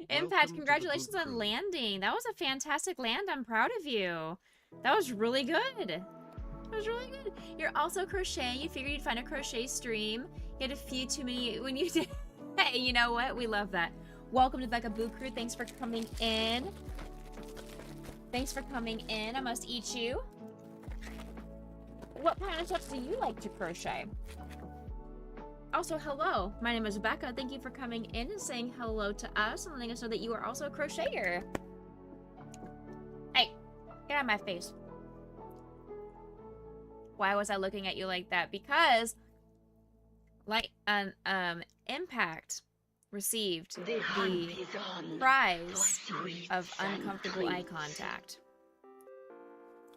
Impact, congratulations on landing. That was a fantastic land. I'm proud of you. That was really good. That was really good. You're also crocheting. You figured you'd find a crochet stream. You had a few too many when you did. Hey, you know what? We love that. Welcome to Becca Boo Crew. Thanks for coming in. Thanks for coming in. I must eat you. What kind of stuff do you like to crochet? Also, hello. My name is Becca. Thank you for coming in and saying hello to us and letting us know that you are also a crocheter. Hey, get out of my face. Why was I looking at you like that? Because, like, Impact received the prize of uncomfortable eye contact.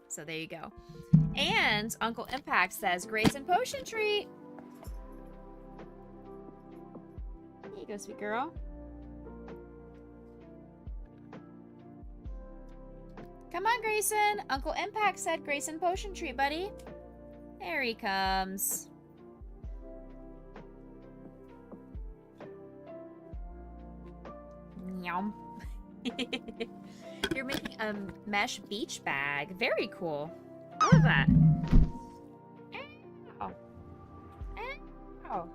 So there you go. And Uncle Impact says, Grace and Potion treat. Here you go, sweet girl. Come on, Grayson. Uncle Impact said Grayson Potion treat, buddy. There he comes. Yum. You're making a mesh beach bag. Very cool. I love that. Ow. Ow.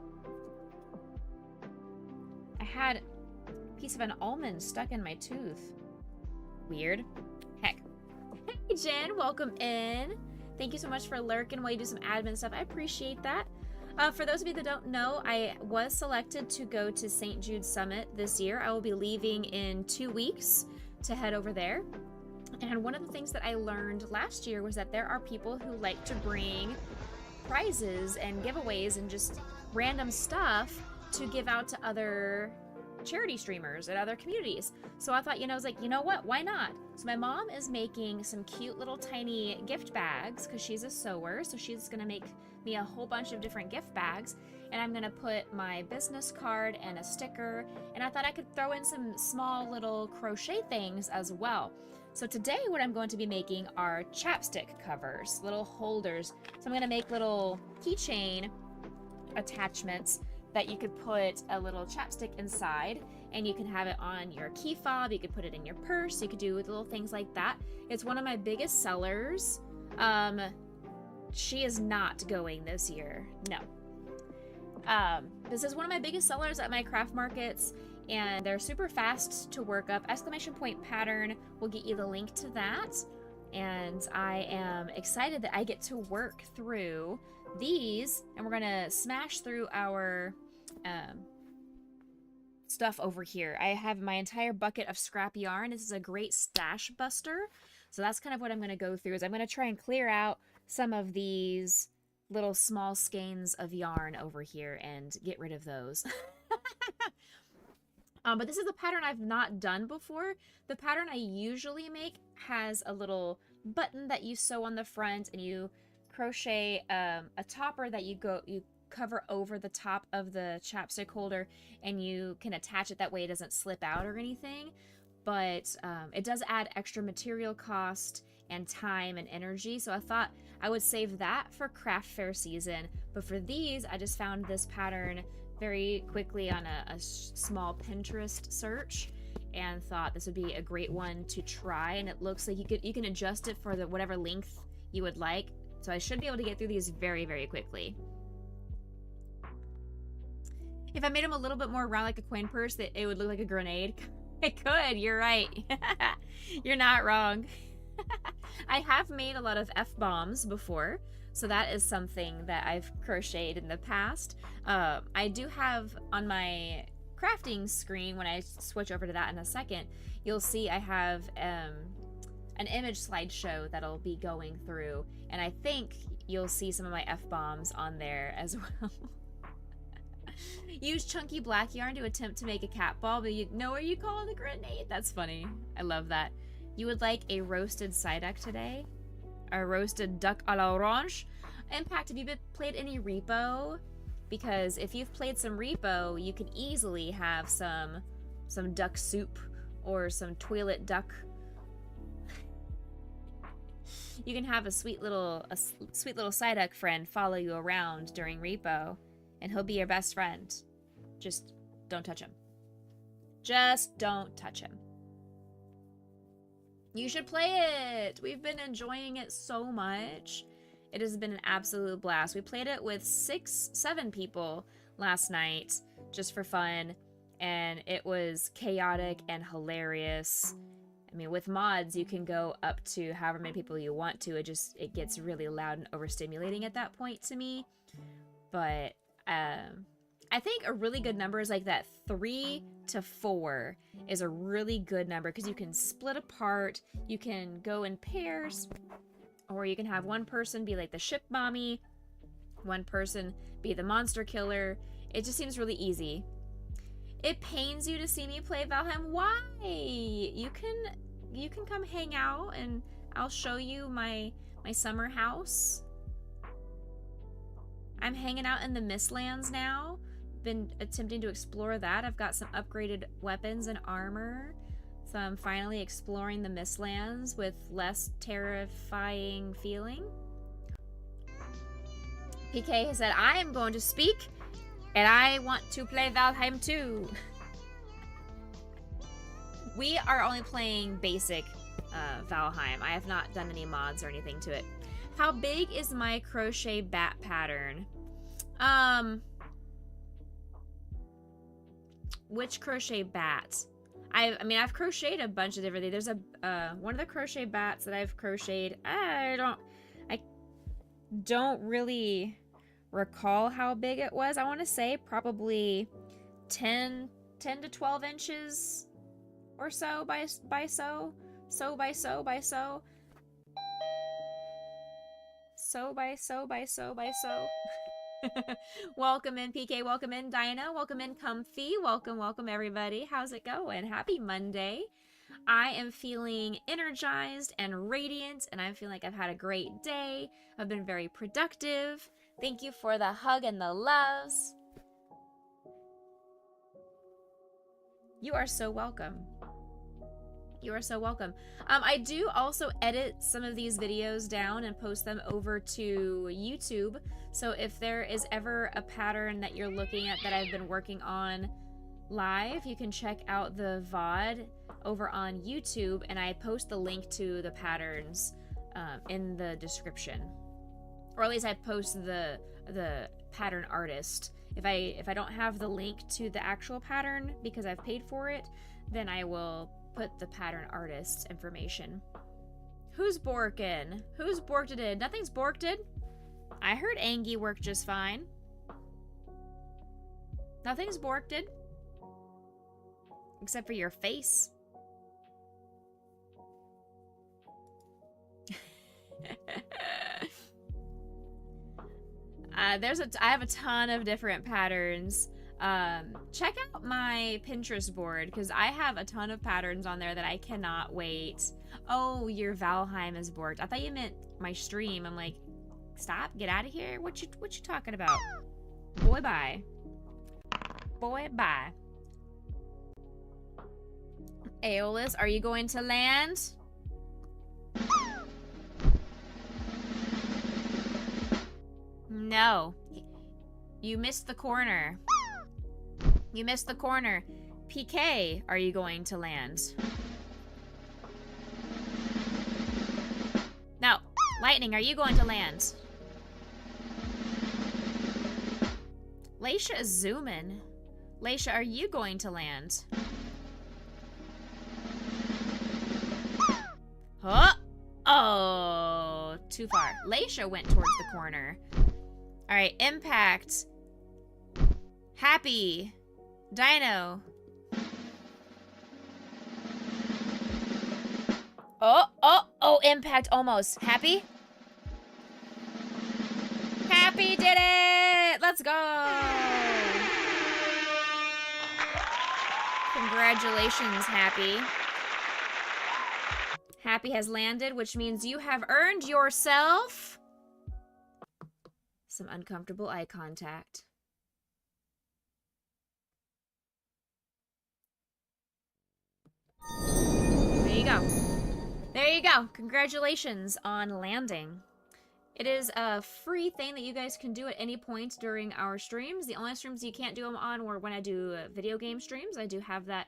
I had a piece of an almond stuck in my tooth. Weird. Heck. Hey, Jen. Welcome in. Thank you so much for lurking while you do some admin stuff. I appreciate that. For those of you that don't know, I was selected to go to St. Jude Summit this year. I will be leaving in 2 weeks to head over there. And one of the things that I learned last year was that there are people who like to bring prizes and giveaways and just random stuff to give out to other charity streamers and other communities. So I thought, I was like, you know what? Why not? So my mom is making some cute little tiny gift bags because she's a sewer. So she's going to make me a whole bunch of different gift bags. And I'm going to put my business card and a sticker. And I thought I could throw in some small little crochet things as well. So today what I'm going to be making are chapstick covers, little holders. So I'm going to make little keychain attachments that you could put a little chapstick inside, and you can have it on your key fob, you could put it in your purse, you could do little things like that. It's one of my biggest sellers. She is not going this year. No. This is one of my biggest sellers at my craft markets, and they're super fast to work up. Exclamation point pattern will get you the link to that. And I am excited that I get to work through these, and we're gonna smash through our stuff over here. I have my entire bucket of scrap yarn. This is a great stash buster. So that's kind of what I'm gonna go through, is I'm gonna try and clear out some of these little small skeins of yarn over here and get rid of those. But this is a pattern I've not done before. The pattern I usually make has a little button that you sew on the front, and you crochet a topper that you cover over the top of the chapstick holder, and you can attach it that way it doesn't slip out or anything. But it does add extra material cost and time and energy, so I thought I would save that for craft fair season. But for these, I just found this pattern very quickly on a small Pinterest search and thought this would be a great one to try. And it looks like you can adjust it for whatever length you would like. So I should be able to get through these very, very quickly. If I made them a little bit more round like a coin purse, it would look like a grenade. It could, you're right. You're not wrong. I have made a lot of F-bombs before, so that is something that I've crocheted in the past. I do have on my crafting screen, when I switch over to that in a second, you'll see I have an image slideshow that'll be going through, and I think you'll see some of my F-bombs on there as well. Use chunky black yarn to attempt to make a cat ball, but you know where you call it a grenade. That's funny. I love that. You would like a roasted Psyduck today? A roasted duck a l'orange? Impact, have you played any Repo? Because if you've played some Repo, you can easily have some duck soup or some toilet duck. You can have a sweet little Psyduck friend follow you around during Repo, and he'll be your best friend. Just don't touch him. Just don't touch him. You should play it. We've been enjoying it so much. It has been an absolute blast. We played it with 7 people last night just for fun, and it was chaotic and hilarious. I mean, with mods, you can go up to however many people you want to. It gets really loud and overstimulating at that point to me. But I think a really good number is like that 3 to 4 is a really good number because you can split apart, you can go in pairs, or you can have one person be like the ship mommy, one person be the monster killer. It just seems really easy. It pains you to see me play Valheim. Why? You can come hang out and I'll show you my summer house. I'm hanging out in the Mistlands now. Been attempting to explore that. I've got some upgraded weapons and armor. So I'm finally exploring the Mistlands with less terrifying feeling. PK has said, I am going to speak and I want to play Valheim too. We are only playing basic Valheim. I have not done any mods or anything to it. How big is my crochet bat pattern? Which crochet bat? I mean, I've crocheted a bunch of different things. There's one of the crochet bats that I've crocheted. I don't really recall how big it was. I want to say probably 10 to 12 inches or so by so. Welcome in, PK. Welcome in, Dinah. Welcome in, Comfy. Welcome, everybody. How's it going? Happy Monday. I am feeling energized and radiant, and I feel like I've had a great day. I've been very productive. Thank you for the hug and the loves. You are so welcome. You are so welcome. I do also edit some of these videos down and post them over to YouTube. So if there is ever a pattern that you're looking at that I've been working on live, you can check out the VOD over on YouTube, and I post the link to the patterns in the description. Or at least I post the pattern artist. If I don't have the link to the actual pattern because I've paid for it, then I will put the pattern artist information. Who's borking? Who's borked it in? Nothing's borked in. I heard Angie worked just fine. Nothing's borked in. Except for your face. I have a ton of different patterns. Check out my Pinterest board because I have a ton of patterns on there that I cannot wait. Oh, your Valheim is borked. I thought you meant my stream. I'm like, stop, get out of here. What you talking about? Boy, bye. Boy, bye. Aeolus, are you going to land? No. You missed the corner. You missed the corner. PK, are you going to land? No. Lightning, are you going to land? Leisha is zooming. Leisha, are you going to land? Huh? Oh, too far. Leisha went towards the corner. All right, Impact. Happy. Dino. Oh, Impact almost. Happy? Happy did it! Let's go! Congratulations, Happy. Happy has landed, which means you have earned yourself some uncomfortable eye contact. There you go. There you go. Congratulations on landing. It is a free thing that you guys can do at any point during our streams. The only streams you can't do them on were when I do video game streams. I do have that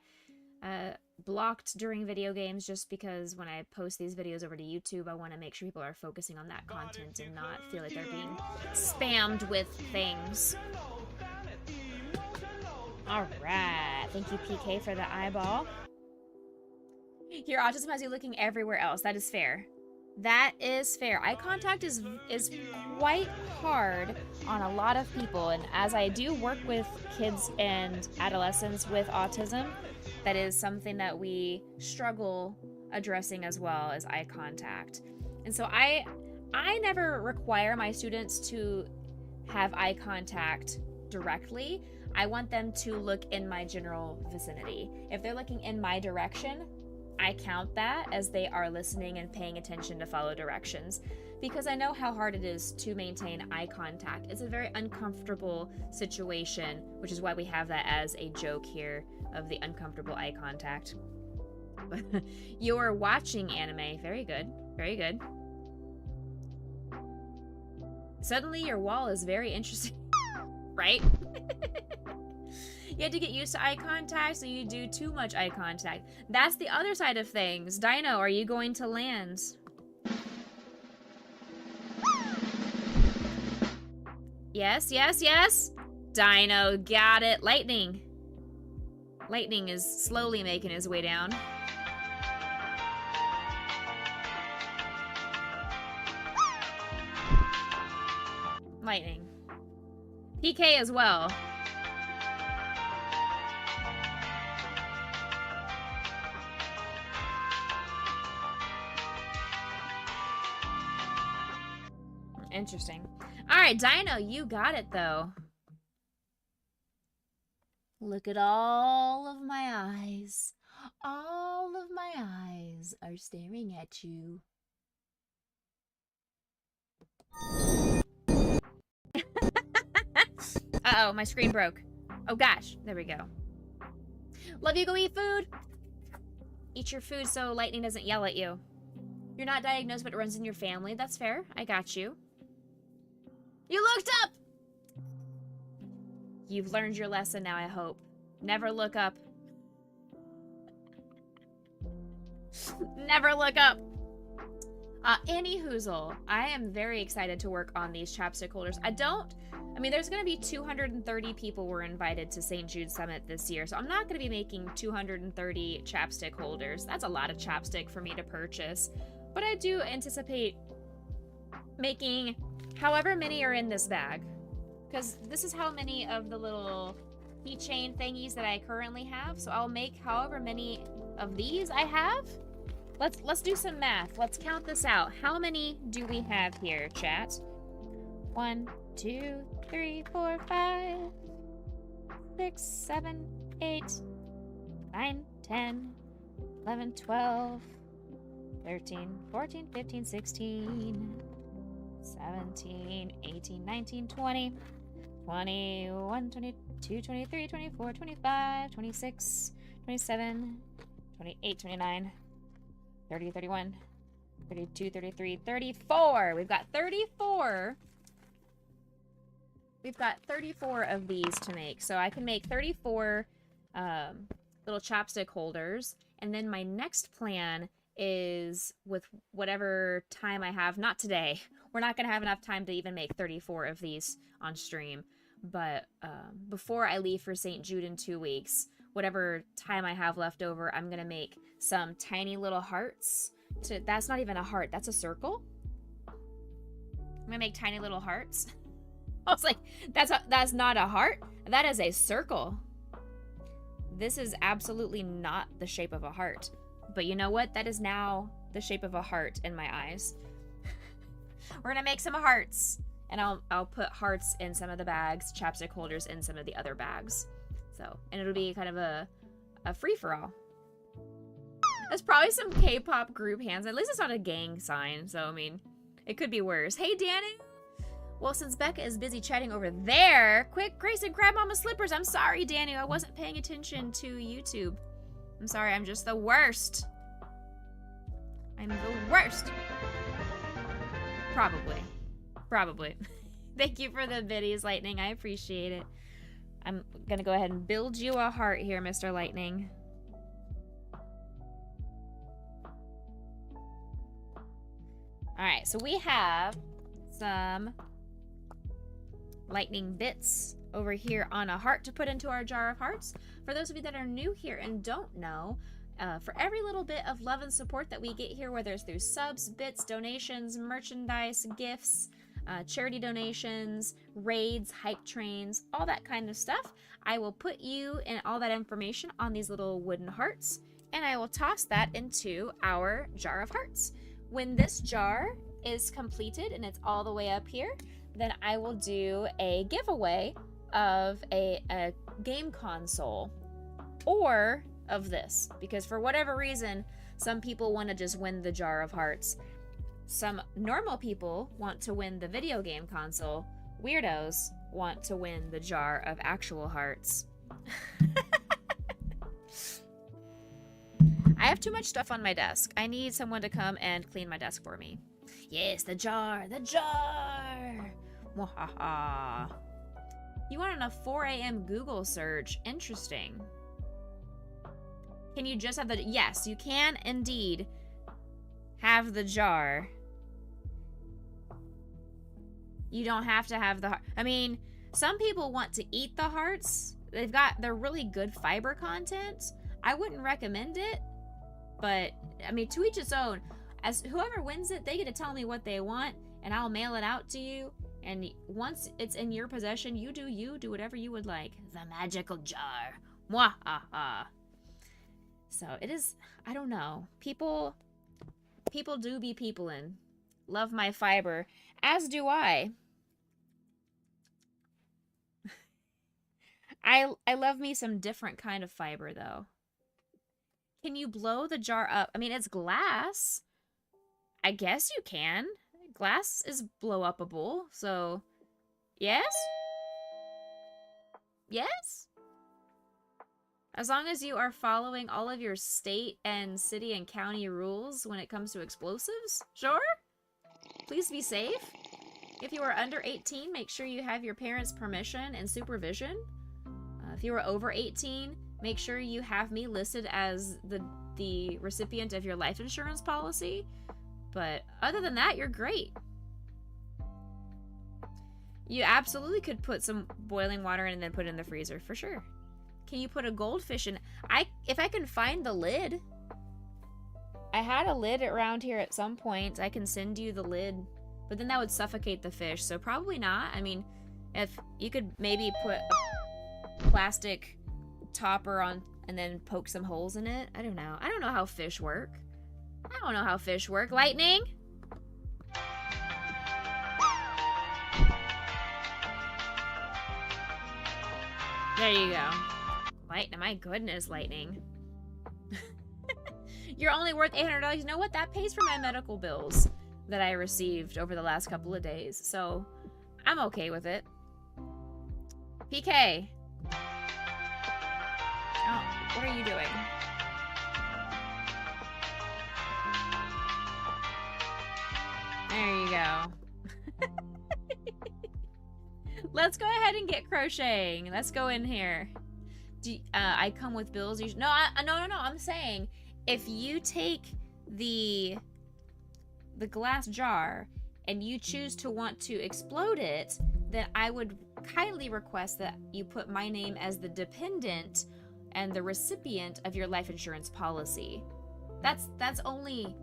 blocked during video games just because when I post these videos over to YouTube, I want to make sure people are focusing on that content and not feel like they're being spammed with things. Alright, thank you PK for the eyeball. Your autism has you looking everywhere else. That is fair. That is fair. Eye contact is quite hard on a lot of people, and as I do work with kids and adolescents with autism, that is something that we struggle addressing as well as eye contact. And so I never require my students to have eye contact directly. I want them to look in my general vicinity. If they're looking in my direction, I count that as they are listening and paying attention to follow directions, because I know how hard it is to maintain eye contact. It's a very uncomfortable situation, which is why we have that as a joke here of the uncomfortable eye contact. You're watching anime. Very good. Very good. Suddenly your wall is very interesting. Right? You have to get used to eye contact, so you do too much eye contact. That's the other side of things. Dino, are you going to land? Yes, yes, yes. Dino, got it. Lightning. Lightning is slowly making his way down. Lightning. PK as well. Interesting. All right, Dino, you got it, though. Look at all of my eyes. All of my eyes are staring at you. Uh-oh, my screen broke. Oh, gosh. There we go. Love you, go eat food. Eat your food so Lightning doesn't yell at you. You're not diagnosed, but it runs in your family. That's fair. I got you. You looked up! You've learned your lesson now, I hope. Never look up. Never look up. Any Hoozle, I am very excited to work on these chapstick holders. I mean, there's going to be 230 people were invited to St. Jude Summit this year, so I'm not going to be making 230 chapstick holders. That's a lot of chapstick for me to purchase. But I do anticipate making however many are in this bag, because this is how many of the little keychain thingies that I currently have. So I'll make however many of these I have. Let's do some math. Let's count this out. How many do we have here, chat? 1, 2, 3, 4, 5, 6, 7, 8, 9, 10, 11, 12, 13, 14, 15, 16, 17, 18, 19, 20, 21, 22, 23, 24, 25, 26, 27, 28, 29, 30, 31, 32, 33, 34. We've got 34. We've got 34 of these to make. So I can make 34 little chapstick holders. And then my next plan is, with whatever time I have, not today. We're not going to have enough time to even make 34 of these on stream. But before I leave for St. Jude in 2 weeks, whatever time I have left over, I'm going to make some tiny little hearts. That's not even a heart. That's a circle. I'm going to make tiny little hearts. I was like, that's not a heart. That is a circle. This is absolutely not the shape of a heart. But you know what? That is now the shape of a heart in my eyes. We're going to make some hearts. And I'll put hearts in some of the bags, chapstick holders in some of the other bags. So, and it'll be kind of a free-for-all. That's probably some K-pop group hands. At least it's not a gang sign. So, I mean, it could be worse. Hey, Danny. Well, since Becca is busy chatting over there, quick, Grayson, grab Mama's slippers. I'm sorry, Danny. I wasn't paying attention to YouTube. I'm sorry. I'm just the worst. I'm the worst. Probably. Probably. Thank you for the biddies, Lightning. I appreciate it. I'm gonna go ahead and build you a heart here, Mr. Lightning. Alright, so we have some lightning bits over here on a heart to put into our jar of hearts. For those of you that are new here and don't know, for every little bit of love and support that we get here, whether it's through subs, bits, donations, merchandise, gifts, charity donations, raids, hype trains, all that kind of stuff, I will put you and all that information on these little wooden hearts, and I will toss that into our jar of hearts. When this jar is completed and it's all the way up here, then I will do a giveaway of a game console or of this, because for whatever reason, some people want to just win the jar of hearts. Some normal people want to win the video game console. Weirdos want to win the jar of actual hearts. I have too much stuff on my desk. I need someone to come and clean my desk for me. Yes, the jar, the jar. Mwahaha. You went on a 4 a.m. Google search. Interesting. Can you just have the... Yes, you can indeed have the jar. You don't have to have the heart. I mean, some people want to eat the hearts. They're really good fiber content. I wouldn't recommend it, but I mean, to each its own. As whoever wins it, they get to tell me what they want, and I'll mail it out to you. And once it's in your possession, you do whatever you would like. The magical jar. Mwahaha. So it is, I don't know. People do be peoplein'. Love my fiber, as do I. I love me some different kind of fiber, though. Can you blow the jar up? I mean, it's glass. I guess you can. Glass is blow-upable, so... Yes? Yes? As long as you are following all of your state and city and county rules when it comes to explosives, sure? Please be safe. If you are under 18, make sure you have your parents' permission and supervision. If you are over 18, make sure you have me listed as the recipient of your life insurance policy. But other than that, you're great. You absolutely could put some boiling water in and then put it in the freezer, for sure. Can you put a goldfish in? If I can find the lid. I had a lid around here at some point. I can send you the lid. But then that would suffocate the fish, so probably not. I mean, if you could maybe put a plastic topper on and then poke some holes in it. I don't know. I don't know how fish work. I don't know how fish work. Lightning? There you go. Lightning, my goodness, Lightning. You're only worth $800. You know what? That pays for my medical bills that I received over the last couple of days. So, I'm okay with it. PK. Oh, what are you doing? There you go. Let's go ahead and get crocheting. Let's go in here. I come with bills. No, I'm saying if you take the glass jar and you choose to want to explode it, then I would kindly request that you put my name as the dependent and the recipient of your life insurance policy. That's only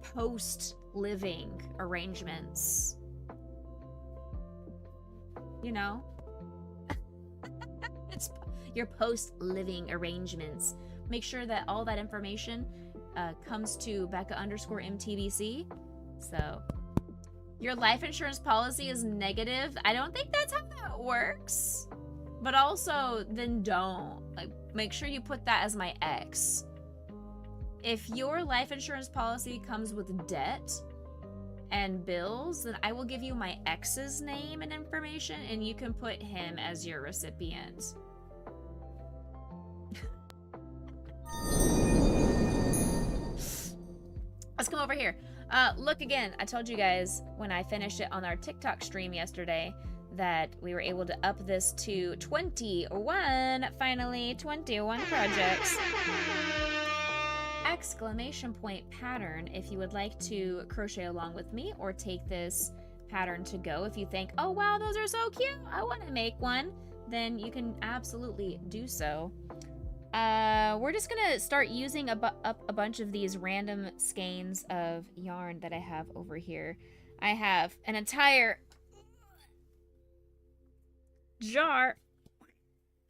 post-living arrangements. You know? It's your post-living arrangements. Make sure that all that information comes to Becca_MTBC. So, your life insurance policy is negative. I don't think that's how that works. But also, then don't. Like, make sure you put that as my ex. If your life insurance policy comes with debt and bills, then I will give you my ex's name and information, and you can put him as your recipient. Let's come over here. Look again, I told you guys when I finished it on our TikTok stream yesterday that we were able to up this to 21, finally, 21 projects. Exclamation point pattern if you would like to crochet along with me or take this pattern to go. If you think, oh wow, those are so cute, I want to make one, then you can absolutely do so. We're just gonna start using up a bunch of these random skeins of yarn that I have over here. I have an entire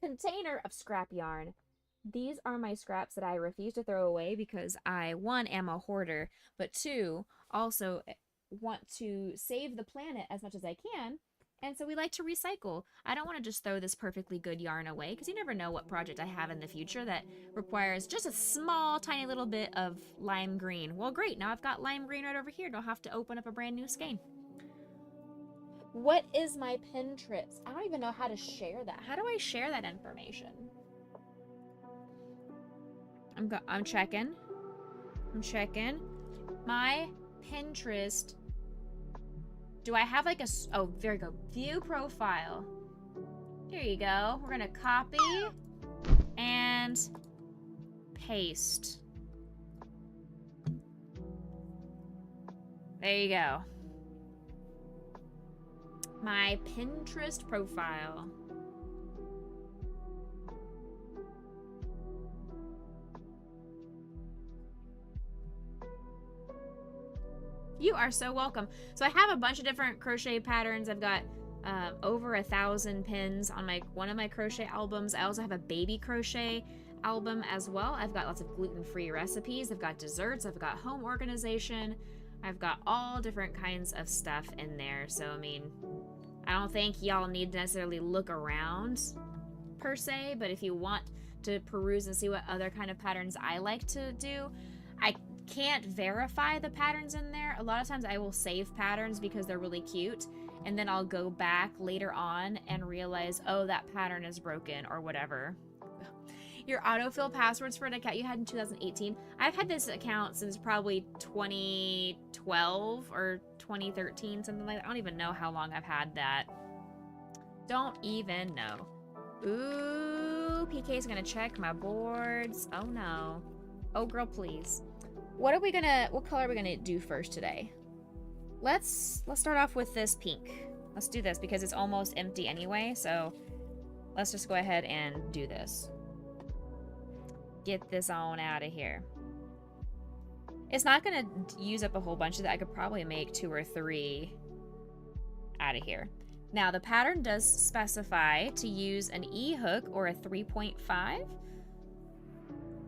container of scrap yarn. These are my scraps that I refuse to throw away because I, one, am a hoarder, but two, also want to save the planet as much as I can. And so we like to recycle. I don't want to just throw this perfectly good yarn away because you never know what project I have in the future that requires just a small, tiny little bit of lime green. Well, great. Now I've got lime green right over here. Don't have to open up a brand new skein. What is my Pinterest? I don't even know how to share that. How do I share that information? I'm checking. I'm checking. My Pinterest. Do I have like a... Oh, there you go. View profile. Here you go. We're going to copy and paste. There you go. My Pinterest profile. You are so welcome. So I have a bunch of different crochet patterns. I've got over 1,000 pins on one of my crochet albums. I also have a baby crochet album as well. I've got lots of gluten-free recipes. I've got desserts. I've got home organization. I've got all different kinds of stuff in there. So, I mean, I don't think y'all need to necessarily look around per se, but if you want to peruse and see what other kind of patterns I like to do, I can't verify the patterns in there. A lot of times I will save patterns because they're really cute, and then I'll go back later on and realize, oh, that pattern is broken or whatever. Your autofill passwords for an account you had in 2018. I've had this account since probably 2012 or 2013, something like that. I don't even know how long I've had that. Don't even know. Ooh, PK's gonna check my boards. Oh no. Oh girl, please. What color are we gonna do first today? Let's start off with this pink. Let's do this because it's almost empty anyway, so let's just go ahead and do this. Get this on out of here. It's not gonna use up a whole bunch of that. I could probably make 2 or 3 out of here. Now the pattern does specify to use an E-hook or a 3.5.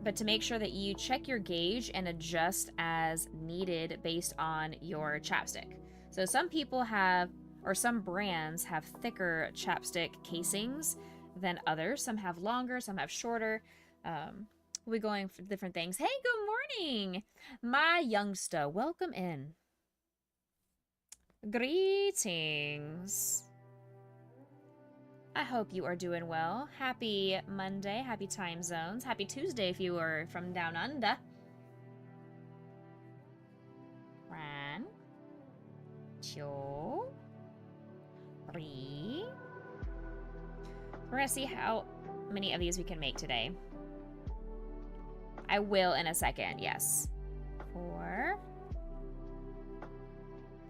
But to make sure that you check your gauge and adjust as needed based on your chapstick. So some people have, or some brands have thicker chapstick casings than others. Some have longer, some have shorter. We're going for different things. Hey, good morning, my youngster. Welcome in. Greetings. I hope you are doing well. Happy Monday, happy time zones. Happy Tuesday if you are from down under. 1, 2, 3. We're gonna see how many of these we can make today. I will in a second, yes. 4,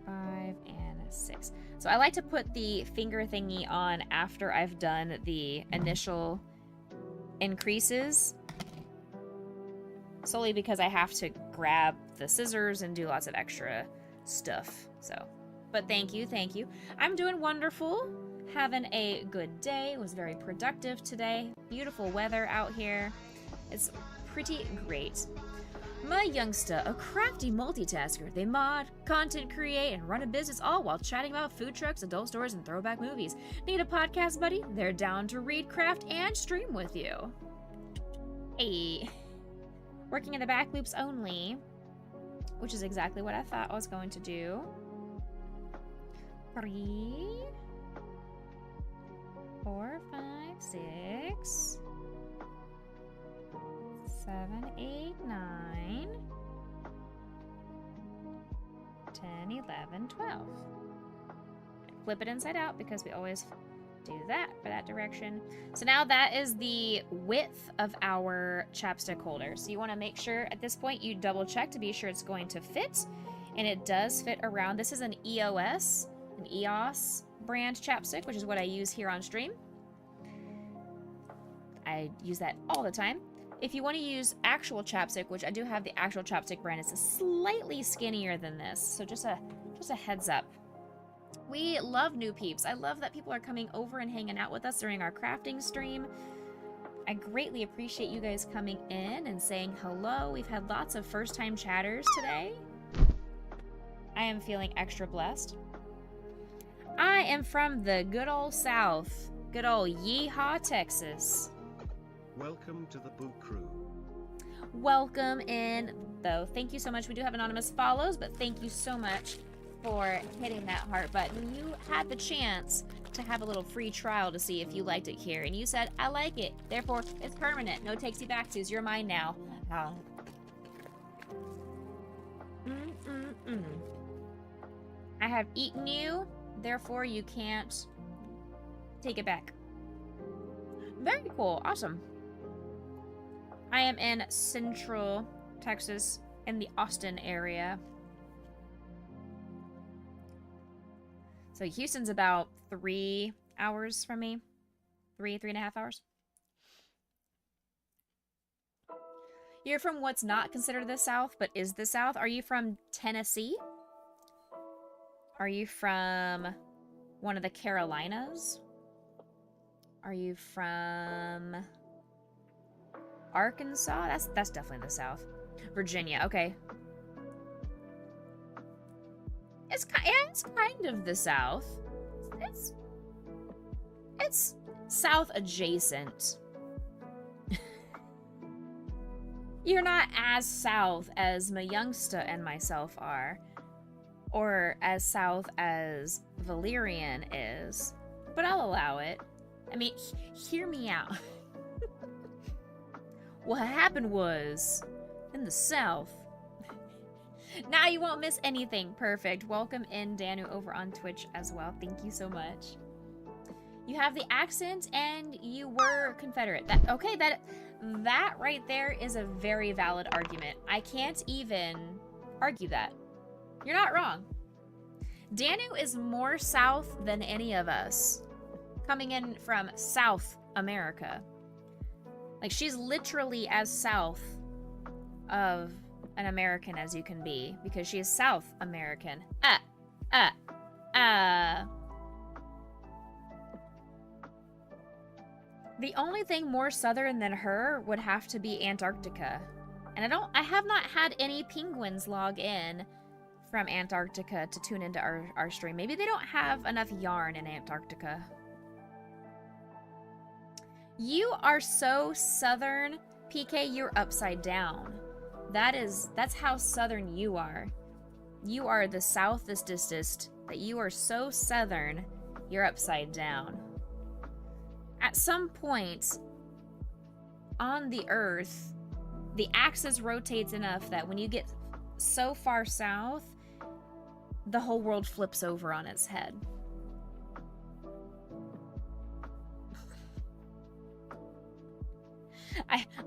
5, and 6. So I like to put the finger thingy on after I've done the initial increases, solely because I have to grab the scissors and do lots of extra stuff. So, but thank you. I'm doing wonderful, having a good day. It was very productive today. Beautiful weather out here. It's pretty great. My youngster, a crafty multitasker. They mod, content create, and run a business all while chatting about food trucks, adult stores, and throwback movies. Need a podcast buddy? They're down to read, craft, and stream with you. Hey. Working in the back loops only, which is exactly what I thought I was going to do. 3, 4, 5, 6... 7, 8, 9. 11, 12. Flip it inside out because we always do that for that direction. So now that is the width of our chapstick holder. So you want to make sure at this point you double check to be sure it's going to fit. And it does fit around. This is an EOS brand chapstick, which is what I use here on stream. I use that all the time. If you want to use actual chapstick, which I do have the actual chapstick brand, it's slightly skinnier than this. So just a heads up. We love new peeps. I love that people are coming over and hanging out with us during our crafting stream. I greatly appreciate you guys coming in and saying hello. We've had lots of first-time chatters today. I am feeling extra blessed. I am from the good old South. Good old Yeehaw, Texas. Welcome to the Boo Crew. Welcome in, though. Thank you so much. We do have anonymous follows, but thank you so much for hitting that heart button. You had the chance to have a little free trial to see if you liked it here, and you said, I like it. Therefore, it's permanent. No takesy-backsies. You're mine now. I have eaten you, therefore you can't take it back. Very cool. Awesome. I am in Central Texas, in the Austin area. So Houston's about 3 hours from me. 3.5 hours. You're from what's not considered the South, but is the South. Are you from Tennessee? Are you from one of the Carolinas? Are you from Arkansas? That's definitely the South. Virginia, okay. It's kind of the South. It's South adjacent. You're not as South as Mayungsta and myself are, or as South as Valerian is, but I'll allow it. I mean, hear me out. What happened was, in the South, now you won't miss anything. Perfect. Welcome in, Danu, over on Twitch as well. Thank you so much. You have the accent, and you were Confederate. That right there is a very valid argument. I can't even argue that. You're not wrong. Danu is more South than any of us, coming in from South America. Like, she's literally as South of an American as you can be, because she is South American. The only thing more southern than her would have to be Antarctica. And I have not had any penguins log in from Antarctica to tune into our stream. Maybe they don't have enough yarn in Antarctica. You are so southern, PK, you're upside down. That's how southern you are. You are the southestest, that you are so southern, you're upside down. At some point on the earth, the axis rotates enough that when you get so far south, the whole world flips over on its head.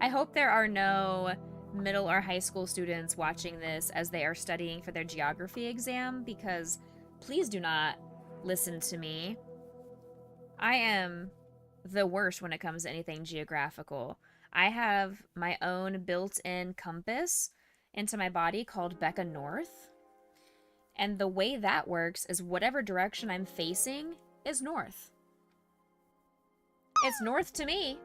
I hope there are no middle or high school students watching this as they are studying for their geography exam, because please do not listen to me. I am the worst when it comes to anything geographical. I have my own built-in compass into my body called Becca North. And the way that works is whatever direction I'm facing is north. It's north to me.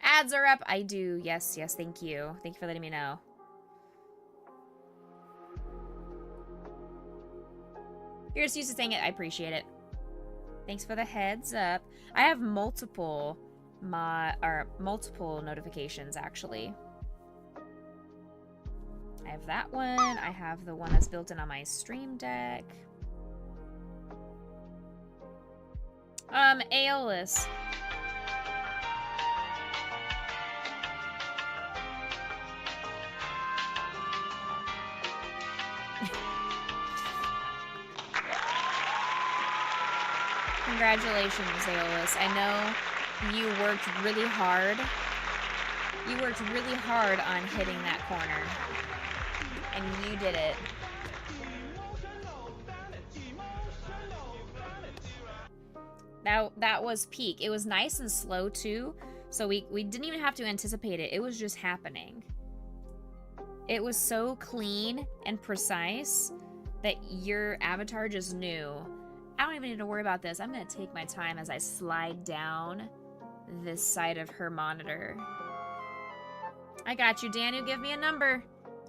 Ads are up. I do. Yes, thank you. Thank you for letting me know. You're just used to saying it. I appreciate it. Thanks for the heads up. I have multiple notifications, actually. I have that one. I have the one that's built in on my Stream Deck. Aeolus. Congratulations, Aeolus. I know you worked really hard. You worked really hard on hitting that corner. And you did it. That was peak. It was nice and slow too, so we didn't even have to anticipate it. It was just happening. It was so clean and precise that your avatar just knew. I don't even need to worry about this. I'm gonna take my time as I slide down this side of her monitor. I got you, Danu. Give me a number.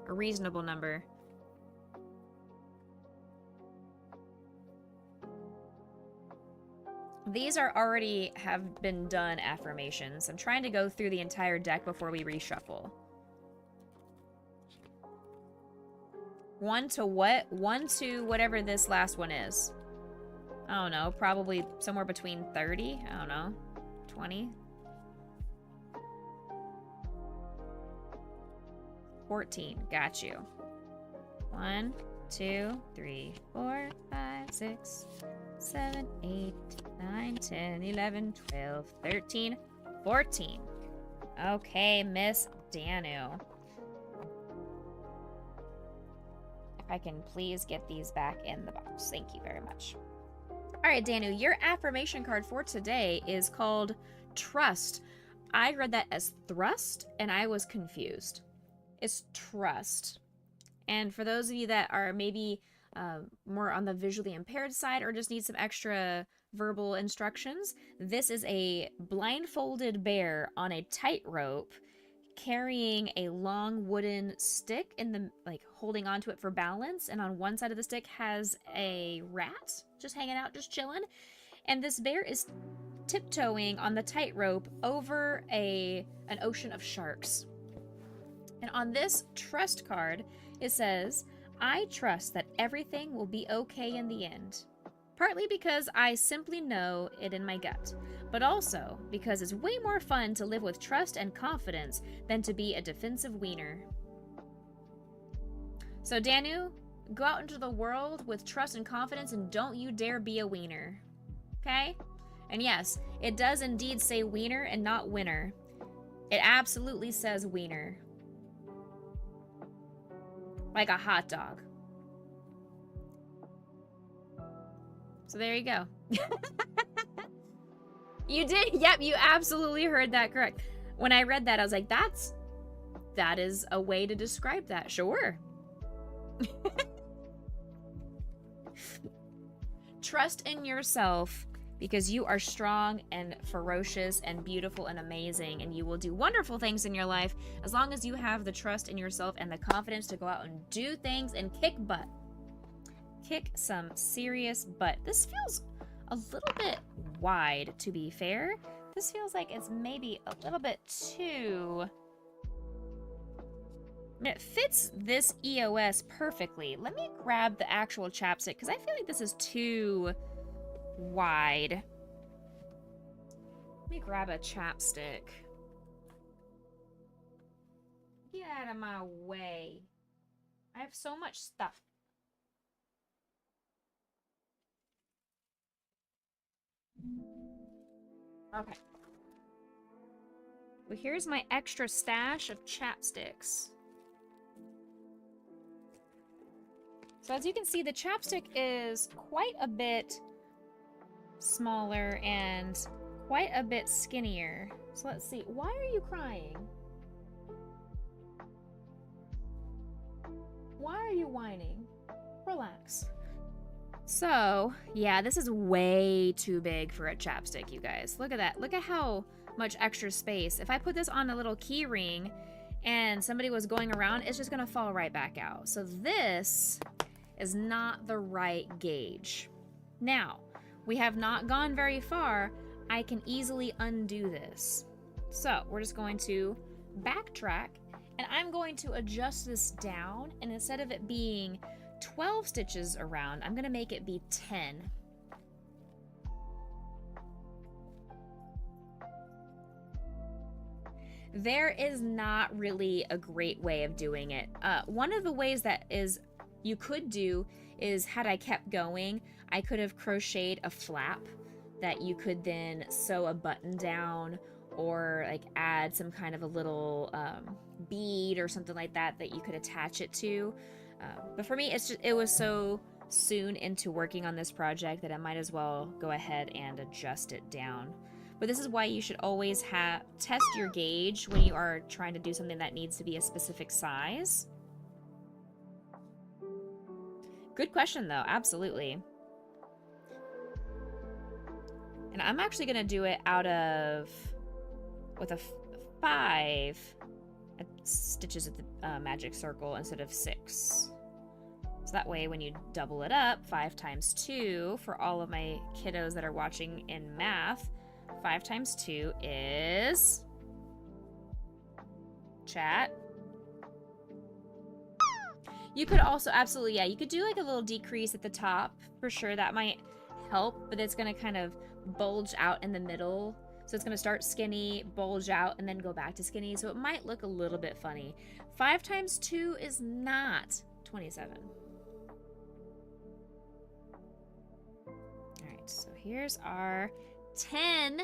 A reasonable number. These are already have been done affirmations. I'm trying to go through the entire deck before we reshuffle. 1 to what? 1 to whatever this last one is. I don't know. Probably somewhere between 30. I don't know. 20. 14. Got you. 1, 2, 3, 4, 5, 6, 7, 8, 9, 10, 11, 12, 13, 14. Okay, Miss Danu. If I can please get these back in the box. Thank you very much. All right, Danu, your affirmation card for today is called Trust. I read that as thrust, and I was confused. It's trust. And for those of you that are maybe more on the visually impaired side or just need some extra verbal instructions, this is a blindfolded bear on a tightrope carrying a long wooden stick in the, like, holding onto it for balance, and on one side of the stick has a rat just hanging out, just chilling, and this bear is tiptoeing on the tightrope over an ocean of sharks. And on this trust card, it says, I trust that everything will be okay in the end. Partly because I simply know it in my gut, but also because it's way more fun to live with trust and confidence than to be a defensive wiener. So Danu, go out into the world with trust and confidence and don't you dare be a wiener. Okay? And yes, it does indeed say wiener and not winner. It absolutely says wiener. Like a hot dog. So there you go. You did? Yep, you absolutely heard that correct. When I read that, I was like, that is a way to describe that. Sure. Trust in yourself because you are strong and ferocious and beautiful and amazing, and you will do wonderful things in your life as long as you have the trust in yourself and the confidence to go out and do things and kick butt. Kick some serious butt. This feels a little bit wide, to be fair. This feels like it's maybe a little bit too... It fits this EOS perfectly. Let me grab the actual chapstick because I feel like this is too wide. Let me grab a chapstick. Get out of my way. I have so much stuff. Okay. Well, here's my extra stash of chapsticks. So as you can see, the chapstick is quite a bit smaller and quite a bit skinnier. So let's see. Why are you crying? Why are you whining? Relax. So, yeah, this is way too big for a chapstick, you guys. Look at that. Look at how much extra space. If I put this on a little key ring and somebody was going around, it's just gonna fall right back out. So this is not the right gauge. Now, we have not gone very far. I can easily undo this. So we're just going to backtrack, and I'm going to adjust this down, and instead of it being 12 stitches around, I'm gonna make it be 10. There is not really a great way of doing it. One of the ways that is you could do is, had I kept going, I could have crocheted a flap that you could then sew a button down, or like add some kind of a little bead or something like that that you could attach it to. But for me, it was so soon into working on this project that I might as well go ahead and adjust it down. But this is why you should always test your gauge when you are trying to do something that needs to be a specific size. Good question though, absolutely. And I'm actually gonna do it with a 5 stitches at the magic circle instead of 6. So that way when you double it up, 5 times 2, for all of my kiddos that are watching in math, 5 times 2 is, chat. You could also, absolutely, yeah, you could do like a little decrease at the top, for sure, that might help, but it's gonna kind of bulge out in the middle. So it's gonna start skinny, bulge out, and then go back to skinny, so it might look a little bit funny. 5 times 2 is not 27. Alright, so here's our 10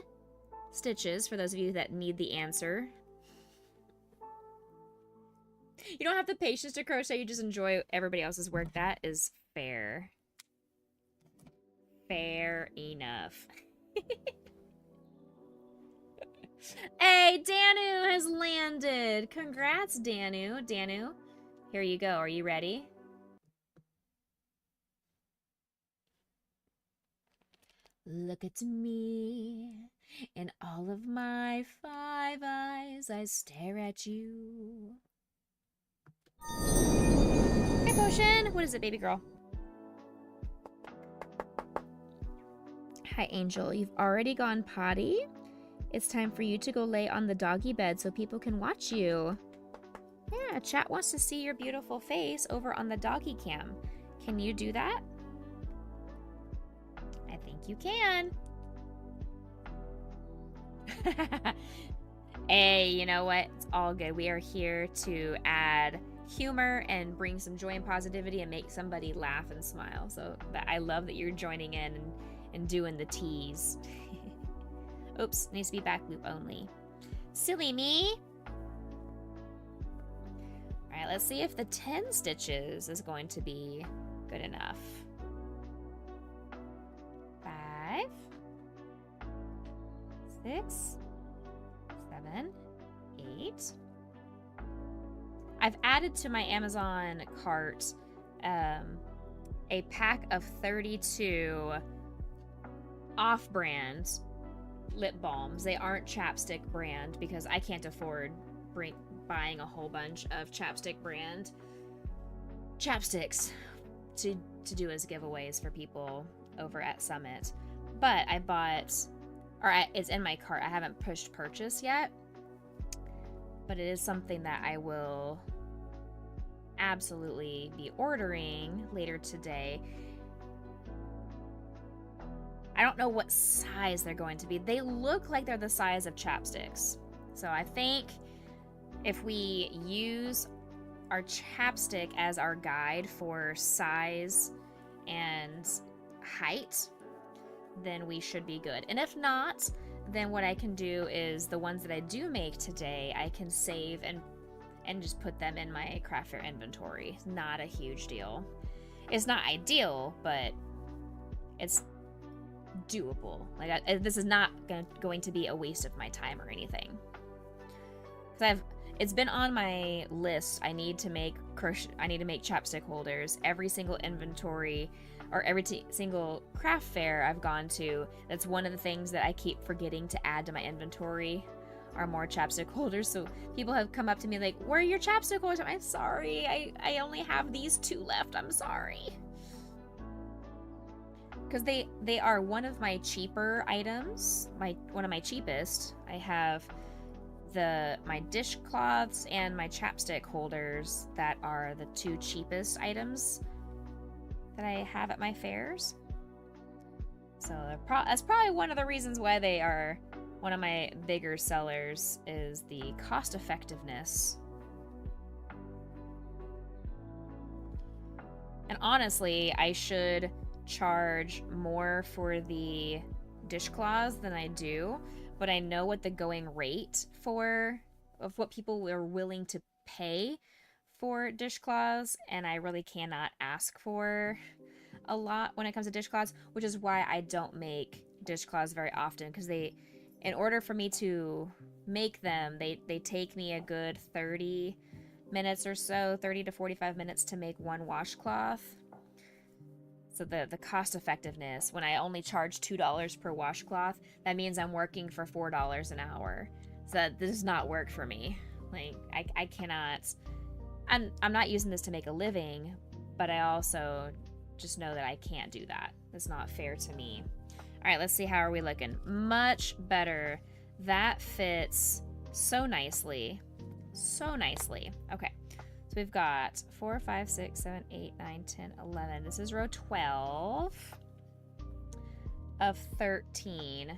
stitches for those of you that need the answer. You don't have the patience to crochet, you just enjoy everybody else's work. That is fair. Fair enough. Hey, Danu has landed. Congrats, Danu. Danu, here you go. Are you ready? Look at me. In all of my 5 eyes, I stare at you. Hey, Potion. What is it, baby girl? Hi, Angel. You've already gone potty? It's time for you to go lay on the doggy bed so people can watch you. Yeah, chat wants to see your beautiful face over on the doggy cam. Can you do that? I think you can. Hey, you know what? It's all good. We are here to add humor and bring some joy and positivity and make somebody laugh and smile. So I love that you're joining in and doing the tease. Oops, needs to be back loop only. Silly me. All right, let's see if the 10 stitches is going to be good enough. 5, 6, 7, 8. I've added to my Amazon cart a pack of 32 off-brand lip balms. They aren't chapstick brand because I can't afford buying a whole bunch of chapstick brand chapsticks to do as giveaways for people over at Summit. But I bought, it's in my cart. I haven't pushed purchase yet, but it is something that I will absolutely be ordering later today. I don't know what size they're going to be. They look like they're the size of chapsticks. So I think if we use our chapstick as our guide for size and height, then we should be good. And if not, then what I can do is the ones that I do make today, I can save and just put them in my craft fair inventory. It's not a huge deal. It's not ideal, but it's doable. Like this is not going to be a waste of my time or anything. Because it's been on my list. I need to make chapstick holders. Every single inventory or every single craft fair I've gone to, that's one of the things that I keep forgetting to add to my inventory are more chapstick holders. So people have come up to me like, where are your chapstick holders? I'm sorry, I only have these 2 left. I'm sorry. Because they are one of my cheaper items, one of my cheapest. I have my dishcloths and my chapstick holders that are the 2 cheapest items that I have at my fairs. So that's probably one of the reasons why they are one of my bigger sellers, is the cost effectiveness. And honestly, I should charge more for the dishcloths than I do, but I know what the going rate of what people are willing to pay for dishcloths, and I really cannot ask for a lot when it comes to dishcloths, which is why I don't make dishcloths very often, because in order for me to make them, they take me a good 30 minutes or so, 30 to 45 minutes to make one washcloth. So the cost effectiveness, when I only charge $2 per washcloth, that means I'm working for $4 an hour. So that does not work for me. Like, I cannot, I'm not using this to make a living, but I also just know that I can't do that. That's not fair to me. All right, let's see, how are we looking? Much better. That fits so nicely. So nicely. Okay. So we've got 4, 5, 6, 7, 8, 9, 10, 11. This is row 12 of 13.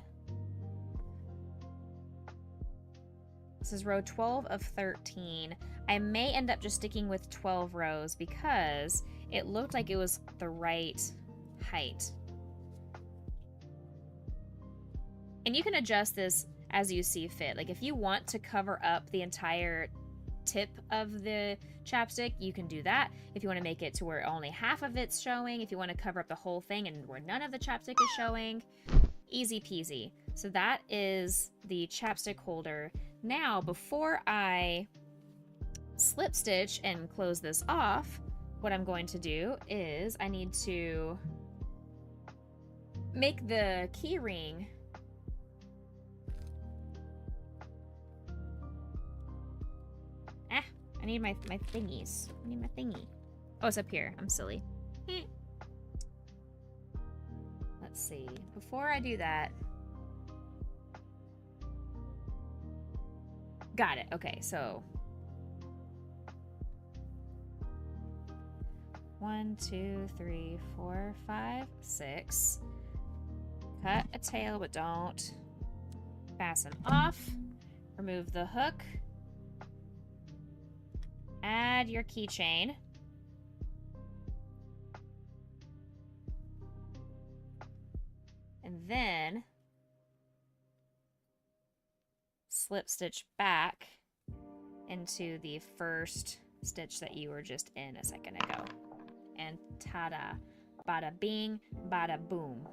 This is row 12 of 13. I may end up just sticking with 12 rows because it looked like it was the right height. And you can adjust this as you see fit. Like, if you want to cover up the entire tip of the chapstick, you can do that. If you want to make it to where only half of it's showing, if you want to cover up the whole thing and where none of the chapstick is showing, easy peasy. So that is the chapstick holder. Now, before I slip stitch and close this off, what I'm going to do is I need to make the key ring I need my thingies. I need my thingy. Oh, it's up here. I'm silly. Let's see. Before I do that. Got it. Okay, so 1, 2, 3, 4, 5, 6. Cut a tail, but don't fasten off. Remove the hook. Add your keychain. And then slip stitch back into the first stitch that you were just in a second ago. And ta-da, bada bing, bada boom.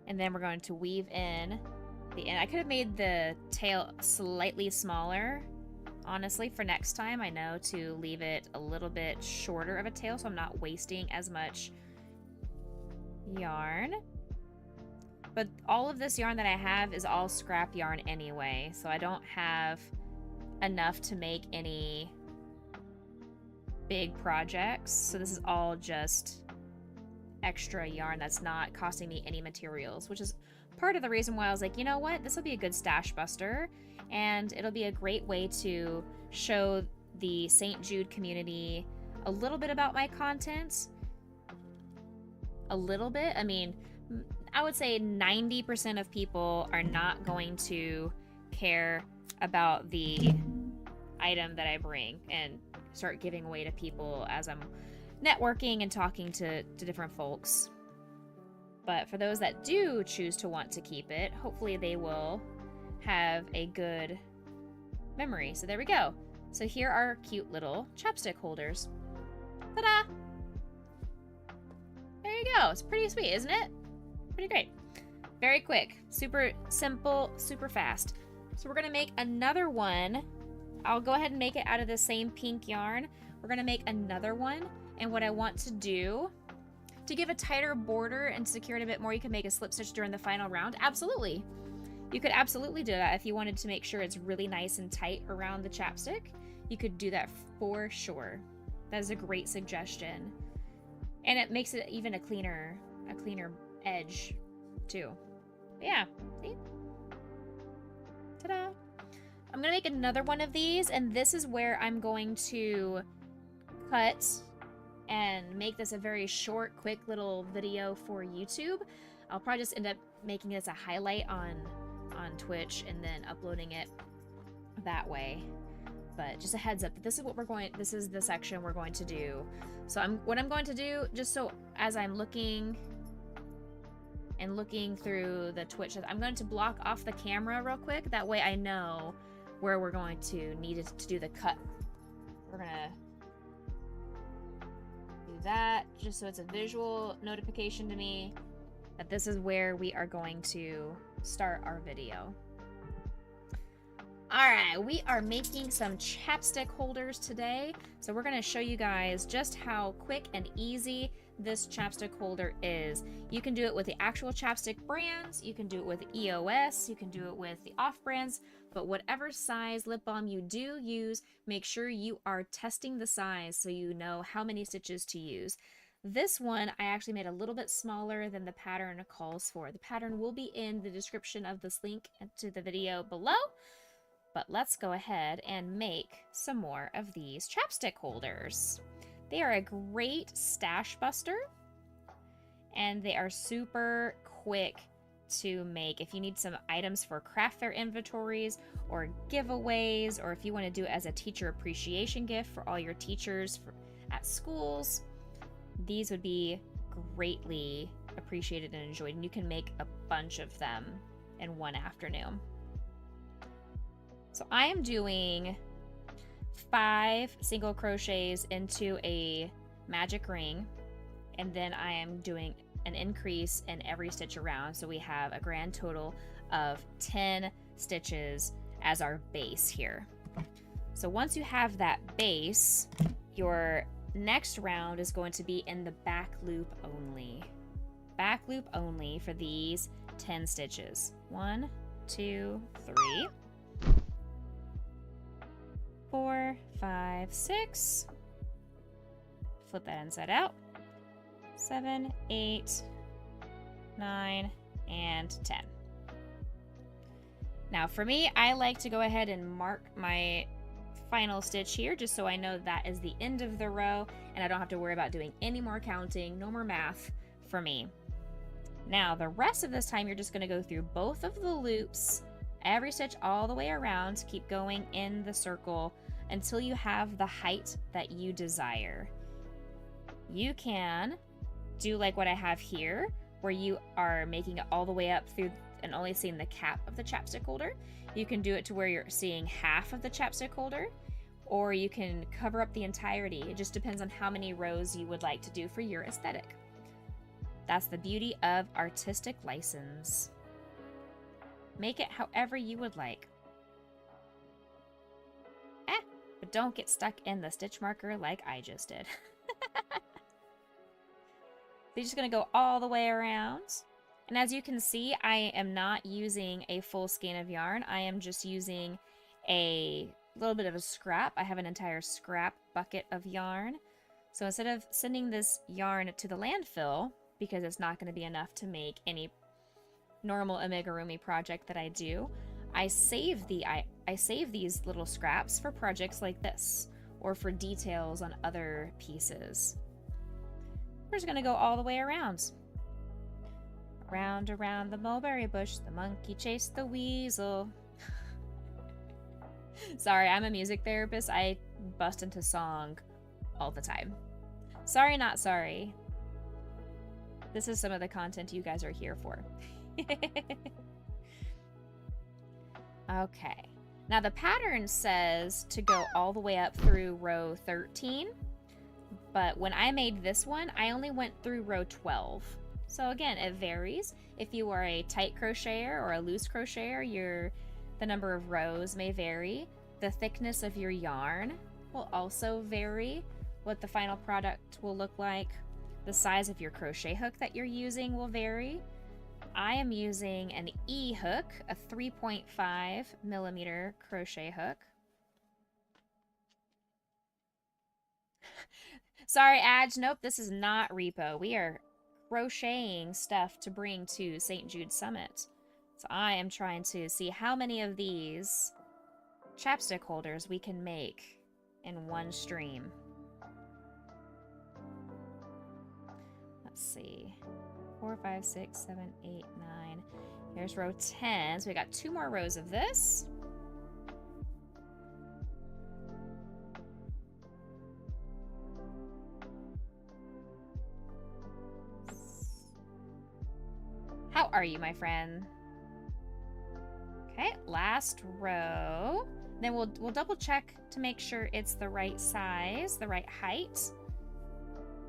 And then we're going to weave in the end. I could have made the tail slightly smaller, honestly, for next time. I know to leave it a little bit shorter of a tail so I'm not wasting as much yarn. But all of this yarn that I have is all scrap yarn anyway, so I don't have enough to make any big projects. So this is all just extra yarn that's not costing me any materials, which is part of the reason why I was like, you know what, this will be a good stash buster, and it'll be a great way to show the St. Jude community a little bit about my content. A little bit. I mean, I would say 90% of people are not going to care about the item that I bring and start giving away to people as I'm networking and talking to different folks. But for those that do choose to want to keep it, hopefully they will have a good memory. So there we go. So here are cute little chapstick holders. Ta-da! There you go. It's pretty sweet, isn't it? Pretty great. Very quick. Super simple, super fast. So we're going to make another one. I'll go ahead and make it out of the same pink yarn. We're going to make another one. And what I want to do, to give a tighter border and secure it a bit more, you can make a slip stitch during the final round. Absolutely. You could absolutely do that if you wanted to make sure it's really nice and tight around the chapstick. You could do that for sure. That is a great suggestion. And it makes it even a cleaner edge too. But yeah, see? Ta-da! I'm gonna make another one of these, and this is where I'm going to cut and make this a very short, quick little video for YouTube. I'll probably just end up making this a highlight on Twitch and then uploading it that way. but just a heads up that this is the section we're going to do. So what I'm going to do, just so as I'm looking through the Twitch, I'm going to block off the camera real quick. That way I know where we're going to need to do the cut. We're gonna do that just so it's a visual notification to me that this is where we are going to start our video. Alright, we are making some chapstick holders today. So we're going to show you guys just how quick and easy this chapstick holder is. You can do it with the actual chapstick brands, you can do it with EOS, you can do it with the off brands, but whatever size lip balm you do use, make sure you are testing the size so you know how many stitches to use. This one I actually made a little bit smaller than the pattern calls for. The pattern will be in the description of this link to the video below. But let's go ahead and make some more of these chapstick holders. They are a great stash buster, and they are super quick to make. If you need some items for craft fair inventories or giveaways, or if you want to do it as a teacher appreciation gift for all your teachers at schools, these would be greatly appreciated and enjoyed, and you can make a bunch of them in one afternoon. So I am doing 5 single crochets into a magic ring, and then I am doing an increase in every stitch around, so we have a grand total of 10 stitches as our base here. So once you have that base, your next round is going to be in the back loop only. Back loop only for these 10 stitches. 1, 2, 3, 4, 5, 6. Flip that inside out. 7, 8, 9, and 10. Now for me, I like to go ahead and mark my final stitch here just so I know that is the end of the row and I don't have to worry about doing any more counting, no more math for me. Now the rest of this time you're just going to go through both of the loops, every stitch all the way around, keep going in the circle until you have the height that you desire. You can do like what I have here, where you are making it all the way up through and only seeing the cap of the chapstick holder. You can do it to where you're seeing half of the chapstick holder, or you can cover up the entirety. It just depends on how many rows you would like to do for your aesthetic. That's the beauty of artistic license. Make it however you would like. But don't get stuck in the stitch marker like I just did. So you're just going to go all the way around. And as you can see, I am not using a full skein of yarn. I am just using a little bit of a scrap. I have an entire scrap bucket of yarn. So instead of sending this yarn to the landfill, because it's not going to be enough to make any normal amigurumi project that I do, I save these little scraps for projects like this, or for details on other pieces. We're just going to go all the way around. Round around the mulberry bush, the monkey chased the weasel. Sorry, I'm a music therapist. I bust into song all the time. Sorry, not sorry. This is some of the content you guys are here for. Okay. Now the pattern says to go all the way up through row 13, but when I made this one, I only went through row 12. So again, it varies. If you are a tight crocheter or a loose crocheter, the number of rows may vary. The thickness of your yarn will also vary. What the final product will look like. The size of your crochet hook that you're using will vary. I am using an E hook, a 3.5 millimeter crochet hook. Sorry, Adge, nope, this is not repo. We are crocheting stuff to bring to St. Jude Summit. So I am trying to see how many of these chapstick holders we can make in one stream. Let's see. 4, 5, 6, 7, 8, 9. Here's row 10. So we got 2 more rows of this. are you, my friend? Okay, last row. Then we'll double check to make sure it's the right size, the right height.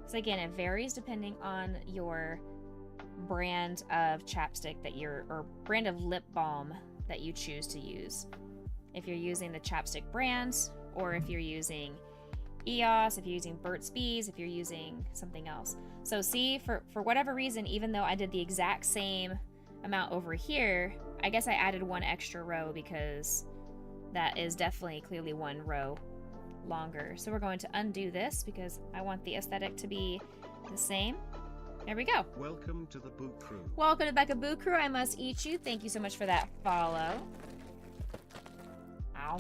So again, it varies depending on your brand of chapstick that or brand of lip balm that you choose to use. If you're using the chapstick brand, or if you're using EOS, if you're using Burt's Bees, if you're using something else. So see, for whatever reason, even though I did the exact same amount over here, I guess I added one extra row because that is definitely clearly one row longer. So we're going to undo this because I want the aesthetic to be the same. There we go. Welcome to the Boo Crew. Welcome to Becca Boo Crew. I must eat you. Thank you so much for that follow. Ow.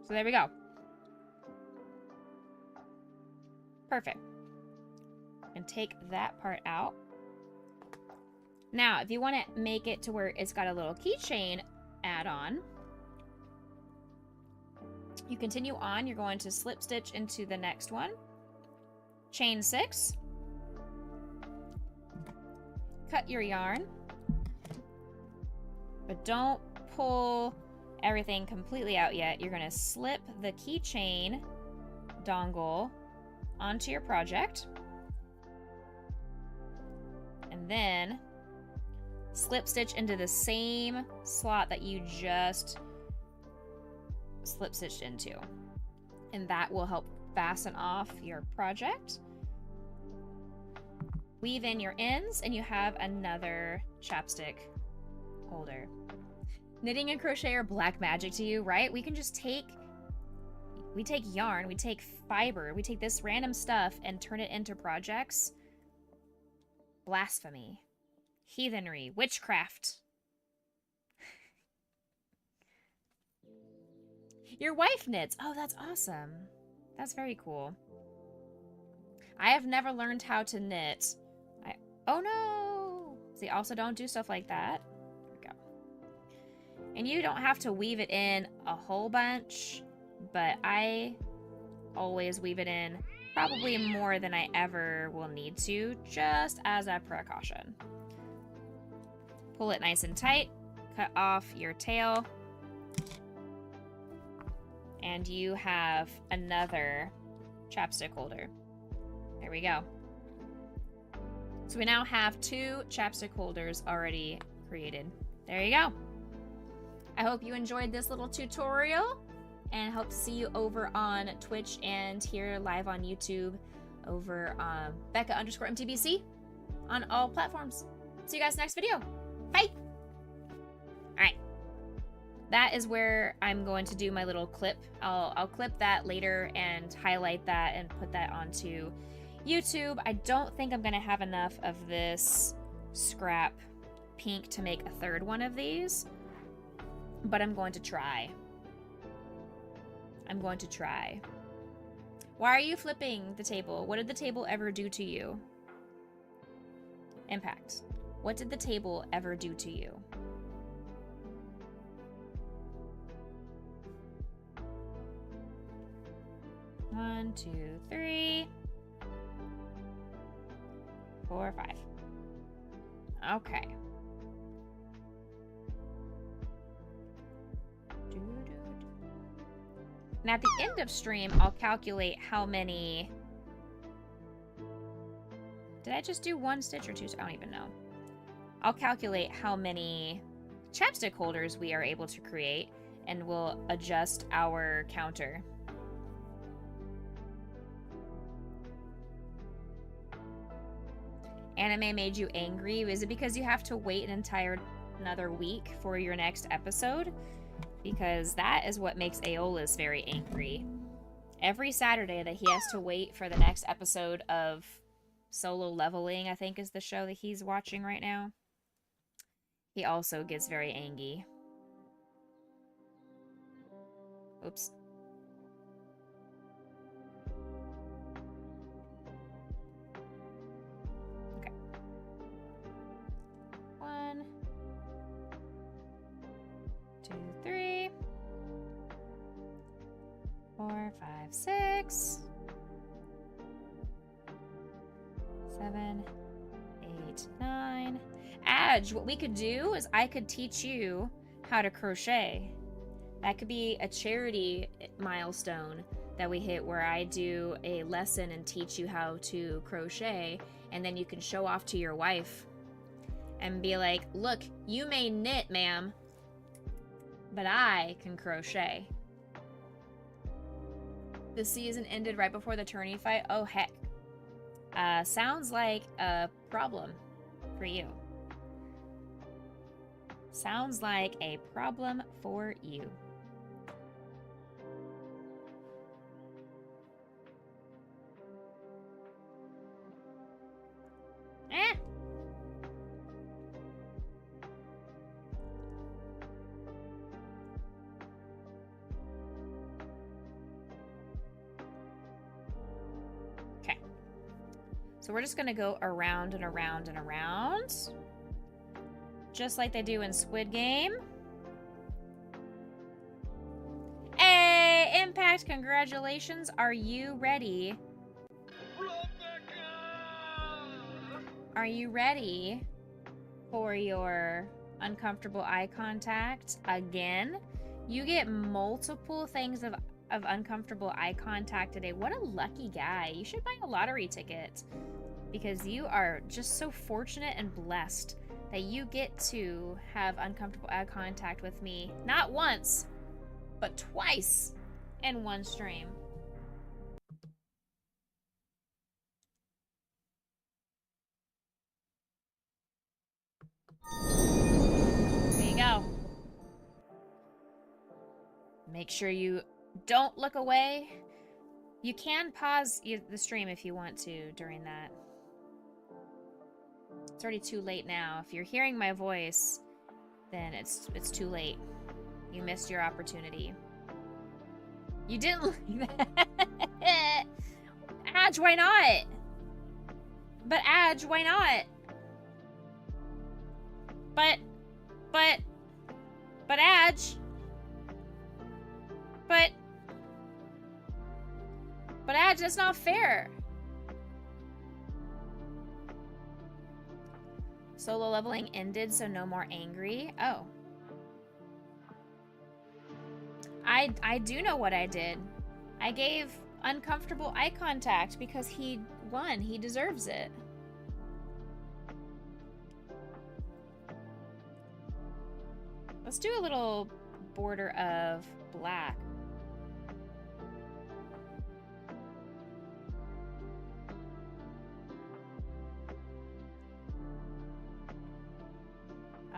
So there we go. Perfect. And take that part out. Now, if you want to make it to where it's got a little keychain add-on, you continue on. You're going to slip stitch into the next one. Chain 6. Cut your yarn. But don't pull everything completely out yet. You're going to slip the keychain dongle onto your project. And then slip stitch into the same slot that you just slip stitched into. And that will help fasten off your project. Weave in your ends and you have another chapstick holder. Knitting and crochet are black magic to you, right? We can just take yarn, we take fiber, we take this random stuff and turn it into projects. Blasphemy. Heathenry. Witchcraft. Your wife knits. Oh, that's awesome. That's very cool. I have never learned how to knit. Oh no! See, also don't do stuff like that. There we go. And you don't have to weave it in a whole bunch, but I always weave it in probably more than I ever will need to, just as a precaution. Pull it nice and tight, cut off your tail, and you have another chapstick holder. There we go. So we now have 2 chapstick holders already created. There you go. I hope you enjoyed this little tutorial and hope to see you over on Twitch and here live on YouTube over Becca_MTBC on all platforms. See you guys next video. Bye. All right. That is where I'm going to do my little clip. I'll clip that later and highlight that and put that onto YouTube. I don't think I'm going to have enough of this scrap pink to make a third one of these, but I'm going to try. I'm going to try. Why are you flipping the table? What did the table ever do to you? Impact. What did the table ever do to you? One, 2, 3, 4, 5. Okay. Now at the end of stream, I'll calculate how many... Did I just do 1 stitch or 2? I don't even know. I'll calculate how many chapstick holders we are able to create, and we'll adjust our counter. Anime made you angry? Is it because you have to wait another week for your next episode? Because that is what makes Aeolus very angry. Every Saturday that he has to wait for the next episode of Solo Leveling, I think is the show that he's watching right now, he also gets very angry. Oops. Okay. 1, 2, 3, 4, 5, 6, 7, 8, 9. Adge, what we could do is I could teach you how to crochet. That could be a charity milestone that we hit where I do a lesson and teach you how to crochet, and then you can show off to your wife and be like, look, you may knit, ma'am, but I can crochet. The season ended right before the tourney fight. Oh, heck. Sounds like a problem for you. Sounds like a problem for you. Eh. Okay. So we're just gonna go around and around and around. Just like they do in Squid Game. Hey, Impact, congratulations. Are you ready? Are you ready for your uncomfortable eye contact again? You get multiple things of uncomfortable eye contact today. What a lucky guy. You should buy a lottery ticket because you are just so fortunate and blessed that you get to have uncomfortable eye contact with me, not once, but twice in one stream. There you go. Make sure you don't look away. You can pause the stream if you want to during that. It's already too late now. If you're hearing my voice, then it's too late. You missed your opportunity. You didn't like that. Adge, why not? But Adge, why not? But Adge. But Adge, that's not fair. Solo leveling ended, so no more angry. Oh. I do know what I did. I gave uncomfortable eye contact because he won. He deserves it. Let's do a little border of black.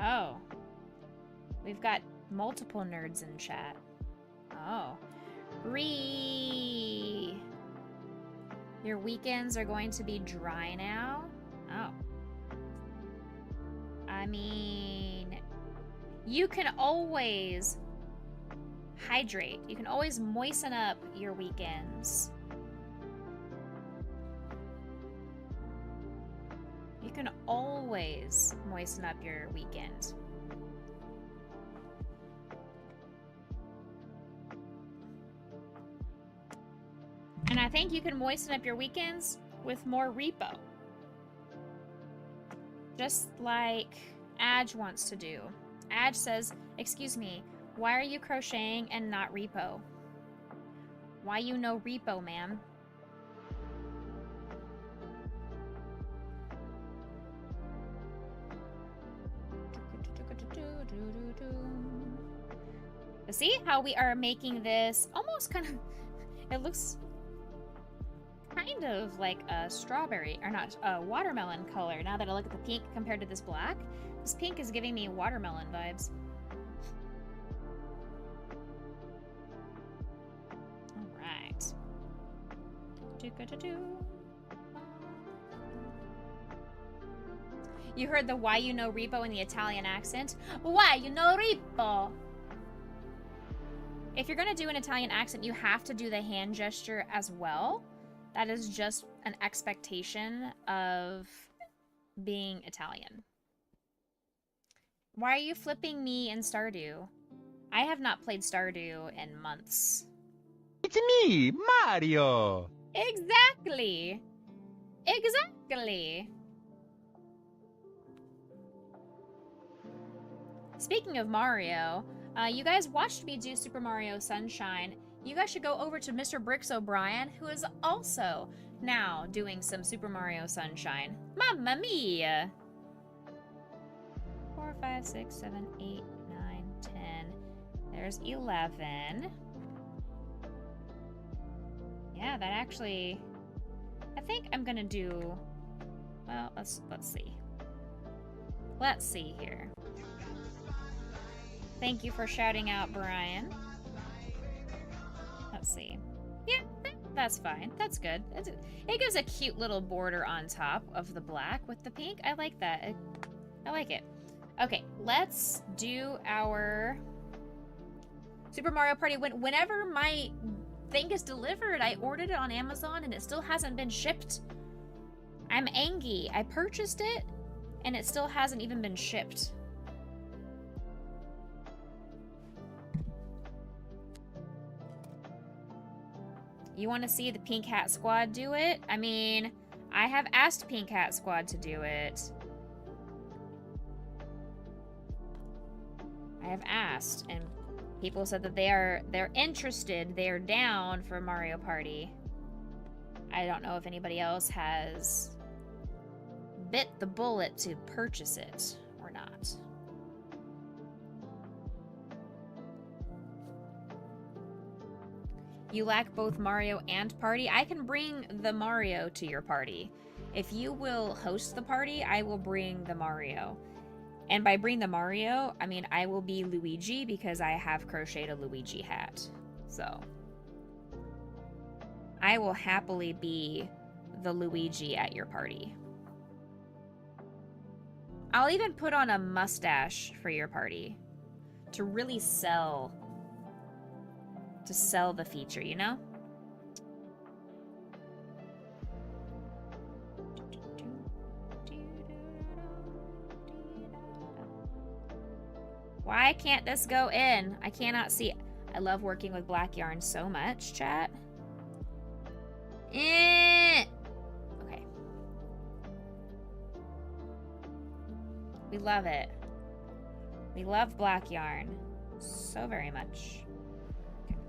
Oh. We've got multiple nerds in chat. Oh. Your weekends are going to be dry now? Oh. I mean, you can always hydrate. You can always moisten up your weekends. You can always moisten up your weekend. And I think you can moisten up your weekends with more repo. Just like Adge wants to do. Adge says, excuse me, why are you crocheting and not repo? Why you no repo, ma'am? See how we are making this almost kind of, it looks kind of like a strawberry, or not, a watermelon color. Now that I look at the pink compared to this black, this pink is giving me watermelon vibes. All right. You heard the why you know repo in the Italian accent? Why you know repo? If you're gonna do an Italian accent, you have to do the hand gesture as well. That is just an expectation of being Italian. Why are you flipping me in Stardew? I have not played Stardew in months. It's me, Mario! Exactly! Exactly! Speaking of Mario, you guys watched me do Super Mario Sunshine. You guys should go over to Mr. Bricks O'Brien, who is also now doing some Super Mario Sunshine. Mamma mia! 4, 5, 6, 7, 8, 9, 10. There's 11. Yeah, that actually... I think I'm gonna do... Well, let's see. Let's see here. Thank you for shouting out, Brian. Let's see. Yeah, that's fine. That's good. It gives a cute little border on top of the black with the pink. I like that. I like it. Okay, let's do our Super Mario Party. Whenever my thing is delivered, I ordered it on Amazon and it still hasn't been shipped. I'm angry. I purchased it and it still hasn't even been shipped. You want to see the Pink Hat Squad do it? I mean, I have asked Pink Hat Squad to do it. I have asked, and people said that they're interested, they're down for Mario Party. I don't know if anybody else has bit the bullet to purchase it or not. You lack both Mario and party. I can bring the Mario to your party. If you will host the party, I will bring the Mario. And by bring the Mario, I mean I will be Luigi because I have crocheted a Luigi hat. So I will happily be the Luigi at your party. I'll even put on a mustache for your party to really sell the feature, you know? Why can't this go in? I cannot see it. I love working with black yarn so much, chat. Okay. We love it. We love black yarn so very much.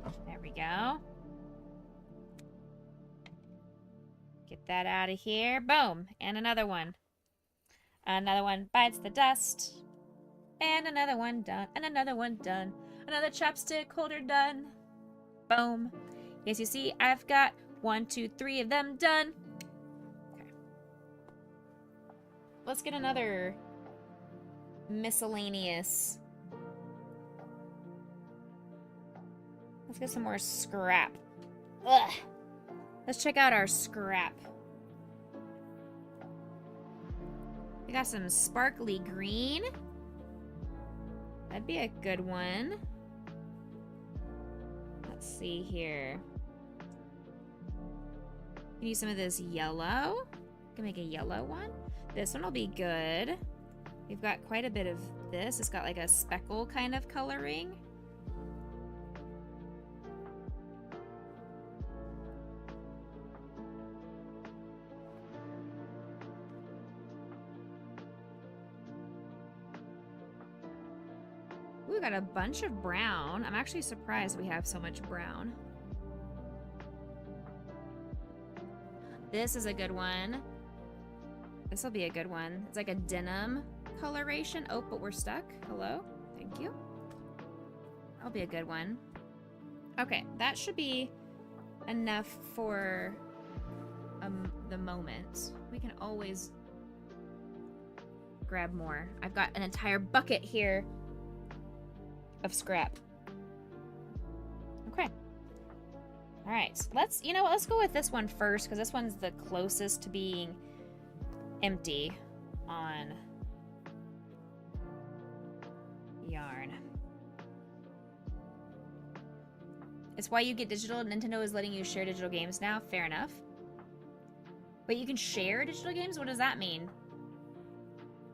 Okay, there we go. Get that out of here. Boom. And another one. Another one bites the dust. And another one done. And another one done. Another chopstick holder done. Boom. Yes, you see, I've got 1, 2, 3 of them done. Okay. Let's get another miscellaneous. Let's get some more scrap. Ugh. Let's check out our scrap. We got some sparkly green. That'd be a good one. Let's see here. Can use some of this yellow. Can make a yellow one. This one will be good. We've got quite a bit of this. It's got like a speckle kind of coloring. We got a bunch of brown. I'm actually surprised we have so much brown. This is a good one. This will be a good one. It's like a denim coloration. Oh, but we're stuck. Hello? Thank you. That'll be a good one. Okay, that should be enough for the moment. We can always grab more. I've got an entire bucket here of scrap. Okay. All right. Let's, you know what? Let's go with this one first because this one's the closest to being empty on yarn. It's why you get digital. Nintendo is letting you share digital games now. Fair enough. But you can share digital games? What does that mean?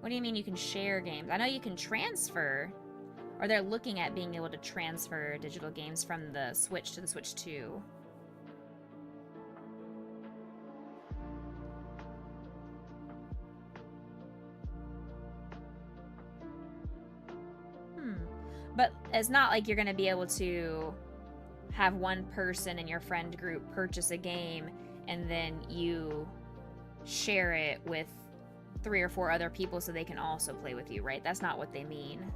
What do you mean you can share games? I know you can transfer. Or they're looking at being able to transfer digital games from the Switch to the Switch 2. But it's not like you're going to be able to have one person in your friend group purchase a game and then you share it with 3 or 4 other people so they can also play with you, right? That's not what they mean.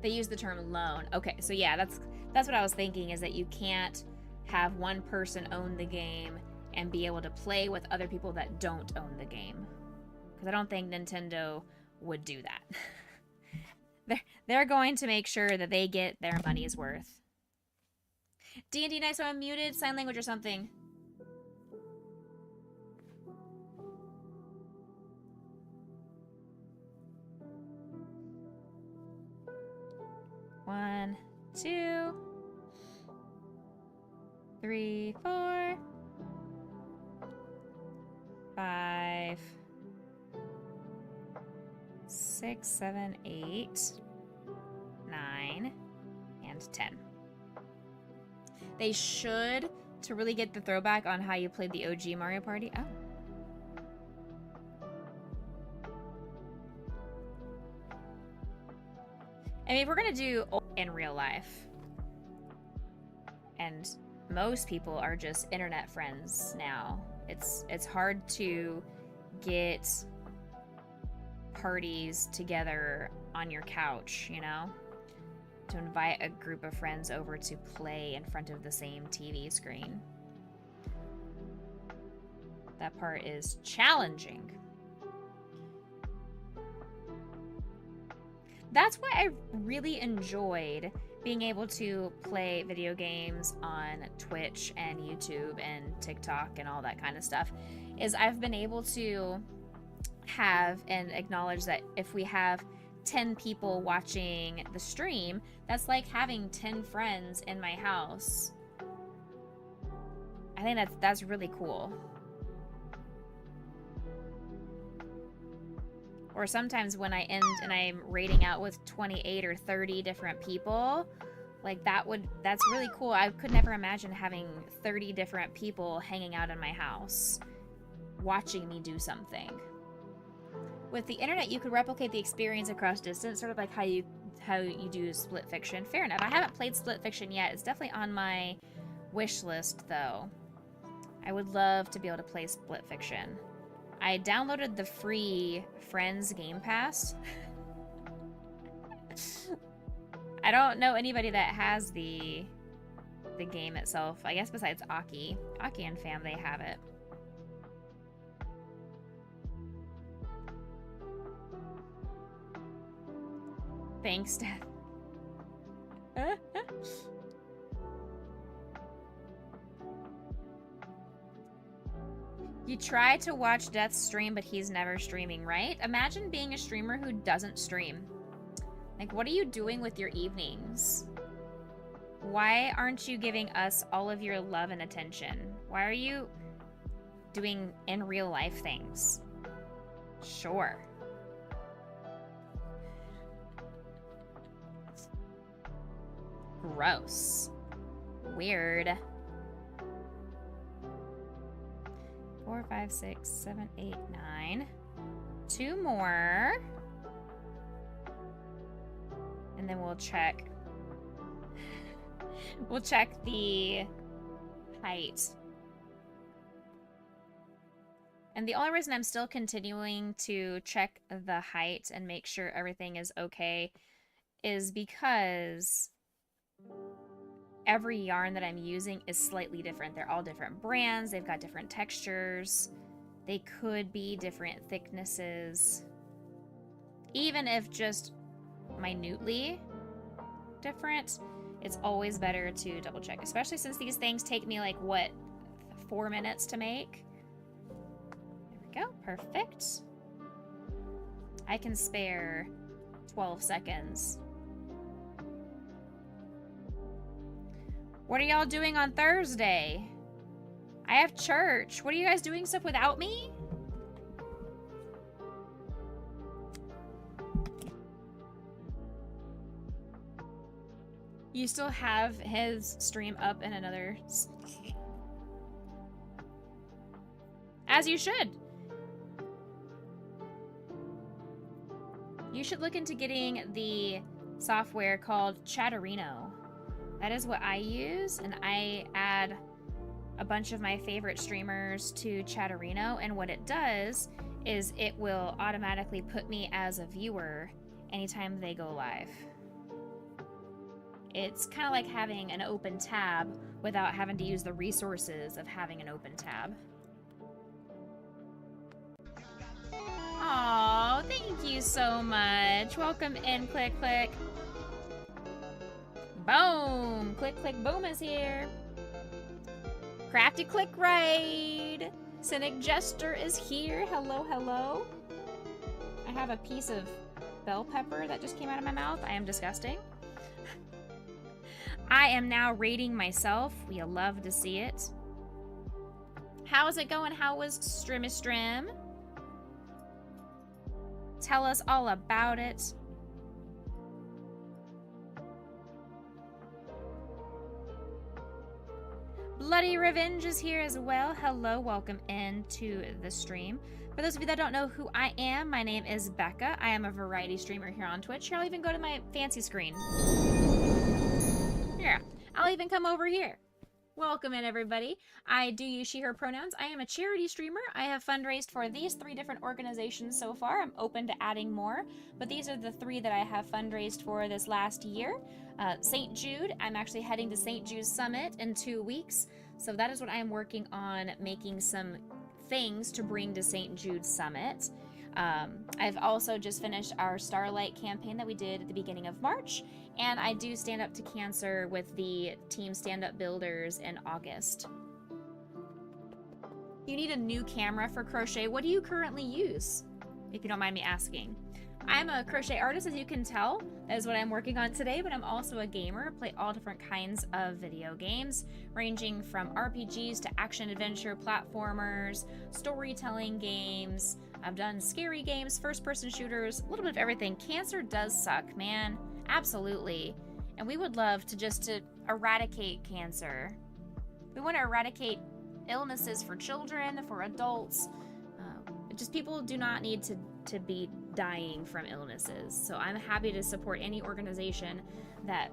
They use the term loan. Okay, so yeah, that's what I was thinking, is that you can't have one person own the game and be able to play with other people that don't own the game. Because I don't think Nintendo would do that. They're going to make sure that they get their money's worth. D&D nice, so I'm muted, sign language or something. One, 2, 3, 4, 5, 6, 7, 8, 9, and 10. They should, to really get the throwback on how you played the OG Mario Party. Oh. I mean, if we're gonna do in real life, and most people are just internet friends now, it's hard to get parties together on your couch, you know? To invite a group of friends over to play in front of the same TV screen. That part is challenging. That's why I really enjoyed being able to play video games on Twitch and YouTube and TikTok and all that kind of stuff, is I've been able to have and acknowledge that if we have 10 people watching the stream, that's like having 10 friends in my house. I think that's really cool. Or sometimes when I end and I'm raiding out with 28 or 30 different people, like that's really cool. I could never imagine having 30 different people hanging out in my house, watching me do something. With the internet, you could replicate the experience across distance, sort of like how you do split fiction. Fair enough. I haven't played split fiction yet. It's definitely on my wish list, though. I would love to be able to play split fiction. I downloaded the free Friends Game Pass. I don't know anybody that has the game itself. I guess besides Aki. Aki and fam, they have it. Thanks, Dad. You try to watch Death's stream, but he's never streaming, right? Imagine being a streamer who doesn't stream. Like, what are you doing with your evenings? Why aren't you giving us all of your love and attention? Why are you doing in real life things? Sure. Gross. Weird. 4, 5, 6, 7, 8, 9. 2 more. And then we'll check. We'll check the height. And the only reason I'm still continuing to check the height and make sure everything is okay is because every yarn that I'm using is slightly different. They're all different brands. They've got different textures. They could be different thicknesses. Even if just minutely different, it's always better to double check, especially since these things take me like, what, 4 minutes to make? There we go. Perfect. I can spare 12 seconds. What are y'all doing on Thursday? I have church. What are you guys doing stuff without me? You still have his stream up in another... As you should. You should look into getting the software called Chatterino. That is what I use, and I add a bunch of my favorite streamers to Chatterino, and what it does is it will automatically put me as a viewer anytime they go live. It's kind of like having an open tab without having to use the resources of having an open tab. Aw, thank you so much. Welcome in, Click Click. Boom! Click Click Boom is here. Crafty Click Raid. Cynic Jester is here. Hello, hello. I have a piece of bell pepper that just came out of my mouth. I am disgusting. I am now rating myself. We love to see it. How's it going? How was Strim? Tell us all about it. Bloody Revenge is here as well. Hello, welcome into the stream. For those of you that don't know who I am, my name is Becca. I am a variety streamer here on Twitch. Here, I'll even go to my fancy screen. Here, I'll even come over here. Welcome in, everybody. I do use she, her pronouns. I am a charity streamer. I have fundraised for these 3 different organizations so far. I'm open to adding more, but these are the 3 that I have fundraised for this last year. St. Jude, I'm actually heading to St. Jude Summit in 2 weeks. So that is what I am working on, making some things to bring to St. Jude Summit. I've also just finished our Starlight campaign that we did at the beginning of March. And I do Stand Up to Cancer with the Team Stand Up Builders in August. You need a new camera for crochet. What do you currently use, if you don't mind me asking? I'm a crochet artist, as you can tell. That is what I'm working on today, but I'm also a gamer. I play all different kinds of video games, ranging from RPGs to action-adventure platformers, storytelling games. I've done scary games, first-person shooters, a little bit of everything. Cancer does suck, man. Absolutely. And we would love to eradicate cancer. We want to eradicate illnesses for children, for adults. Just people do not need to be dying from illnesses. So I'm happy to support any organization that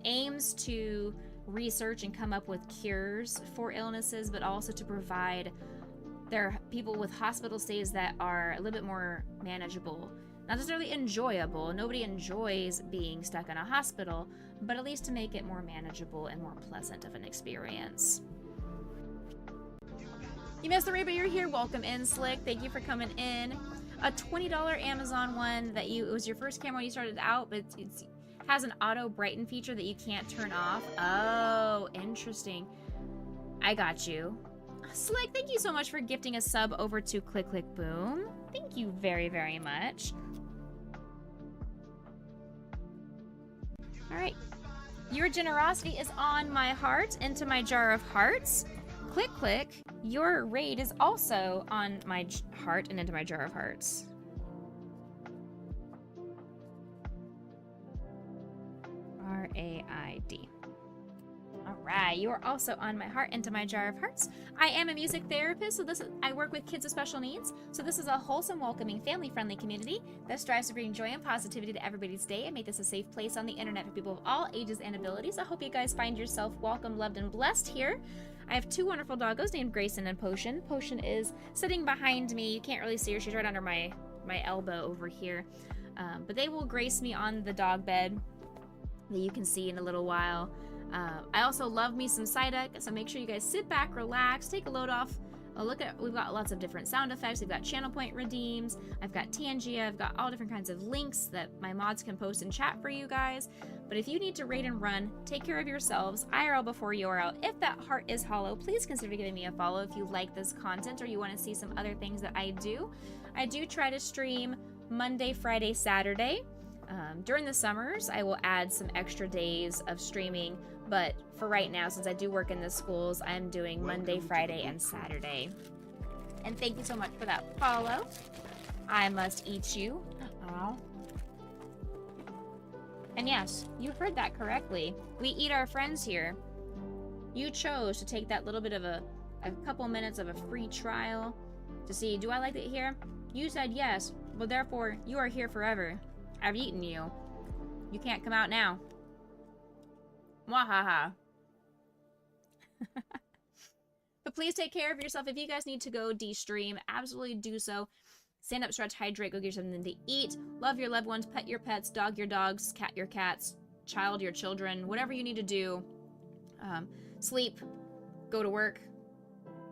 aims to research and come up with cures for illnesses, but also to provide their people with hospital stays that are a little bit more manageable. Not necessarily enjoyable. Nobody enjoys being stuck in a hospital, but at least to make it more manageable and more pleasant of an experience. You missed the raid, but you're here. Welcome in, Slick. Thank you for coming in. A $20 Amazon one that it was your first camera when you started out, but it has an auto brighten feature that you can't turn off. Oh, interesting. I got you. Slick, thank you so much for gifting a sub over to Click Click Boom. Thank you very, very much. All right. Your generosity is on my heart, into my jar of hearts. Click Click, your raid is also on my heart and into my jar of hearts. R-A-I-D. All right, you are also on my heart, into my jar of hearts. I am a music therapist, so I work with kids with special needs. So this is a wholesome, welcoming, family-friendly community that strives to bring joy and positivity to everybody's day and make this a safe place on the internet for people of all ages and abilities. I hope you guys find yourself welcome, loved, and blessed here. I have 2 wonderful doggos named Grayson and Potion. Potion is sitting behind me. You can't really see her. She's right under my elbow over here. But they will grace me on the dog bed that you can see in a little while. I also love me some Psyduck, so make sure you guys sit back, relax, take a load off. We've got lots of different sound effects. We've got channel point redeems. I've got Tangia. I've got all different kinds of links that my mods can post in chat for you guys. But if you need to raid and run, take care of yourselves. IRL before URL. If that heart is hollow, please consider giving me a follow if you like this content or you want to see some other things that I do. I do try to stream Monday, Friday, Saturday. During the summers, I will add some extra days of streaming, but for right now, since I do work in the schools, I'm doing Monday, Friday, and Saturday. And thank you so much for that follow. I must eat you. Oh. And yes, you heard that correctly. We eat our friends here. You chose to take that little bit of a couple minutes of a free trial to see, do I like it here? You said yes, but therefore you are here forever. I've eaten you. You can't come out now. Mwahaha. But please take care of yourself. If you guys need to go de-stream, absolutely do so. Stand up, stretch, hydrate, go get something to eat. Love your loved ones, pet your pets, dog your dogs, cat your cats, child your children, whatever you need to do. Sleep, go to work,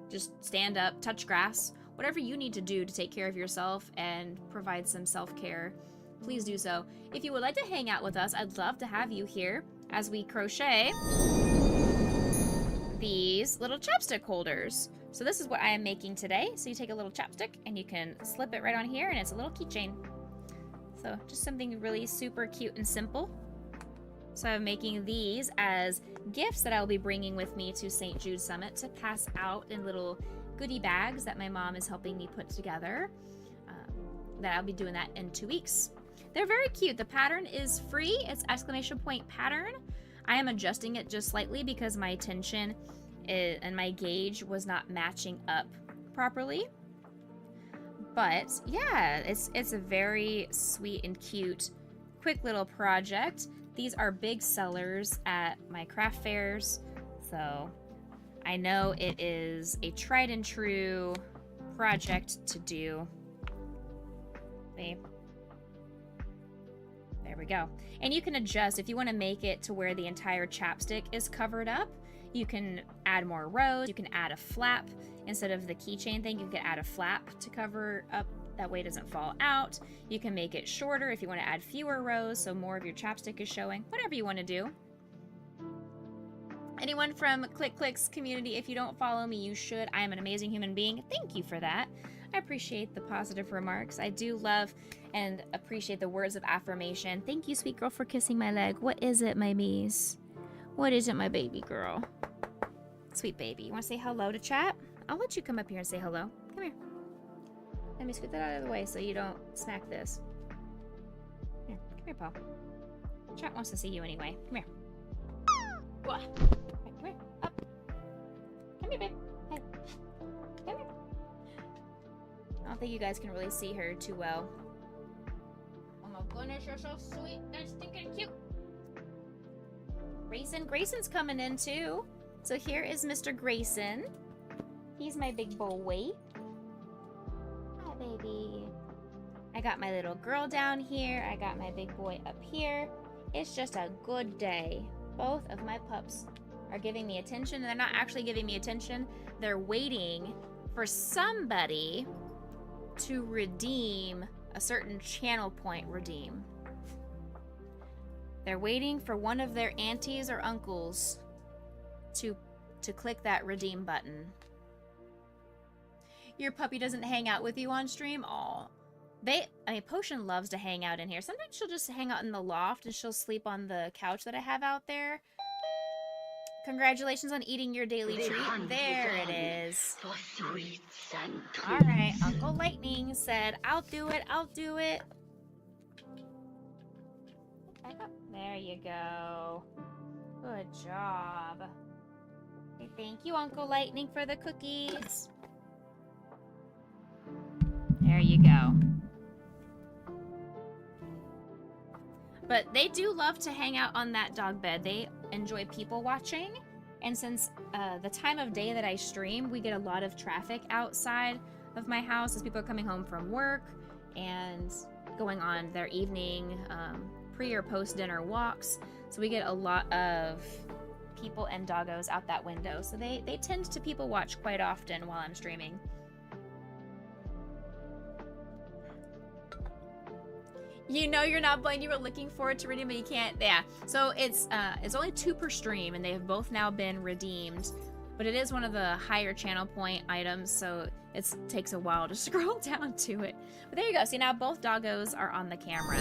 just stand up, touch grass, whatever you need to do to take care of yourself and provide some self-care, please do so. If you would like to hang out with us, I'd love to have you here as we crochet these little chapstick holders. So this is what I am making today. So you take a little chapstick and you can slip it right on here and it's a little keychain. So just something really super cute and simple. So I'm making these as gifts that I'll be bringing with me to St. Jude Summit to pass out in little goodie bags that my mom is helping me put together. That I'll be doing that in 2 weeks. They're very cute. The pattern is free. It's exclamation point pattern. I am adjusting it just slightly because my tension and my gauge was not matching up properly. But yeah, it's a very sweet and cute, quick little project. These are big sellers at my craft fairs, so I know it is a tried and true project to do. See? There we go. And you can adjust if you want to make it to where the entire chapstick is covered up. You can add more rows. You can add a flap. Instead of the keychain thing, you can add a flap to cover up. That way it doesn't fall out. You can make it shorter if you want to add fewer rows so more of your chapstick is showing. Whatever you want to do. Anyone from Click Clicks community, if you don't follow me, you should. I am an amazing human being. Thank you for that. I appreciate the positive remarks. I do love and appreciate the words of affirmation. Thank you, sweet girl, for kissing my leg. What is it, my bees? What is it, my baby girl? Sweet baby. You want to say hello to chat? I'll let you come up here and say hello. Come here. Let me scoot that out of the way so you don't smack this. Here, come here, Paul. Chat wants to see you anyway. Come here. Right, come here. Up. Come here, babe. Hey. Come here. I don't think you guys can really see her too well. Oh my goodness, you're so sweet and stinking cute. Grayson's coming in too. So here is Mr. Grayson. He's my big boy. Hi, baby. I got my little girl down here. I got my big boy up here. It's just a good day. Both of my pups are giving me attention. They're not actually giving me attention. They're waiting for somebody to redeem a certain channel point redeem. They're waiting for one of their aunties or uncles to click that redeem button. Your puppy doesn't hang out with you on stream? Aw. Potion loves to hang out in here. Sometimes she'll just hang out in the loft and she'll sleep on the couch that I have out there. Congratulations on eating your daily treat. There it is. Alright, Uncle Lightning said, I'll do it, I'll do it. Back up. There you go. Good job. Okay, thank you, Uncle Lightning, for the cookies. There you go. But they do love to hang out on that dog bed. They enjoy people watching. And since the time of day that I stream, we get a lot of traffic outside of my house as people are coming home from work and going on their evening pre or post dinner walks. So we get a lot of people and doggos out that window. So they tend to people watch quite often while I'm streaming. You know you're not blind. You were looking forward to redeem, but you can't. Yeah. So it's only 2 per stream, and they have both now been redeemed. But it is one of the higher channel point items, so it takes a while to scroll down to it. But there you go. See, now both doggos are on the camera.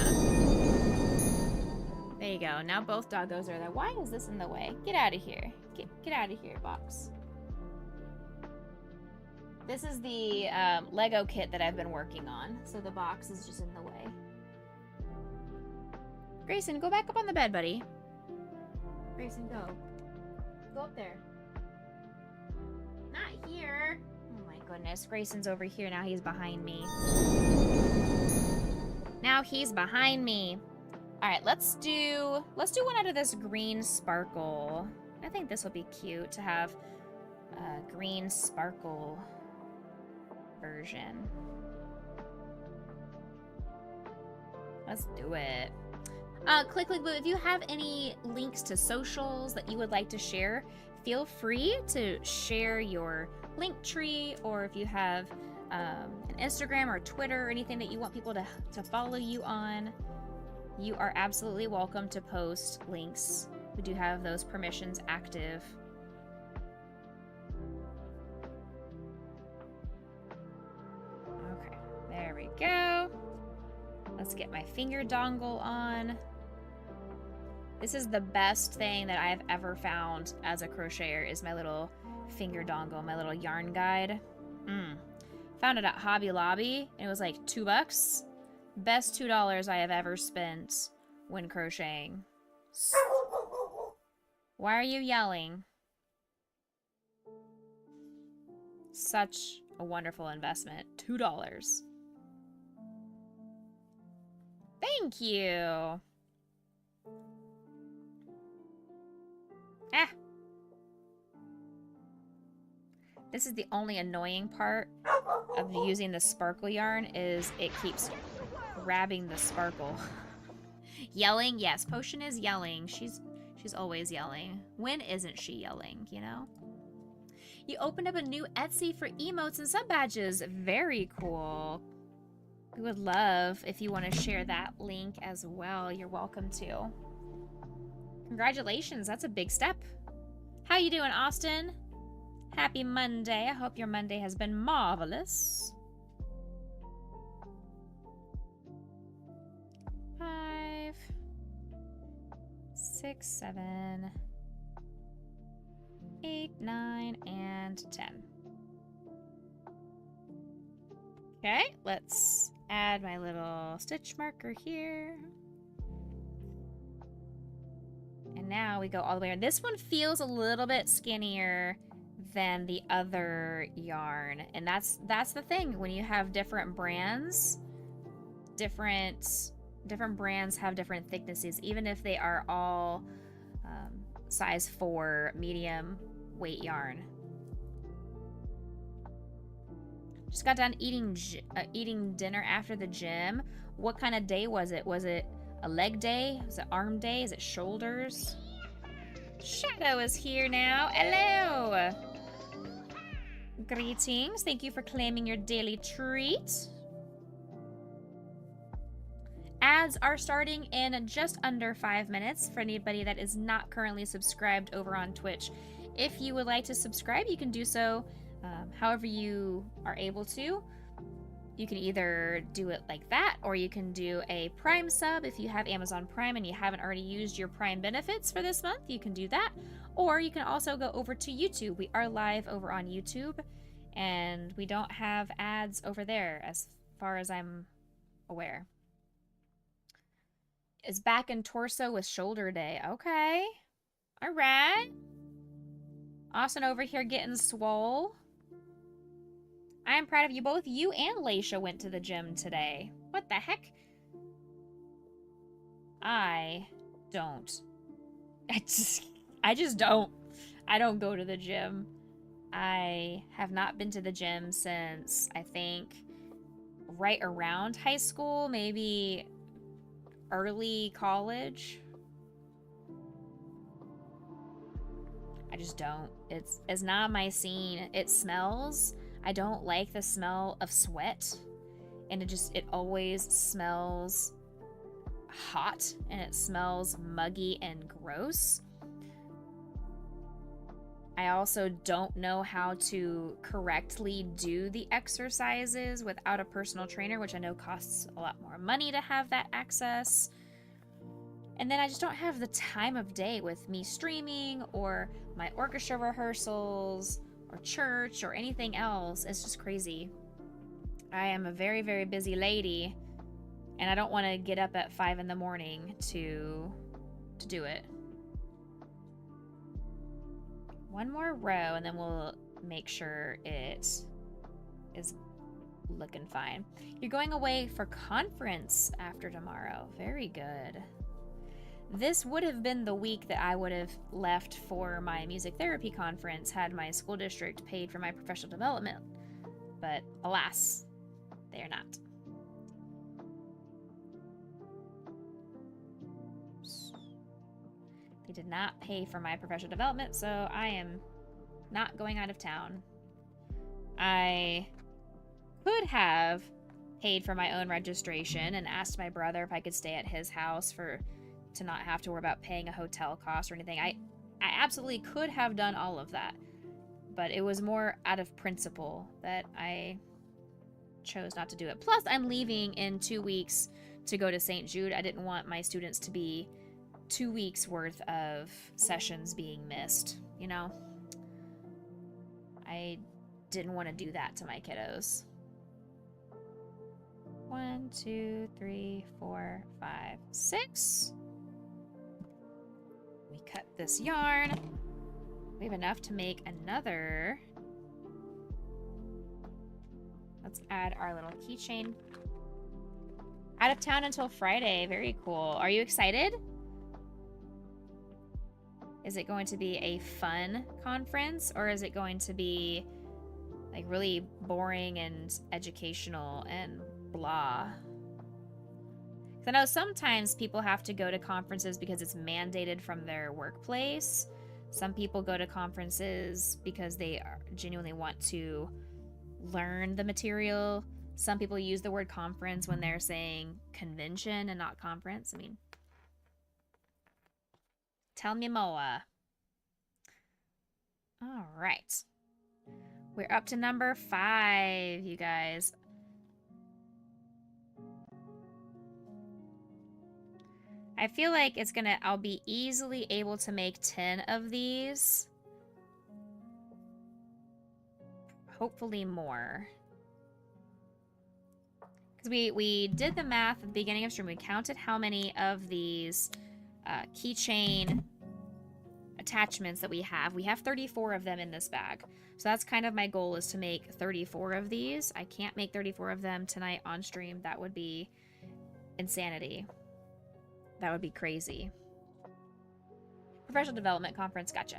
There you go. Now both doggos are there. Why is this in the way? Get out of here. Get out of here, box. This is the Lego kit that I've been working on, so the box is just in the way. Grayson, go back up on the bed, buddy. Grayson, go. Go up there. Not here. Oh my goodness. Grayson's over here. Now he's behind me. Now he's behind me. All right, let's do one out of this green sparkle. I think this will be cute to have a green sparkle version. Let's do it. Click, Boo, if you have any links to socials that you would like to share, feel free to share your link tree, or if you have an Instagram or Twitter or anything that you want people to follow you on, you are absolutely welcome to post links. We do have those permissions active. Okay, there we go. Let's get my finger dongle on. This is the best thing that I've ever found as a crocheter, is my little finger dongle, my little yarn guide. Found it at Hobby Lobby, and it was like $2. Best $2 I have ever spent when crocheting. Why are you yelling? Such a wonderful investment. $2. Thank you. Ah. This is the only annoying part of using the sparkle yarn, is it keeps grabbing the sparkle. Yelling? Yes, Potion is yelling. She's always yelling. When isn't she yelling, you know? You opened up a new Etsy for emotes and sub badges. Very cool. We would love if you want to share that link as well. You're welcome to. Congratulations, that's a big step. How you doing, Austin? Happy Monday. I hope your Monday has been marvelous. 5, 6, 7, 8, 9, and 10. Okay, let's add my little stitch marker here. And now we go all the way around. This one feels a little bit skinnier than the other yarn. And that's the thing. When you have different brands, different brands have different thicknesses, even if they are all size 4 medium weight yarn. Just got done eating dinner after the gym. What kind of day was it? Was it a leg day? Was it arm day? Is it shoulders? Shadow is here now. Hello. Greetings. Thank you for claiming your daily treat. Ads are starting in just under 5 minutes for anybody that is not currently subscribed over on Twitch. If you would like to subscribe, you can do so however you are able to. You can either do it like that, or you can do a Prime sub. If you have Amazon Prime and you haven't already used your Prime benefits for this month, you can do that. Or you can also go over to YouTube. We are live over on YouTube, and we don't have ads over there as far as I'm aware. It's back in torso with shoulder day. Okay. All right. Austin over here getting swole. I am proud of you both. You and Laisha went to the gym today. What the heck? I don't. I just don't. I don't go to the gym. I have not been to the gym since, I think, right around high school, maybe early college. I just don't. It's not my scene. It smells. I don't like the smell of sweat, and it always smells hot, and it smells muggy and gross. I also don't know how to correctly do the exercises without a personal trainer, which I know costs a lot more money to have that access. And then I just don't have the time of day with me streaming or my orchestra rehearsals or church or anything else. It's just crazy. I am a very, very busy lady, And I don't want to get up at 5 in the morning to do it. One more row, and then we'll make sure it is looking fine. You're going away for conference after tomorrow. Very good. This would have been the week that I would have left for my music therapy conference had my school district paid for my professional development. But alas, they are not. They did not pay for my professional development, so I am not going out of town. I could have paid for my own registration and asked my brother if I could stay at his house to not have to worry about paying a hotel cost or anything. I absolutely could have done all of that, but it was more out of principle that I chose not to do it. Plus, I'm leaving in 2 weeks to go to St. Jude. I didn't want my students to be 2 weeks worth of sessions being missed, you know? I didn't want to do that to my kiddos. 1, 2, 3, 4, 5, 6. We cut this yarn. We have enough to make another. Let's add our little keychain. Out of town until Friday. Very cool. Are you excited? Is it going to be a fun conference, or is it going to be like really boring and educational and blah? Because I know sometimes people have to go to conferences because it's mandated from their workplace. Some people go to conferences because they genuinely want to learn the material. Some people use the word conference when they're saying convention and not conference. I mean, tell me more. All right. We're up to number 5, you guys. I feel like I'll be easily able to make 10 of these. Hopefully more. Because we did the math at the beginning of stream. We counted how many of these keychain attachments that we have. We have 34 of them in this bag. So that's kind of my goal, is to make 34 of these. I can't make 34 of them tonight on stream. That would be insanity. That would be crazy. Professional Development Conference, gotcha.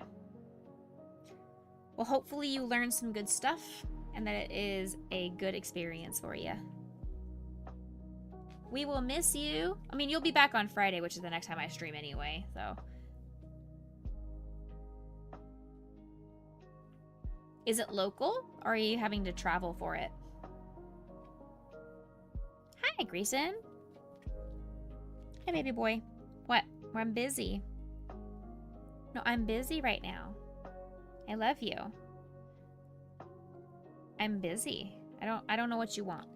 Well, hopefully you learned some good stuff and that it is a good experience for you. We will miss you. I mean, you'll be back on Friday, which is the next time I stream anyway, so. Is it local, or are you having to travel for it? Hi, Grayson. Hey, baby boy. What? Well, I'm busy. No, I'm busy right now. I love you. I'm busy. I don't know what you want.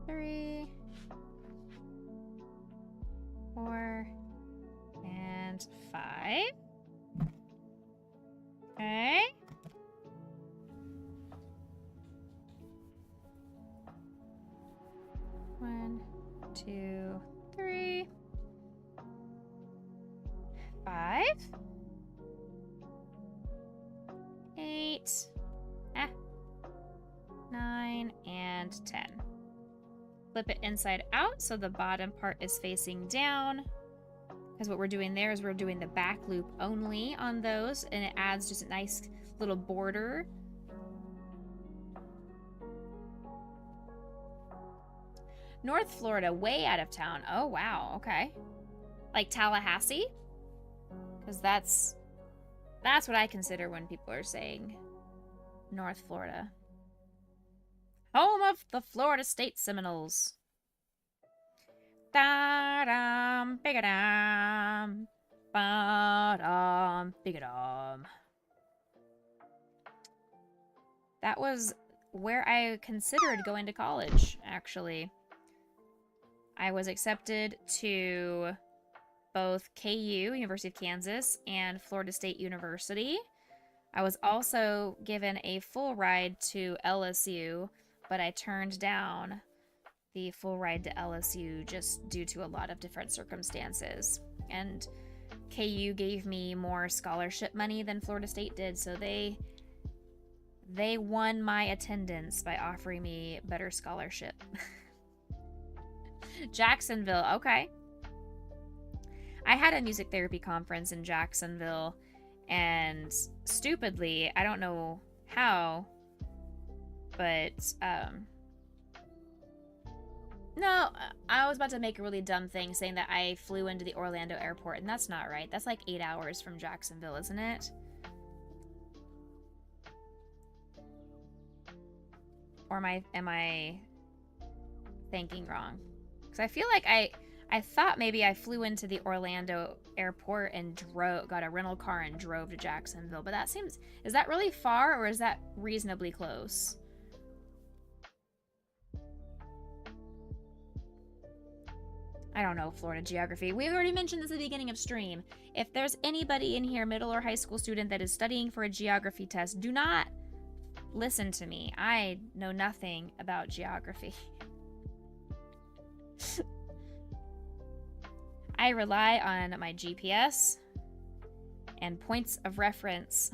Three, 4, and 5. Okay. One, 2, 3, 5, 8, 9, and 10. Flip it inside out so the bottom part is facing down. Because what we're doing there is we're doing the back loop only on those, and it adds just a nice little border. North Florida, way out of town. Oh, wow. Okay. Like Tallahassee? Because that's what I consider when people are saying North Florida. Home of the Florida State Seminoles. Da-dum, bigadum, ba-dum, bigadum. That was where I considered going to college, actually. I was accepted to both KU, University of Kansas, and Florida State University. I was also given a full ride to LSU, but I turned down the full ride to LSU just due to a lot of different circumstances. And KU gave me more scholarship money than Florida State did, so they won my attendance by offering me better scholarship. Jacksonville, okay. I had a music therapy conference in Jacksonville, and stupidly, I don't know how, but no, I was about to make a really dumb thing saying that I flew into the Orlando airport, and that's not right. That's like 8 hours from Jacksonville, isn't it? Or am I thinking wrong? Because I feel like I thought maybe I flew into the Orlando airport and got a rental car and drove to Jacksonville, but that seems, is that really far or is that reasonably close? I don't know Florida geography. We already mentioned this at the beginning of stream. If there's anybody in here, middle or high school student, that is studying for a geography test, do not listen to me. I know nothing about geography. I rely on my GPS and points of reference.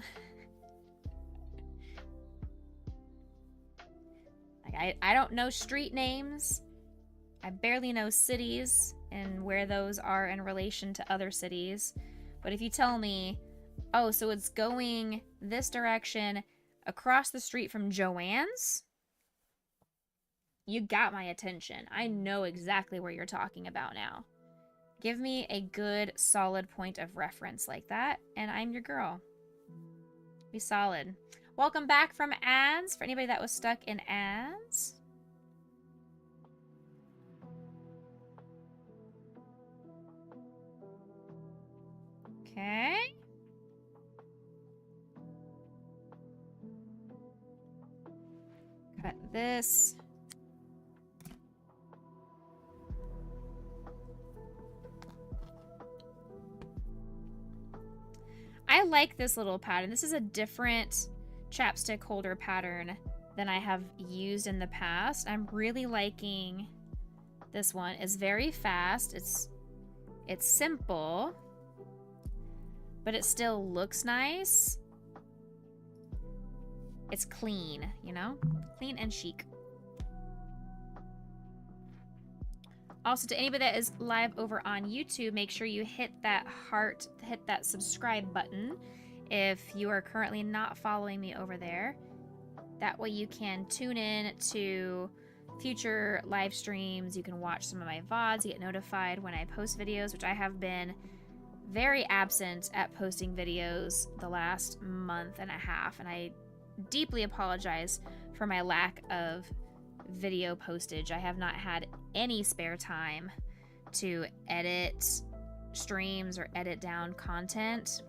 Like I don't know street names. I barely know cities and where those are in relation to other cities. But if you tell me, oh, so it's going this direction across the street from Joanne's, you got my attention. I know exactly where you're talking about now. Give me a good, solid point of reference like that, and I'm your girl. Be solid. Welcome back from ads, for anybody that was stuck in ads. Okay. Cut this. I like this little pattern. This is a different chapstick holder pattern than I have used in the past. I'm really liking this one. It's very fast. It's simple, but it still looks nice. It's clean, you know? Clean and chic. Also, to anybody that is live over on YouTube, make sure you hit that heart, hit that subscribe button if you are currently not following me over there. That way you can tune in to future live streams. You can watch some of my VODs, you get notified when I post videos, which I have been very absent at posting videos the last month and a half, and I deeply apologize for my lack of video postage. I have not had any spare time to edit streams or edit down content.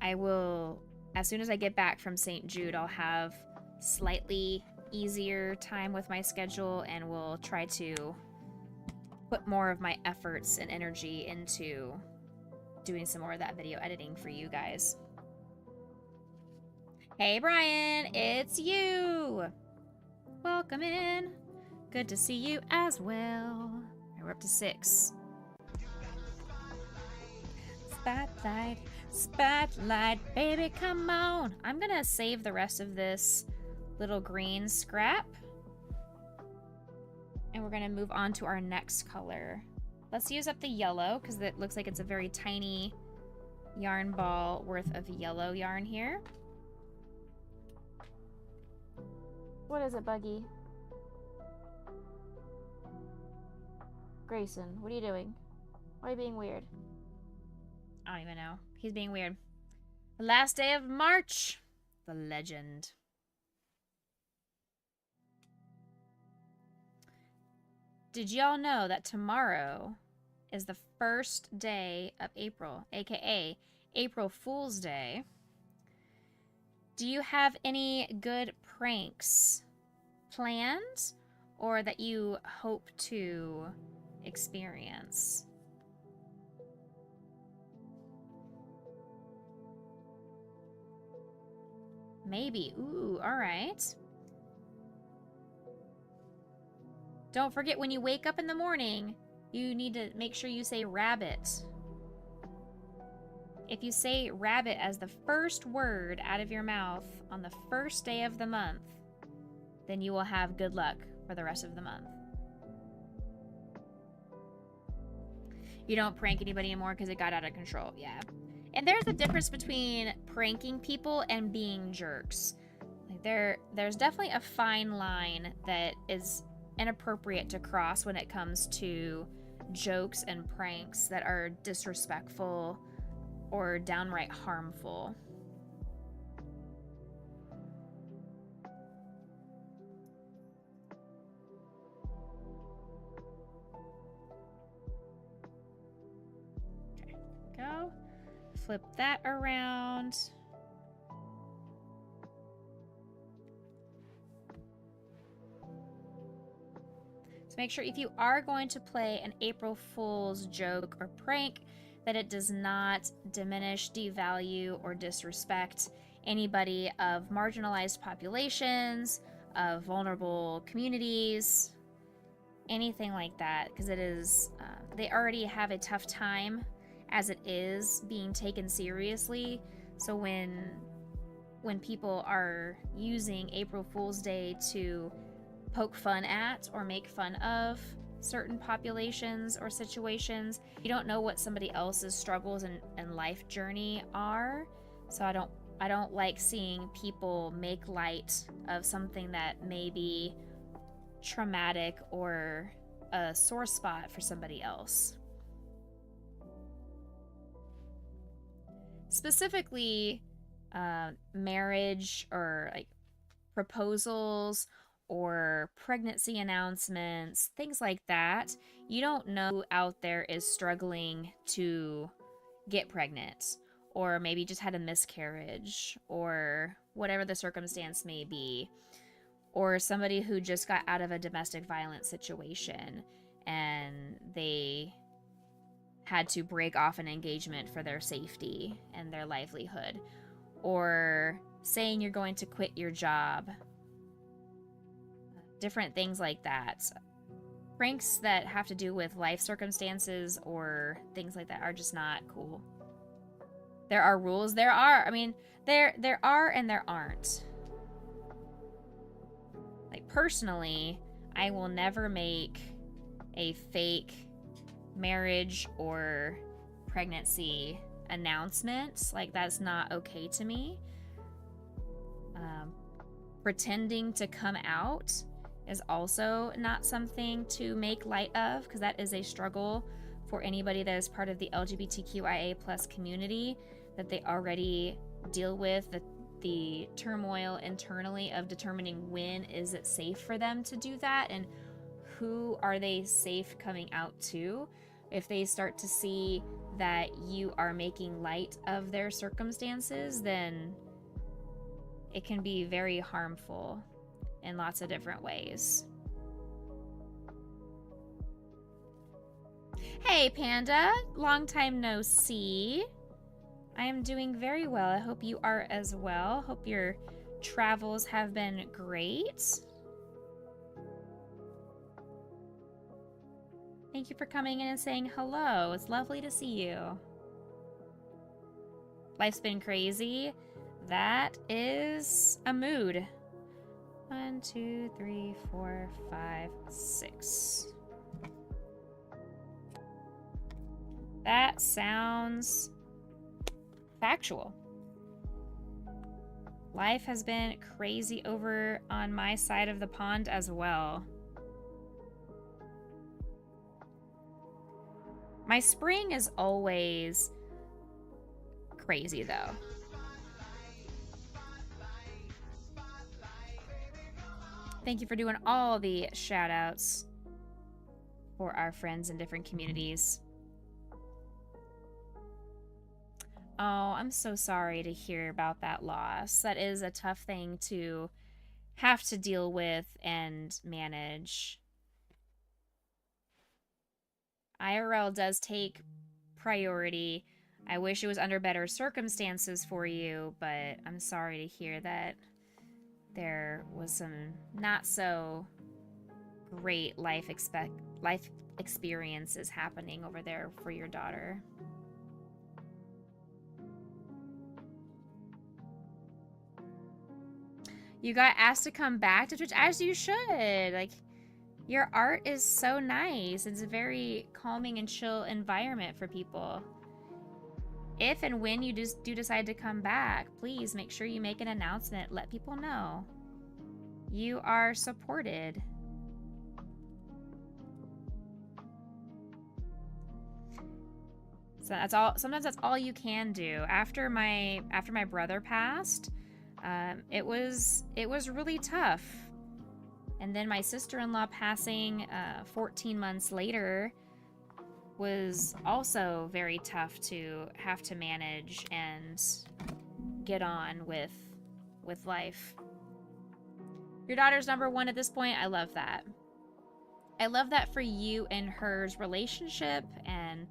I will, as soon as I get back from St. Jude, I'll have slightly easier time with my schedule, and we'll try to put more of my efforts and energy into doing some more of that video editing for you guys. Hey Brian, it's you! Welcome in. Good to see you as well. We're up to 6. Spotlight, spotlight, baby, come on. I'm gonna save the rest of this little green scrap, and we're gonna move on to our next color. Let's use up the yellow because it looks like it's a very tiny yarn ball worth of yellow yarn here. What is it, Buggy? Grayson, what are you doing? Why are you being weird? I don't even know. He's being weird. The last day of March. The legend. Did y'all know that tomorrow is the first day of April, aka April Fool's Day? Do you have any good pranks planned or that you hope to experience? Maybe. Ooh, all right. Don't forget, when you wake up in the morning, you need to make sure you say rabbit. If you say rabbit as the first word out of your mouth on the first day of the month, then you will have good luck for the rest of the month. You don't prank anybody anymore because it got out of control. Yeah. And there's a difference between pranking people and being jerks. Like there's definitely a fine line that is inappropriate to cross when it comes to jokes and pranks that are disrespectful or downright harmful. Okay, go. Flip that around. So make sure if you are going to play an April Fool's joke or prank, that it does not diminish, devalue, or disrespect anybody of marginalized populations, of vulnerable communities, anything like that, because it is, they already have a tough time as it is being taken seriously. So when people are using April Fool's Day to poke fun at or make fun of certain populations or situations, you don't know what somebody else's struggles and life journey are. So I don't like seeing people make light of something that may be traumatic or a sore spot for somebody else. Specifically, marriage or like proposals or pregnancy announcements, things like that. You don't know who out there is struggling to get pregnant, or maybe just had a miscarriage, or whatever the circumstance may be, or somebody who just got out of a domestic violence situation and they had to break off an engagement for their safety and their livelihood, or saying you're going to quit your job. Different things like that. Pranks that have to do with life circumstances or things like that are just not cool. There are rules. There are and there aren't. Like, personally, I will never make a fake marriage or pregnancy announcement. Like, that's not okay to me. Pretending to come out is also not something to make light of, because that is a struggle for anybody that is part of the LGBTQIA+ community, that they already deal with the turmoil internally of determining when is it safe for them to do that and who are they safe coming out to. If they start to see that you are making light of their circumstances, then it can be very harmful in lots of different ways. Hey, Panda. Long time no see. I am doing very well. I hope you are as well. Hope your travels have been great. Thank you for coming in and saying hello. It's lovely to see you. Life's been crazy. That is a mood. 1, 2, 3, 4, 5, 6. That sounds factual. Life has been crazy over on my side of the pond as well. My spring is always crazy, though. Thank you for doing all the shout outs for our friends in different communities. Oh, I'm so sorry to hear about that loss. That is a tough thing to have to deal with and manage. IRL does take priority. I wish it was under better circumstances for you, but I'm sorry to hear that there was some not so great life experiences happening over there for your daughter. You got asked to come back to Twitch, as you should. Like, your art is so nice. It's a very calming and chill environment for people. If and when you do decide to come back, please make sure you make an announcement. Let people know. You are supported. So that's all. Sometimes that's all you can do. After my brother passed, it was really tough. And then my sister-in-law passing 14 months later was also very tough to have to manage and get on with life. Your daughter's #1 at this point. I love that. I love that for you and her's relationship and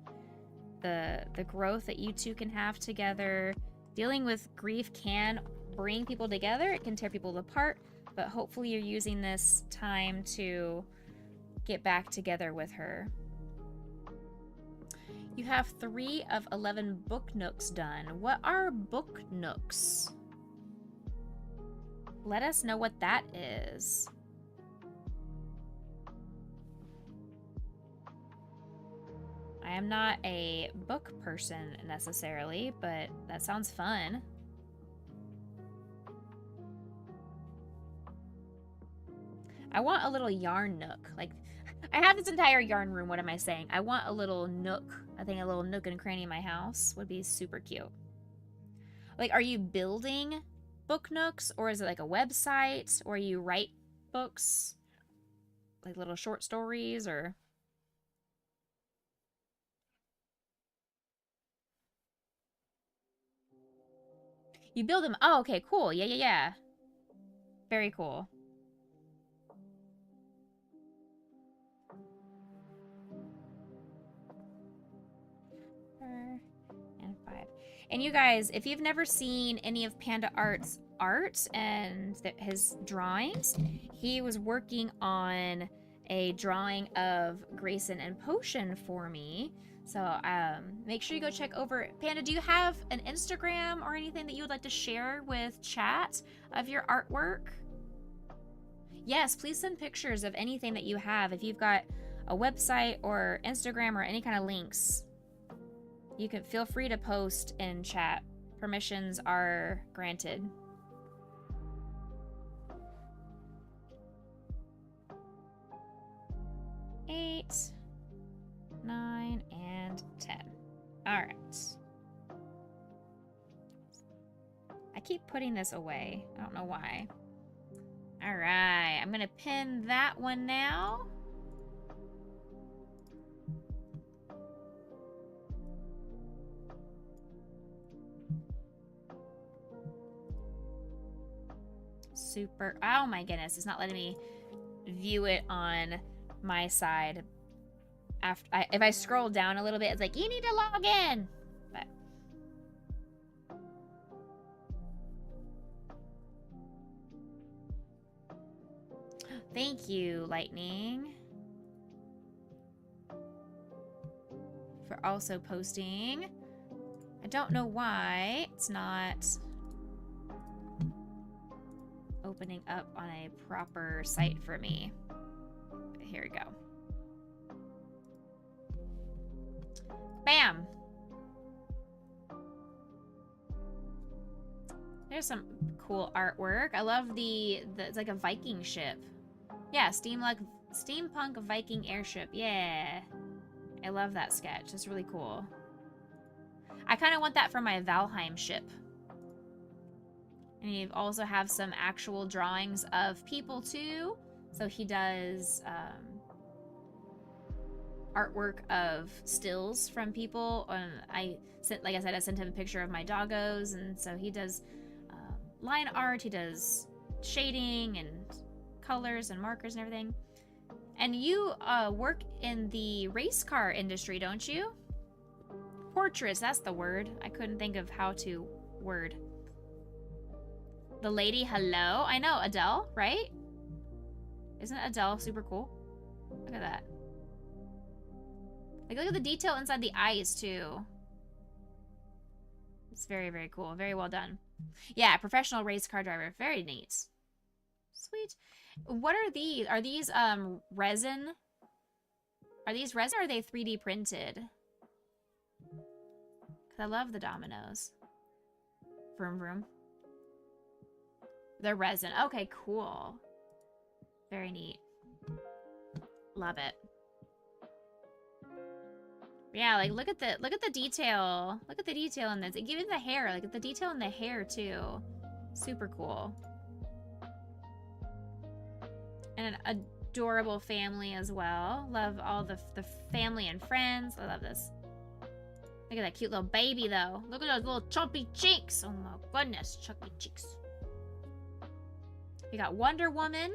the growth that you two can have together. Dealing with grief can bring people together. It can tear people apart, but hopefully you're using this time to get back together with her. You have 3 of 11 book nooks done. What are book nooks? Let us know what that is. I am not a book person necessarily, but that sounds fun. I want a little yarn nook. Like, I have this entire yarn room. What am I saying? I want a little nook. I think a little nook and cranny in my house would be super cute. Like, are you building book nooks, or is it like a website, or you write books? Like little short stories, or... You build them. Oh, okay, cool. Yeah. Very cool. And 5. And you guys, if you've never seen any of Panda Art's art and his drawings, he was working on a drawing of Grayson and Potion for me. So make sure you go check over. Panda, do you have an Instagram or anything that you would like to share with chat of your artwork? Yes, please send pictures of anything that you have. If you've got a website or Instagram or any kind of links, you can feel free to post in chat. Permissions are granted. Eight, 9, and 10. All right. I keep putting this away. I don't know why. All right. I'm going to pin that one now. Super. Oh my goodness. It's not letting me view it on my side. If I scroll down a little bit, it's like, you need to log in. But thank you, Lightning, for also posting. I don't know why it's not opening up on a proper site for me. But here we go. Bam! There's some cool artwork. I love the it's like a Viking ship. Yeah, steampunk Viking airship. Yeah. I love that sketch. It's really cool. I kind of want that for my Valheim ship. And you also have some actual drawings of people too. So he does artwork of stills from people. Like I said, I sent him a picture of my doggos, and so he does line art. He does shading and colors and markers and everything. And you work in the race car industry, don't you? Portraits, that's the word. I couldn't think of how to word. The lady, hello. I know, Adele, right? Isn't Adele super cool? Look at that. Like, look at the detail inside the eyes, too. It's very, very cool. Very well done. Yeah, professional race car driver. Very neat. Sweet. What are these? Are these resin? Are these resin or are they 3D printed? Because I love the dominoes. Vroom vroom. They're resin. Okay, cool. Very neat. Love it. Yeah, like look at the detail. Look at the detail in this. Even the hair, like the detail in the hair too. Super cool. And an adorable family as well. Love all the family and friends. I love this. Look at that cute little baby though. Look at those little chumpy cheeks. Oh my goodness, chunky cheeks. We got Wonder Woman,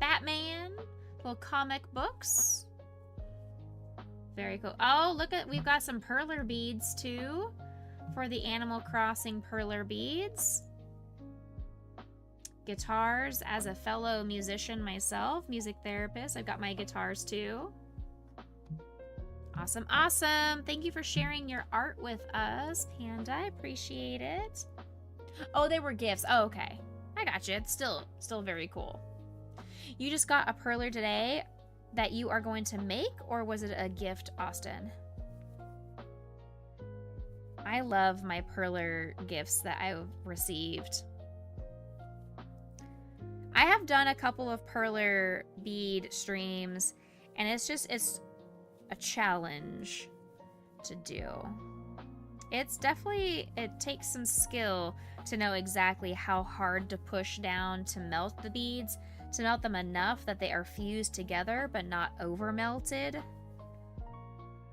Batman, little comic books. Very cool. Oh, look at, we've got some perler beads too for the Animal Crossing perler beads. Guitars. As a fellow musician myself, music therapist, I've got my guitars too. Awesome, awesome. Thank you for sharing your art with us, Panda. I appreciate it. Oh, they were gifts. Oh, okay. I got you. It's still very cool. You just got a perler today that you are going to make, or was it a gift, Austin? I love my perler gifts that I've received. I have done a couple of perler bead streams, and it's a challenge to do. It's definitely, it takes some skill to know exactly how hard to push down to melt the beads, to melt them enough that they are fused together but not over melted.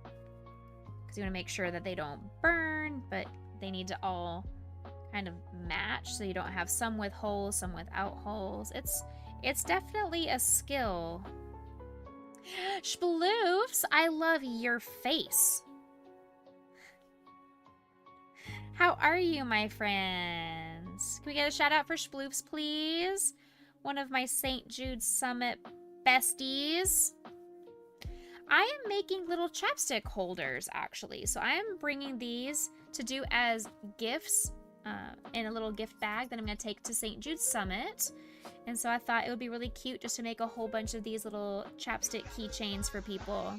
Because you want to make sure that they don't burn, but they need to all kind of match so you don't have some with holes, some without holes. It's definitely a skill. Sploofs, I love your face. How are you, my friends? Can we get a shout out for Sploofs, please? One of my St. Jude Summit besties. I am making little chapstick holders, actually. So I am bringing these to do as gifts in a little gift bag that I'm going to take to St. Jude Summit. And so I thought it would be really cute just to make a whole bunch of these little chapstick keychains for people.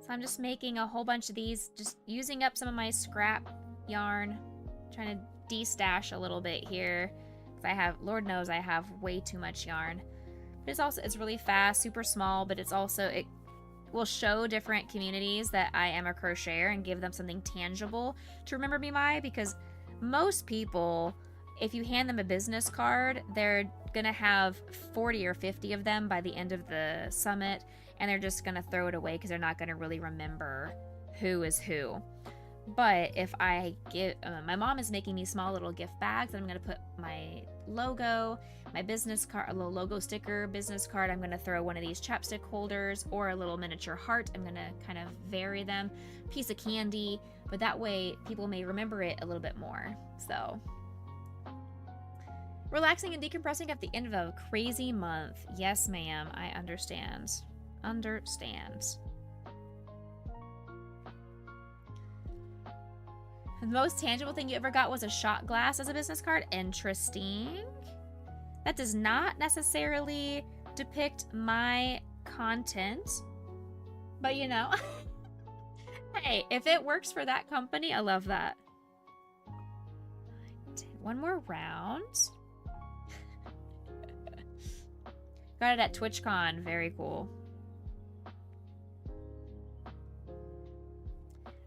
So I'm just making a whole bunch of these, just using up some of my scrap yarn, trying to de-stash a little bit here. Because I have, Lord knows I have way too much yarn. But it's really fast, super small, but it's also, it will show different communities that I am a crocheter and give them something tangible to remember me by, because most people, if you hand them a business card, they're gonna have 40 or 50 of them by the end of the summit, and they're just gonna throw it away because they're not gonna really remember who is who. But if I give, my mom is making me small little gift bags, and I'm gonna put my logo, my business card, a little logo sticker, business card. I'm gonna throw one of these chapstick holders or a little miniature heart. I'm gonna kind of vary them, piece of candy, but that way people may remember it a little bit more. So, relaxing and decompressing at the end of a crazy month. Yes, ma'am, I understand. Understand. The most tangible thing you ever got was a shot glass as a business card. Interesting. That does not necessarily depict my content, but you know, hey, if it works for that company, I love that. One more round. Got it at TwitchCon. Very cool.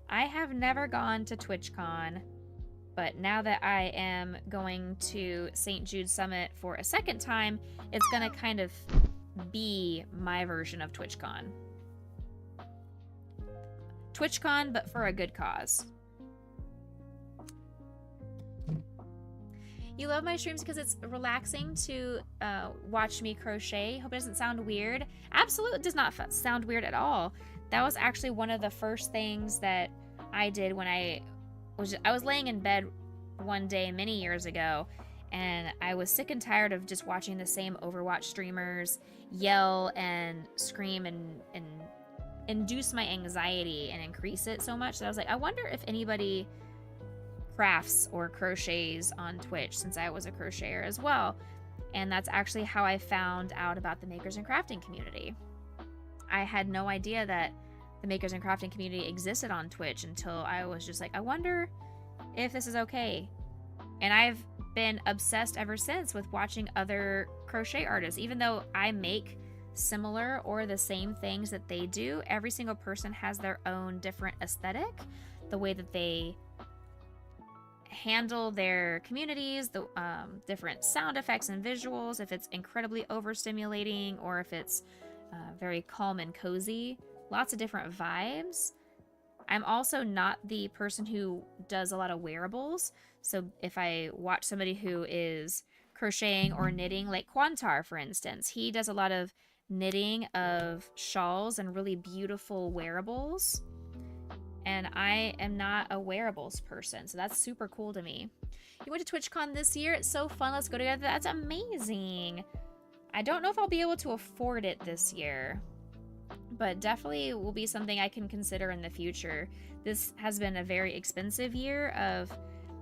I have never gone to TwitchCon, but now that I am going to St. Jude Summit for a second time, it's gonna kind of be my version of TwitchCon. TwitchCon, but for a good cause. You love my streams because it's relaxing to watch me crochet. Hope it doesn't sound weird. Absolutely, it does not sound weird at all. that was actually one of the first things that I did when I was laying in bed one day many years ago, and I was sick and tired of just watching the same Overwatch streamers yell and scream and induce my anxiety and increase it so much that I was like, I wonder if anybody crafts or crochets on Twitch, since I was a crocheter as well. And that's actually how I found out about the makers and crafting community. I had no idea that the makers and crafting community existed on Twitch until I was just like, I wonder if this is okay. And I've been obsessed ever since with watching other crochet artists. Even though I make similar or the same things that they do, every single person has their own different aesthetic, the way that they handle their communities, the different sound effects and visuals, if it's incredibly overstimulating or if it's very calm and cozy. Lots of different vibes. I'm also not the person who does a lot of wearables. So if I watch somebody who is crocheting or knitting, like Quantar, for instance, he does a lot of knitting of shawls and really beautiful wearables. And I am not a wearables person, so that's super cool to me. You went to TwitchCon this year? It's so fun. Let's go together. That's amazing. I don't know if I'll be able to afford it this year, but definitely will be something I can consider in the future. This has been a very expensive year of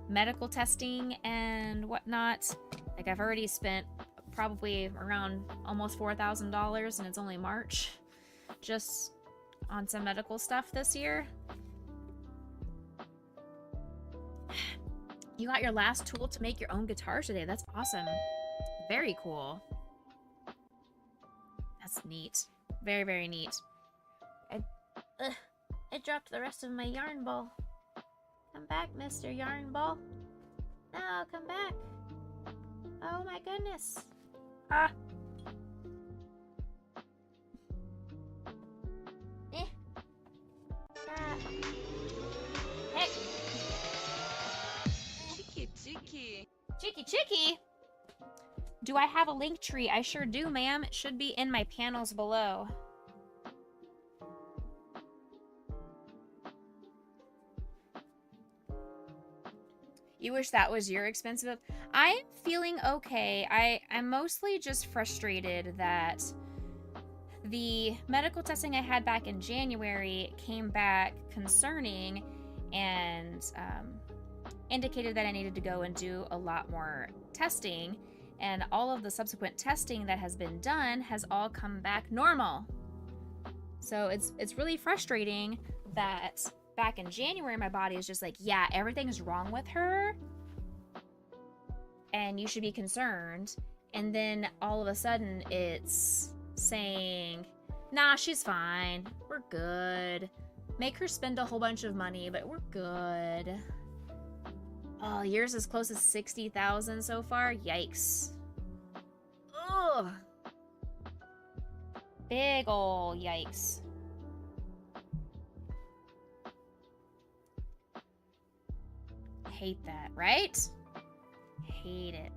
medical testing and whatnot. Like, I've already spent probably around almost $4,000, and it's only March, just on some medical stuff this year. You got your last tool to make your own guitar today. That's awesome. Very cool. That's neat. Very, very neat. I dropped the rest of my yarn ball. Come back, Mr. Yarn Ball. No, come back. Oh my goodness. Ah. Heck. Chicky. Do I have a link tree? I sure do, ma'am. It should be in my panels below. You wish that was your expensive? I'm feeling okay. I'm mostly just frustrated that the medical testing I had back in January came back concerning and indicated that I needed to go and do a lot more testing, and all of the subsequent testing that has been done has all come back normal. So it's really frustrating that back in January my body is just like, yeah, everything's wrong with her and you should be concerned, and then all of a sudden it's saying, nah, she's fine, we're good, make her spend a whole bunch of money, but we're good. Oh, yours is close to 60,000 so far? Yikes. Ugh. Big ol' yikes. Hate that, right? Hate it.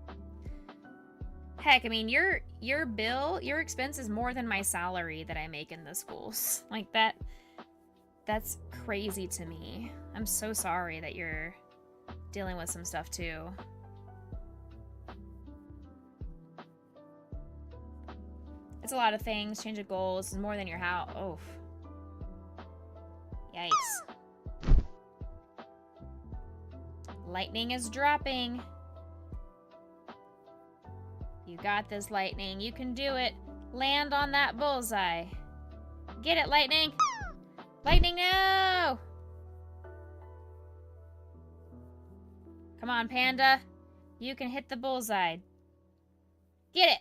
Heck, I mean, your bill, your expense is more than my salary that I make in the schools. Like, that's crazy to me. I'm so sorry that you're dealing with some stuff too. It's a lot of things. Change of goals is more than your house. Oh. Yikes. Lightning is dropping. You got this, Lightning. You can do it. Land on that bullseye. Get it, Lightning. Lightning, no! Come on, Panda. You can hit the bullseye. Get it.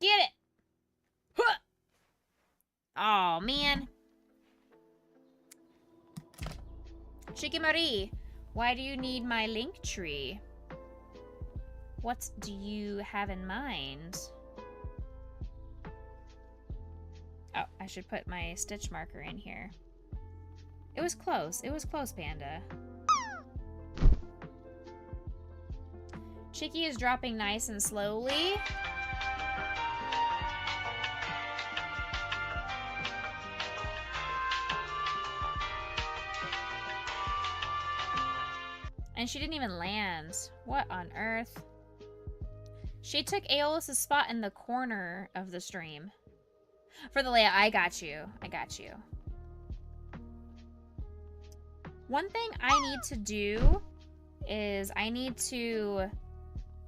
Get it. Huh. Oh, man. Chicky Marie, why do you need my link tree? What do you have in mind? Oh, I should put my stitch marker in here. It was close. It was close, Panda. Chicky is dropping nice and slowly. And she didn't even land. What on earth? She took Aeolus's spot in the corner of the stream. For the layout, I got you. I got you. One thing I need to do is I need to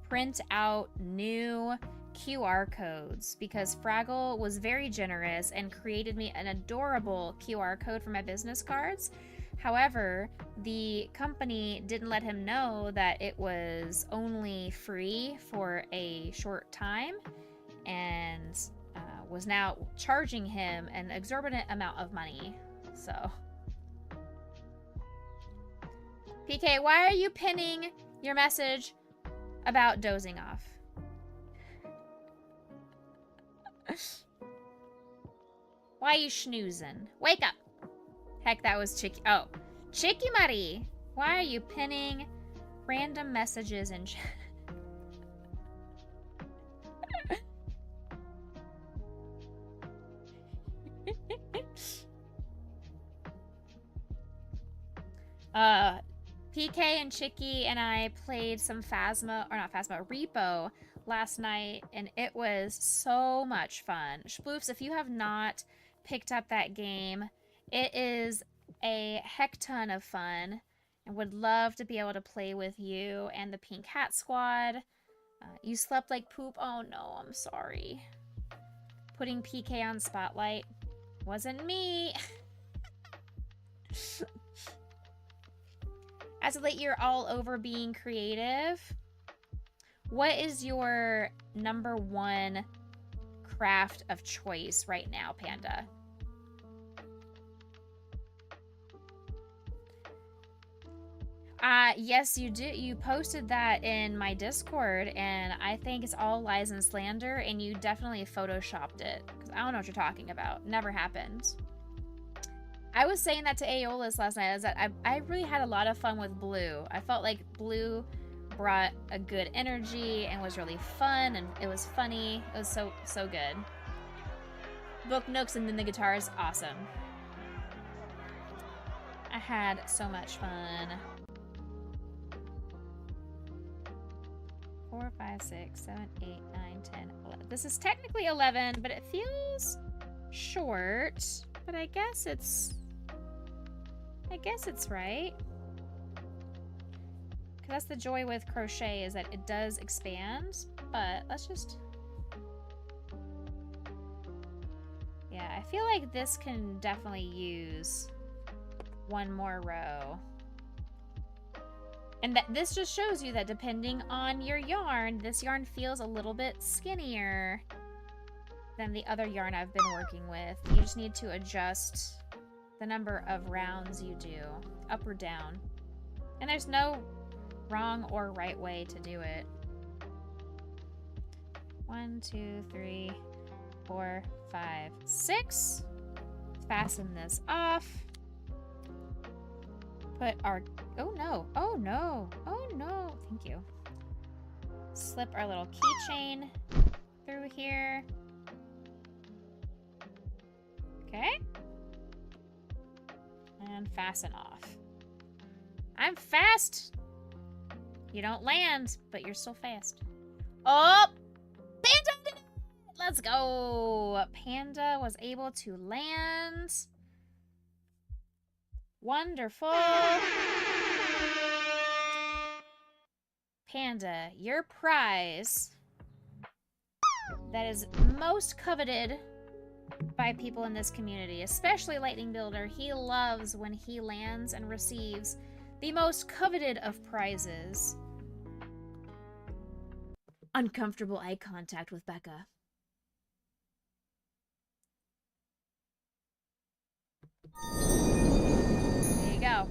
print out new QR codes because Fraggle was very generous and created me an adorable QR code for my business cards. However, the company didn't let him know that it was only free for a short time and was now charging him an exorbitant amount of money. So, PK, why are you pinning your message about dozing off? Why are you schnoozing? Wake up! Heck, that was Chicky. Oh, Chicky Muddy! Why are you pinning random messages in chat? PK and Chicky and I played some Repo last night, and it was so much fun. Sploofs, if you have not picked up that game, it is a heck ton of fun, and would love to be able to play with you and the Pink Hat Squad. You slept like poop? Oh no, I'm sorry. Putting PK on Spotlight wasn't me. As of late, you're all over being creative. What is your #1 craft of choice right now, Panda? Yes, you do. You posted that in my Discord, and I think it's all lies and slander, and you definitely photoshopped it. Because I don't know what you're talking about. Never happened. I was saying that to Aeolus last night, is that I really had a lot of fun with Blue. I felt like Blue brought a good energy and was really fun, and it was funny. It was so good. Book Nooks and then the guitars, awesome. I had so much fun. 4, 5, 6, 7, 8, 9, 10, 11. This is technically 11, but it feels short. But I guess it's right. Because that's the joy with crochet, is that it does expand. But let's just... Yeah, I feel like this can definitely use one more row. And this just shows you that depending on your yarn, this yarn feels a little bit skinnier than the other yarn I've been working with. You just need to adjust the number of rounds you do, up or down. And there's no wrong or right way to do it. 1, 2, 3, 4, 5, 6. Fasten this off. Put our... Oh no, oh no, oh no. Thank you. Slip our little keychain through here. Okay. And fasten off. I'm fast. You don't land, but you're still fast. Oh! Panda did it! Let's go. Panda was able to land. Wonderful. Panda, your prize that is most coveted by people in this community, especially Lightning Builder. He loves when he lands and receives the most coveted of prizes. Uncomfortable eye contact with Becca. There you go.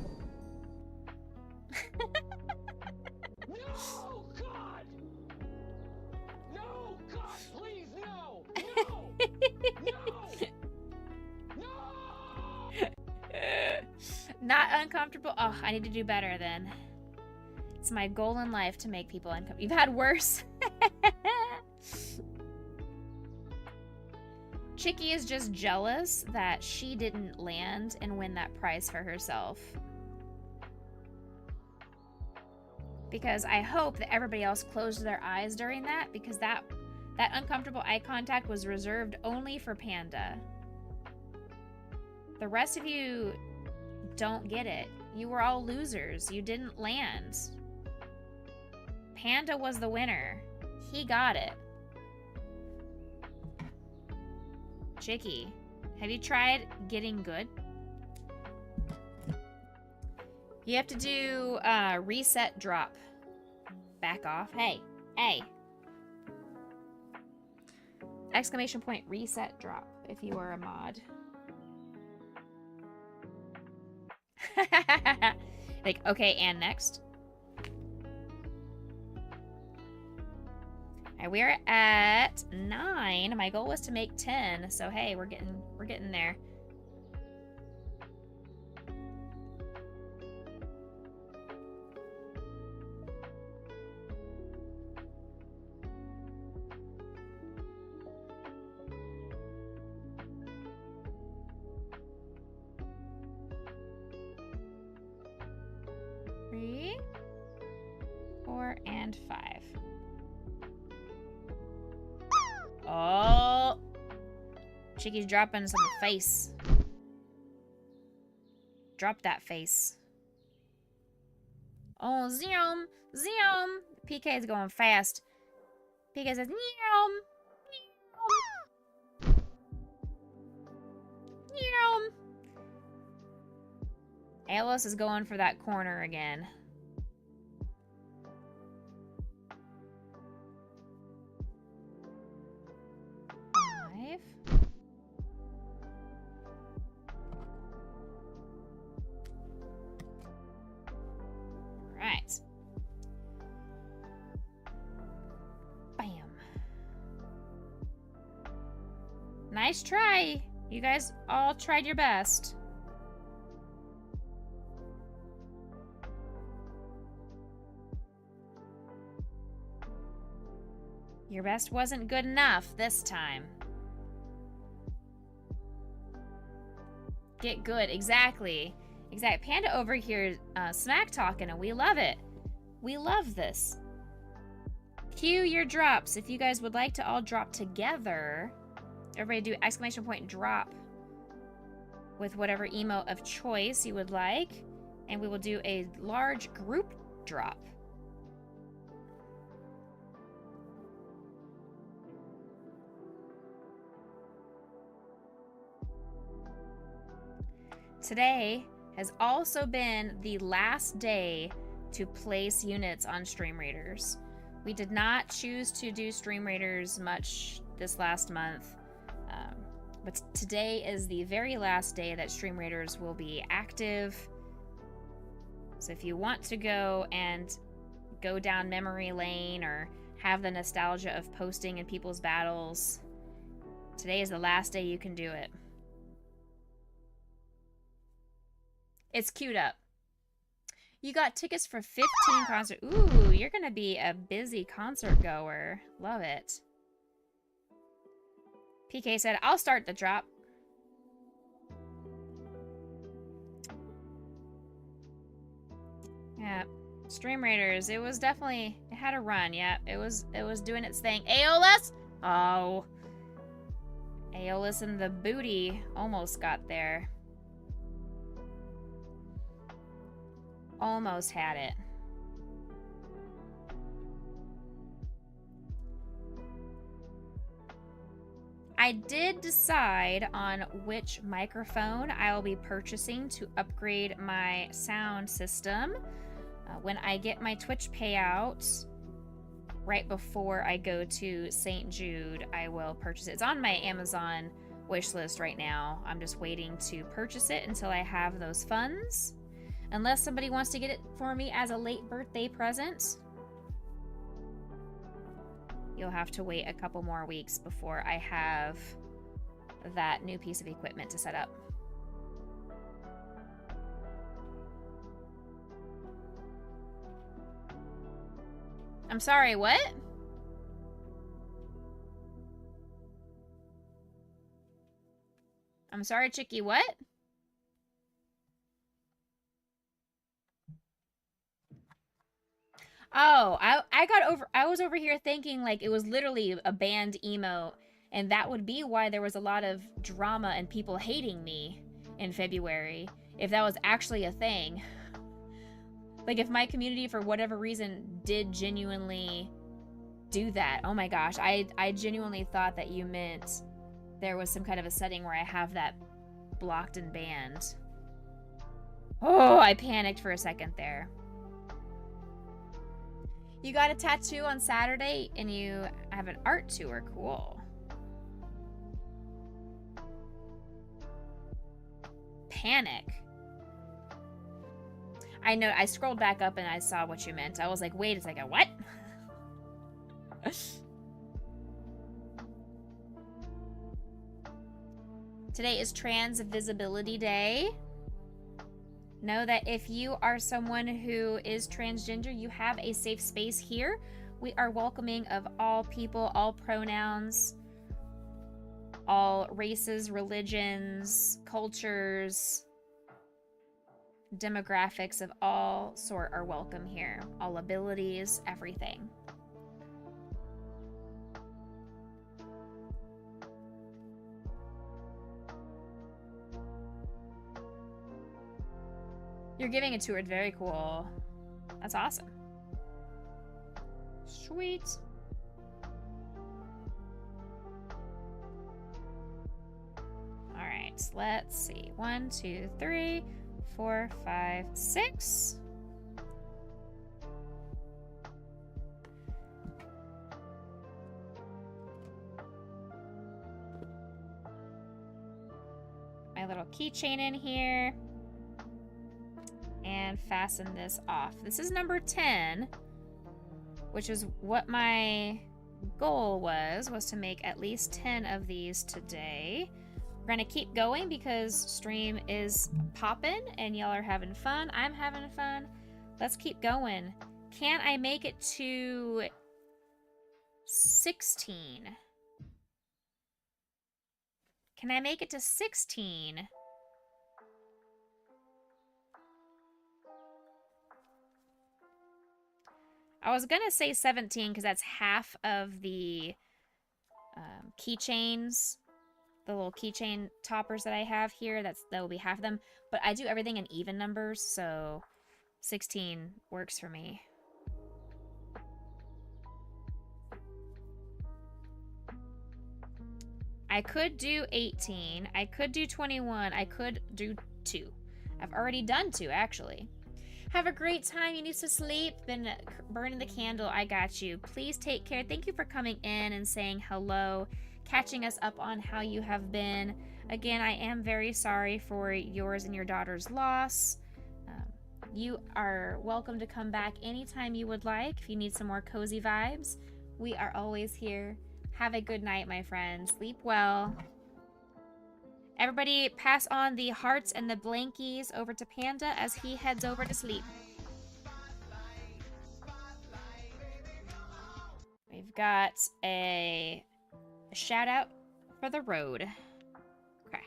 No, God! No, God, please, no! No! No! Not uncomfortable. Oh, I need to do better then. It's my goal in life to make people uncomfortable. You've had worse. Chicky is just jealous that she didn't land and win that prize for herself. because I hope that everybody else closed their eyes during that, because that uncomfortable eye contact was reserved only for Panda. The rest of you don't get it. You were all losers. You didn't land. Panda was the winner. He got it. Chicky, have you tried getting good? You have to do reset drop. Back off. Hey, hey. Exclamation point reset drop if you are a mod. Like, okay, and next. Alright, we're at 9. My goal was to make 10, so hey, we're getting there. Three, 4, and 5. Oh, Chicky's dropping some face. Drop that face. Oh, zoom, zoom. PK is going fast. PK says, "Meow, meow, meow." Alice is going for that corner again. Right. Bam. Nice try. You guys all tried your best. Your best wasn't good enough this time. Get good. Exactly. Exactly. Panda over here smack talking, and we love it. We love this. Cue your drops. If you guys would like to all drop together, everybody do exclamation point drop with whatever emote of choice you would like, and we will do a large group drop. Today has also been the last day to place units on Stream Raiders. We did not choose to do Stream Raiders much this last month, but today is the very last day that Stream Raiders will be active. So if you want to go and go down memory lane or have the nostalgia of posting in people's battles, today is the last day you can do it. It's queued up. You got tickets for 15 concerts. Ooh, you're gonna be a busy concert goer. Love it. PK said, I'll start the drop. Yeah, Stream Raiders, it was definitely, it had a run. Yeah, it was doing its thing. Aeolus! Oh. Aeolus and the booty almost got there. Almost had it. I did decide on which microphone I will be purchasing to upgrade my sound system. When I get my Twitch payouts, right before I go to St. Jude, I will purchase it. It's on my Amazon wish list right now. I'm just waiting to purchase it until I have those funds. Unless somebody wants to get it for me as a late birthday present, you'll have to wait a couple more weeks before I have that new piece of equipment to set up. I'm sorry, what? I'm sorry, Chicky, what? Oh, I was over here thinking like it was literally a banned emote, and that would be why there was a lot of drama and people hating me in February, if that was actually a thing. Like if my community for whatever reason did genuinely do that. Oh my gosh, I genuinely thought that you meant there was some kind of a setting where I have that blocked and banned. Oh, I panicked for a second there. You got a tattoo on Saturday and you have an art tour. Cool. Panic. I know, I scrolled back up and I saw what you meant. I was like, wait a second, what? Today is Trans Visibility Day. Know that if you are someone who is transgender, you have a safe space here. We are welcoming of all people, all pronouns, all races, religions, cultures, demographics of all sort are welcome here. All abilities, everything. You're giving a tour. It's very cool. That's awesome. Sweet. All right, let's see. 1, 2, 3, 4, 5, 6. My little keychain in here. And fasten this off. This is number 10, which is what my goal was to make at least 10 of these today. We're gonna keep going because stream is popping and y'all are having fun. I'm having fun. Let's keep going. Can I make it to 16? Can I make it to 16? I was gonna say 17 because that's half of the keychains, the little keychain toppers that I have here. That will be half of them. But I do everything in even numbers, so 16 works for me. I could do 18. I could do 21. I could do 2. I've already done 2, actually. Have a great time. You need to sleep. Been burning the candle. I got you. Please take care. Thank you for coming in and saying hello, catching us up on how you have been. Again, I am very sorry for yours and your daughter's loss. You are welcome to come back anytime you would like. If you need some more cozy vibes, we are always here. Have a good night, my friends. Sleep well. Everybody pass on the hearts and the blankies over to Panda as he heads over to sleep. We've got a shout out for the road. Okay.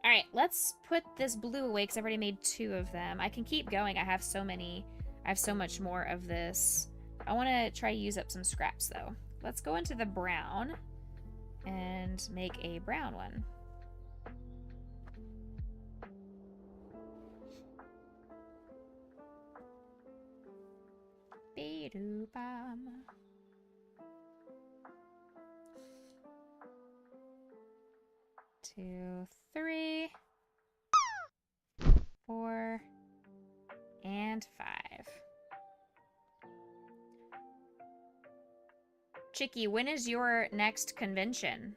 All right, let's put this blue away because I've already made 2 of them. I can keep going. I have so many. I have so much more of this. I want to try to use up some scraps though. Let's go into the brown and make a brown one. Be-do-bum. 2, 3, 4, and 5. Chicky, when is your next convention?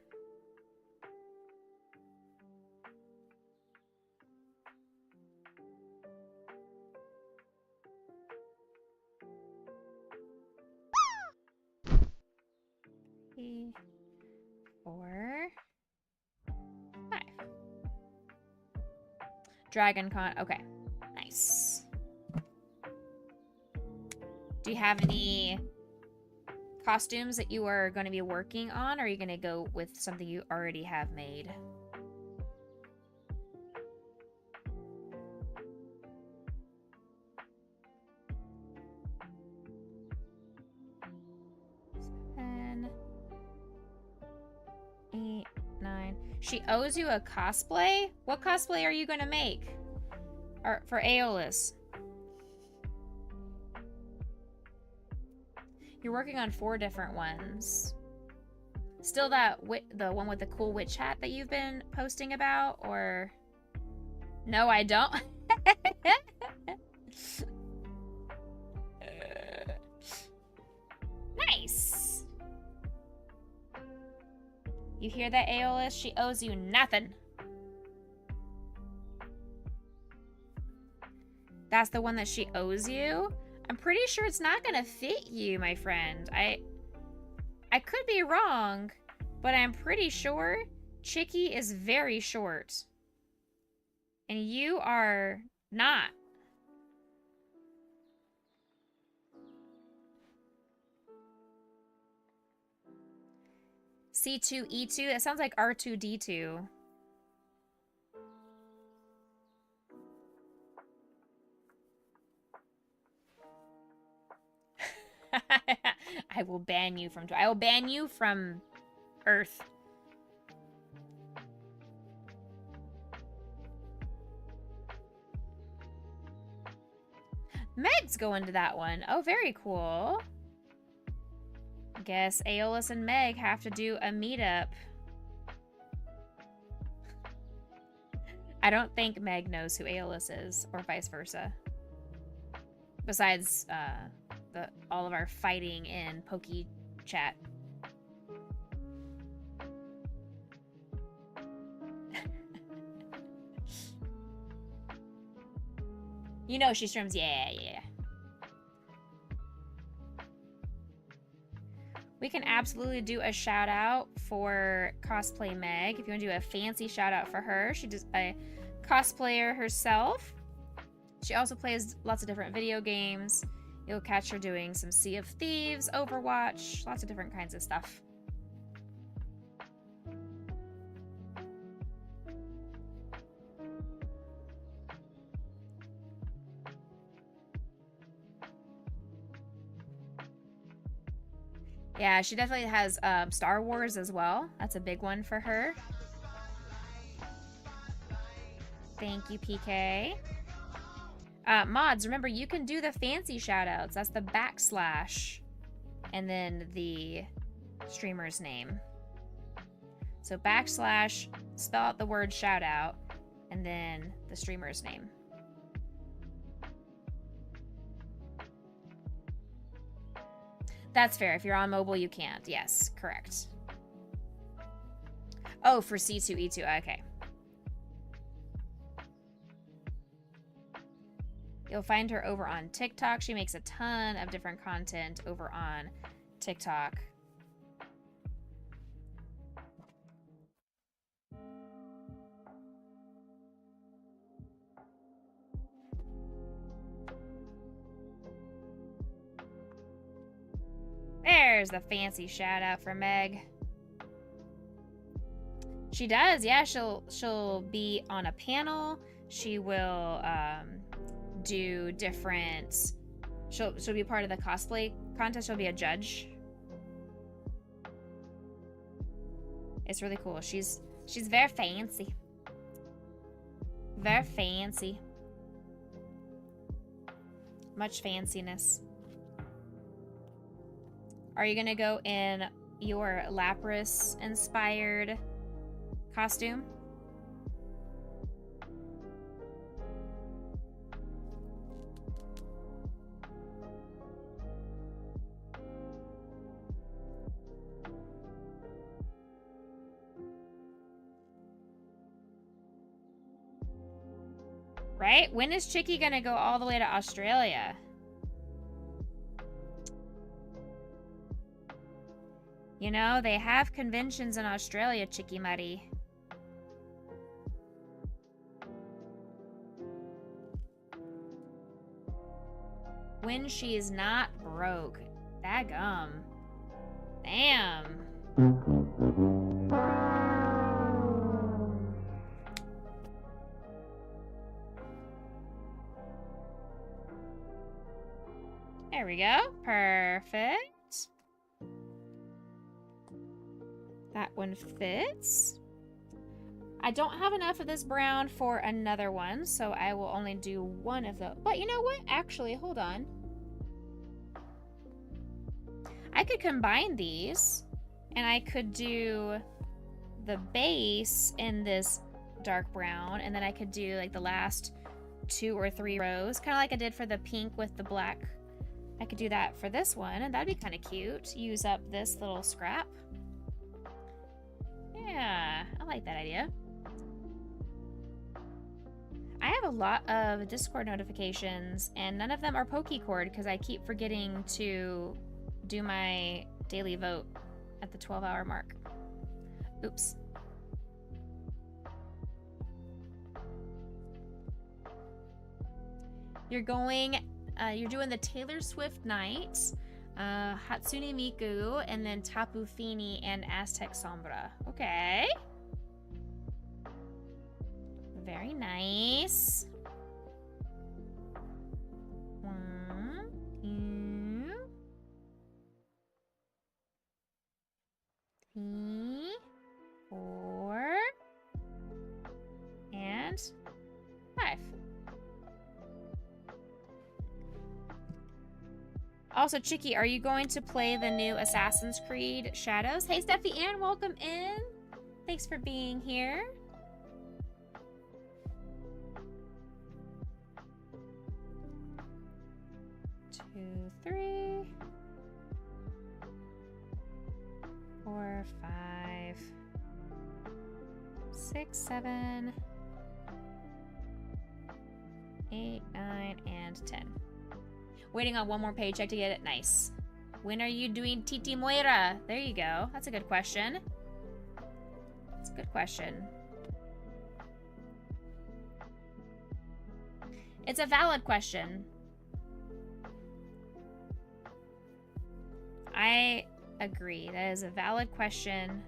Three, 4, 5. Dragon Con. Okay. Nice. Do you have any costumes that you are going to be working on, or are you going to go with something you already have made? 8, 9. She owes you a cosplay? What cosplay are you gonna make? Or for Aeolus? You're working on 4 different ones. Still the one with the cool witch hat that you've been posting about, or no, I don't. Nice. You hear that, Aeolus? She owes you nothing. That's the one that she owes you? I'm pretty sure it's not gonna fit you, my friend. I could be wrong, but I'm pretty sure Chicky is very short. And you are not. C2E2? That sounds like R2D2. I will ban you from Earth. Meg's going to that one. Oh, very cool. Guess Aeolus and Meg have to do a meetup. I don't think Meg knows who Aeolus is, or vice versa. Besides, all of our fighting in Poke chat. You know she streams, yeah. We can absolutely do a shout out for Cosplay Meg. If you want to do a fancy shout out for her, she does a cosplayer herself. She also plays lots of different video games. You'll catch her doing some Sea of Thieves, Overwatch, lots of different kinds of stuff. Yeah, she definitely has Star Wars as well. That's a big one for her. Thank you, PK. Mods, remember, you can do the fancy shoutouts. That's the / and then the streamer's name. So / spell out the word shoutout, and then the streamer's name. That's fair. If you're on mobile, you can't. Yes, correct. Oh, for C2E2. Okay. You'll find her over on TikTok. She makes a ton of different content over on TikTok. There's the fancy shout out for Meg. She does, yeah. She'll be on a panel. She will do different. She'll be part of the cosplay contest. She'll be a judge. It's really cool. She's very fancy. Very fancy. Much fanciness. Are you gonna go in your Lapras inspired costume? Right? When is Chicky gonna go all the way to Australia? You know, they have conventions in Australia, Chicky Muddy. When she's not broke. Daggum. Damn. There we go. Perfect. That one fits. I don't have enough of this brown for another one, so I will only do one of those. But you know what? Actually, hold on. I could combine these, and I could do the base in this dark brown, and then I could do like the last 2 or 3 rows, kind of like I did for the pink with the black. I could do that for this one, and that'd be kind of cute. Use up this little scrap. Yeah, I like that idea. I have a lot of Discord notifications, and none of them are Pokecord because I keep forgetting to do my daily vote at the 12-hour mark. Oops. You're doing the Taylor Swift night, Hatsune Miku, and then Tapu Fini and Aztec Sombra. Okay. Very nice. 1, 2, 3, 4, and 5. Also, Chicky, are you going to play the new Assassin's Creed Shadows? Hey, Steffi Ann, welcome in. Thanks for being here. 2, 3, 4, 5, 6, 7, 8, 9, and 10. Waiting on one more paycheck to get it. Nice. When are you doing Titi Moira? There you go. That's a good question. That's a good question. It's a valid question. I agree. That is a valid question.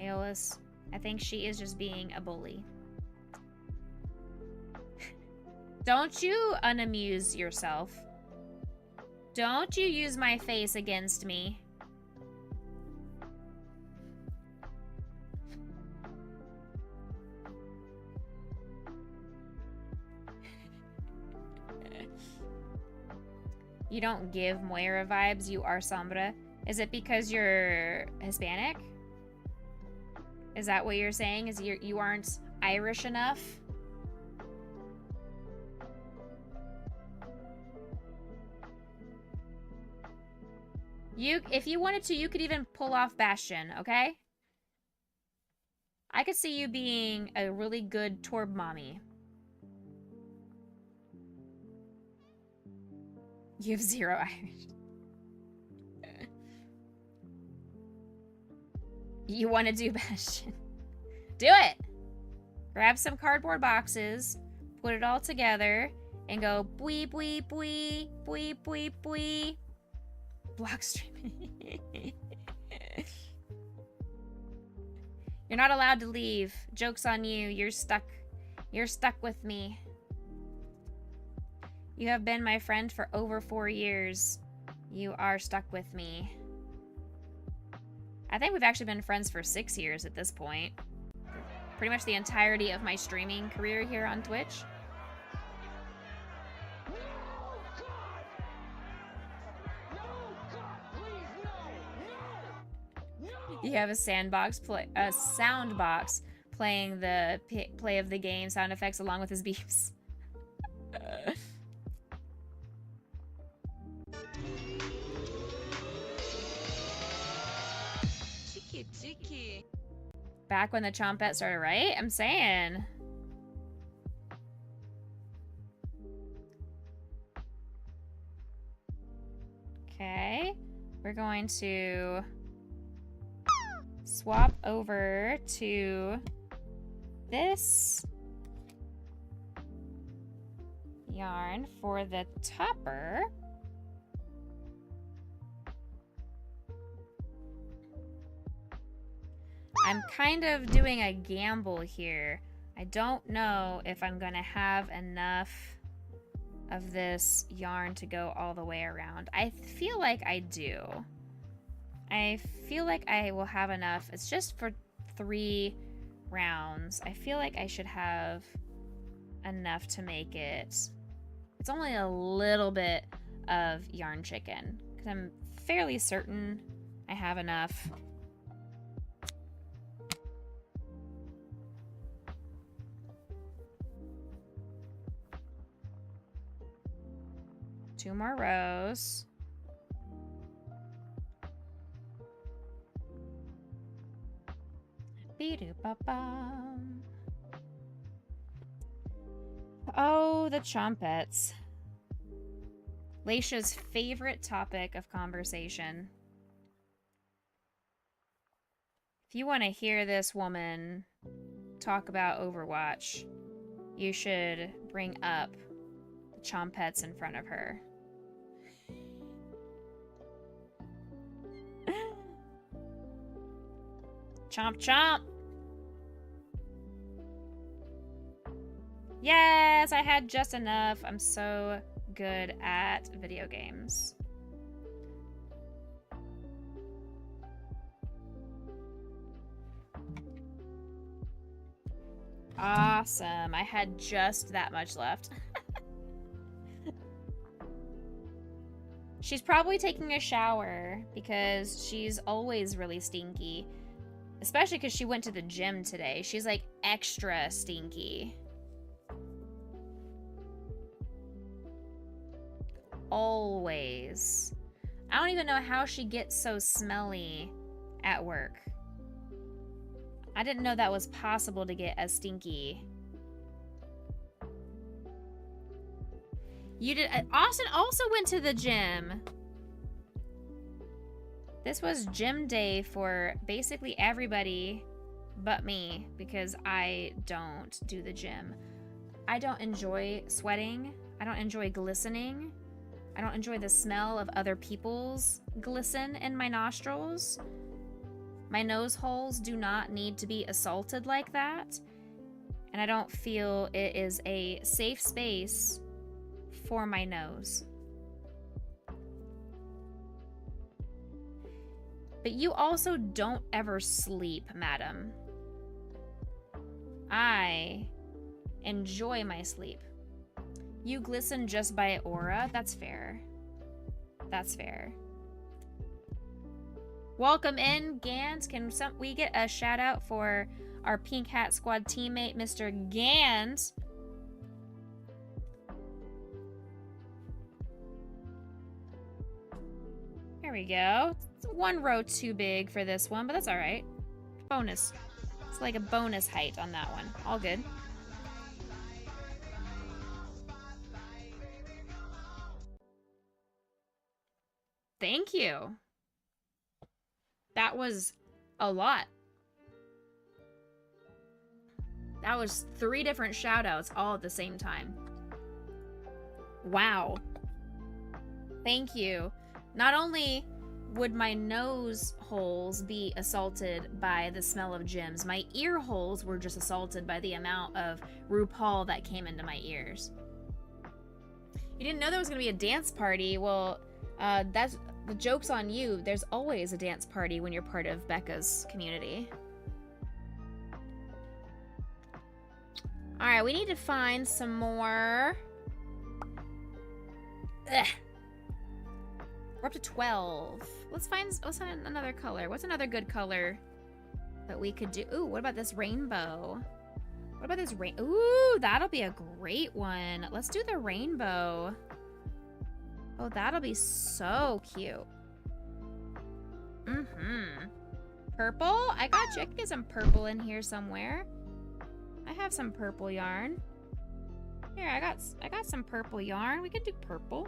Aeolus, I think she is just being a bully. Don't you unamuse yourself. Don't you use my face against me. You don't give Moira vibes, you are Sombra. Is it because you're Hispanic? Is that what you're saying? Is you aren't Irish enough? If you wanted to, you could even pull off Bastion, okay? I could see you being a really good Torb mommy. You have 0 Irish. You want to do Bastion. Do it! Grab some cardboard boxes, put it all together, and go bwee bwee bwee, bwee bwee bwee. Block streaming. You're not allowed to leave. Joke's on you. You're stuck. You're stuck with me. You have been my friend for over 4 years. You are stuck with me. I think we've actually been friends for 6 years at this point. Pretty much the entirety of my streaming career here on Twitch. You have a soundbox playing the play of the game sound effects along with his beeps. Cheeky. Back when the Chompette started, right? I'm saying. Okay. We're going to swap over to this yarn for the topper. I'm kind of doing a gamble here. I don't know if I'm gonna have enough of this yarn to go all the way around. I feel like I do. I feel like I will have enough. It's just for 3 rounds. I feel like I should have enough to make it. It's only a little bit of yarn chicken because I'm fairly certain I have enough. Two more rows. Be-do-ba-bum. Oh, the chompets. Laisha's favorite topic of conversation. If you want to hear this woman talk about Overwatch, you should bring up the chompets in front of her. Chomp chomp! Yes, I had just enough. I'm so good at video games. Awesome. I had just that much left. She's probably taking a shower because she's always really stinky. Especially because she went to the gym today. She's like extra stinky. Always. I don't even know how she gets so smelly at work. I didn't know that was possible to get as stinky. You did. Austin also went to the gym. This was gym day for basically everybody but me because I don't do the gym. I don't enjoy sweating. I don't enjoy glistening. I don't enjoy the smell of other people's glisten in my nostrils. My nose holes do not need to be assaulted like that. And I don't feel it is a safe space for my nose. But you also don't ever sleep, madam. I enjoy my sleep. You glisten just by aura? That's fair. That's fair. Welcome in, Gans. Can we get a shout out for our Pink Hat Squad teammate, Mr. Gans? There we go. It's 1 row too big for this one, but that's all right. Bonus. It's like a bonus height on that one. All good. Thank you. That was a lot. That was 3 different shout outs all at the same time. Wow. Thank you. Not only would my nose holes be assaulted by the smell of gyms, my ear holes were just assaulted by the amount of RuPaul that came into my ears. You didn't know there was going to be a dance party? Well, that's the joke's on you. There's always a dance party when you're part of Becca's community. Alright, we need to find some more. Ugh. We're up to 12. Let's find another color. What's another good color that we could do? Ooh, what about this rainbow? What about this Ooh, that'll be a great one. Let's do the rainbow. Oh, that'll be so cute. Purple? I got you. I can get some purple in here somewhere. I have some purple yarn. Here, I got some purple yarn. We could do purple.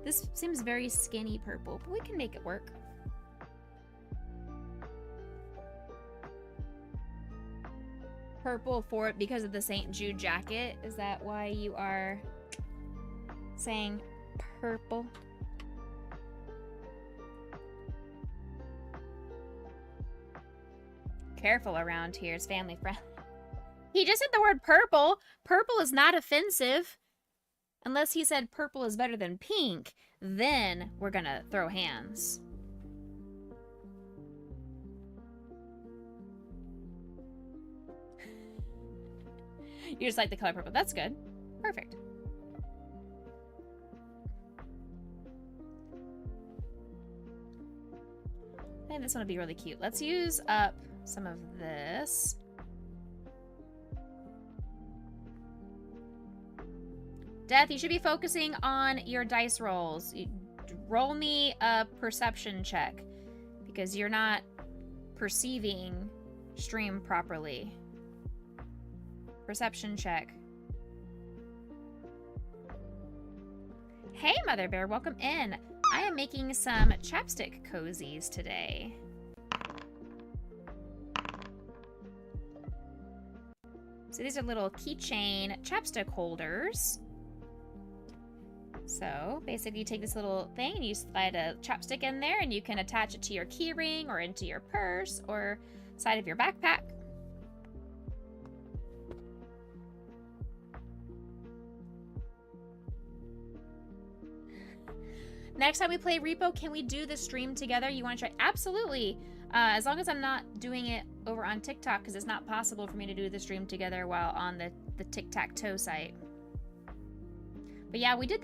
This seems very skinny purple, but we can make it work. Purple for it because of the St. Jude jacket. Is that why you are saying purple? Careful around here. It's family friendly. He just said the word purple. Purple is not offensive. Unless he said purple is better than pink, then we're gonna throw hands. You just like the color purple. That's good. Perfect. I think this one would be really cute. Let's use up some of this. Death, you should be focusing on your dice rolls. Roll me a perception check because you're not perceiving stream properly. Perception check. Hey, Mother Bear, welcome in. I am making some chapstick cozies today. So these are little keychain chapstick holders. So basically you take this little thing and you slide a chapstick in there and you can attach it to your key ring or into your purse or side of your backpack. Next time we play Repo, can we do the stream together? You want to try? Absolutely. As long as I'm not doing it over on TikTok, because it's not possible for me to do the stream together while on the tic-tac-toe site. But yeah, we did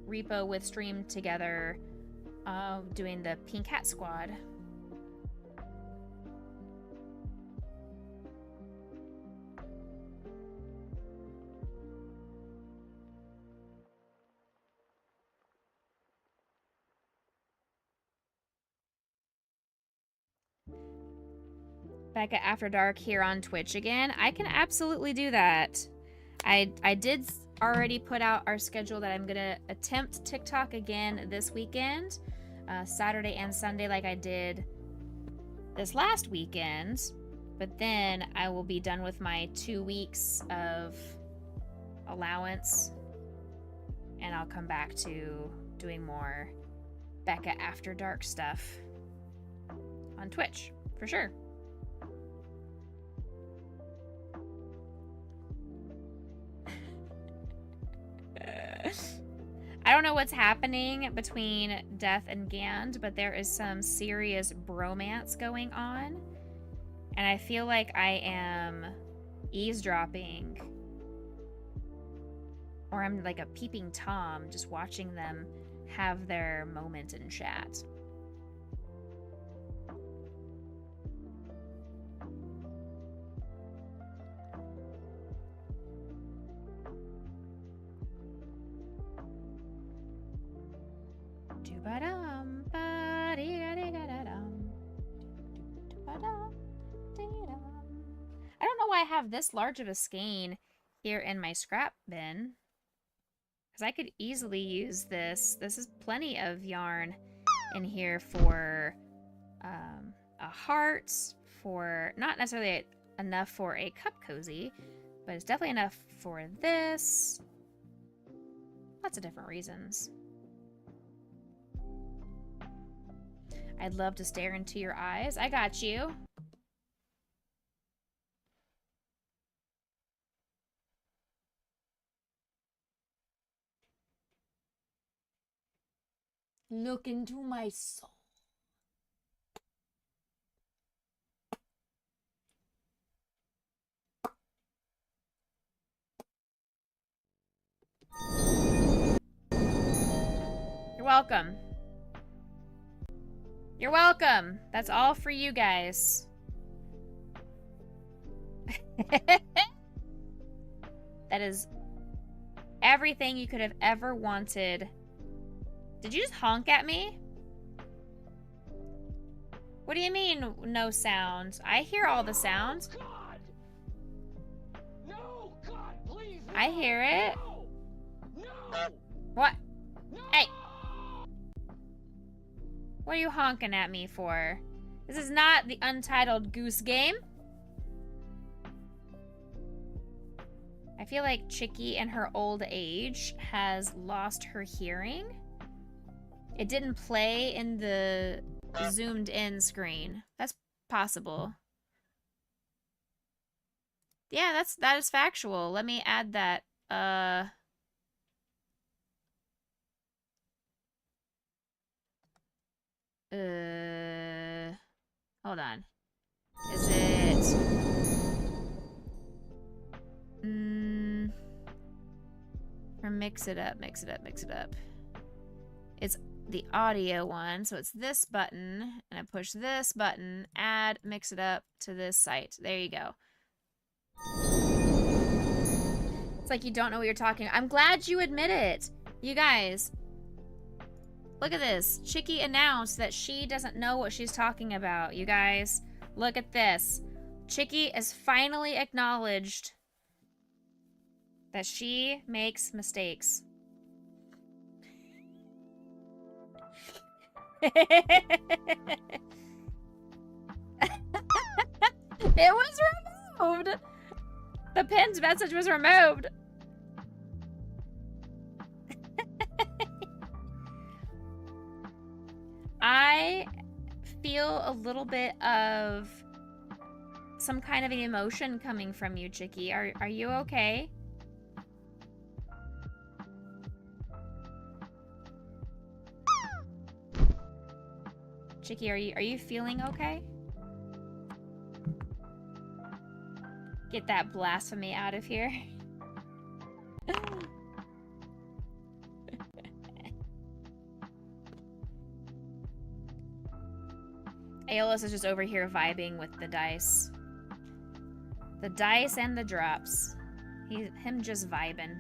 Repo with stream together, doing the Pink Hat Squad. Becca After Dark here on Twitch again. I can absolutely do that. I did already put out our schedule that I'm gonna attempt TikTok again this weekend, Saturday and Sunday like I did this last weekend, but then I will be done with my 2 weeks of allowance and I'll come back to doing more Becca After Dark stuff on Twitch for sure. I don't know what's happening between Death and Gand, but there is some serious bromance going on. And I feel like I am eavesdropping. Or I'm like a peeping Tom, just watching them have their moment in chat. I don't know why I have this large of a skein here in my scrap bin, because I could easily use this. This is plenty of yarn in here for a heart, for not necessarily enough for a cup cozy, but it's definitely enough for this. Lots of different reasons. I'd love to stare into your eyes. I got you. Look into my soul. You're welcome. You're welcome. That's all for you guys. That is everything you could have ever wanted. Did you just honk at me? What do you mean, no sound? I hear all the sounds. God! No, God, please! No! I hear it. No! No! What? No! Hey! What are you honking at me for? This is not the Untitled Goose Game. I feel like Chicky in her old age has lost her hearing. It didn't play in the zoomed in screen. That's possible. Yeah, that is factual. Let me add that. Hold on. Is it? mix it up, mix it up, mix it up. It's the audio one, so it's this button, and I push this button, add, mix it up to this site. There you go. It's like you don't know what you're talking about. I'm glad you admit it. You guys, look at this. Chicky announced that she doesn't know what she's talking about. You guys, look at this. Chicky has finally acknowledged that she makes mistakes. It was removed. The pinned message was removed. I feel a little bit of some kind of an emotion coming from you, Chicky. Are you okay? Chicky, are you feeling okay? Get that blasphemy out of here. Aeolus is just over here vibing with the dice. The dice and the drops. Him just vibing.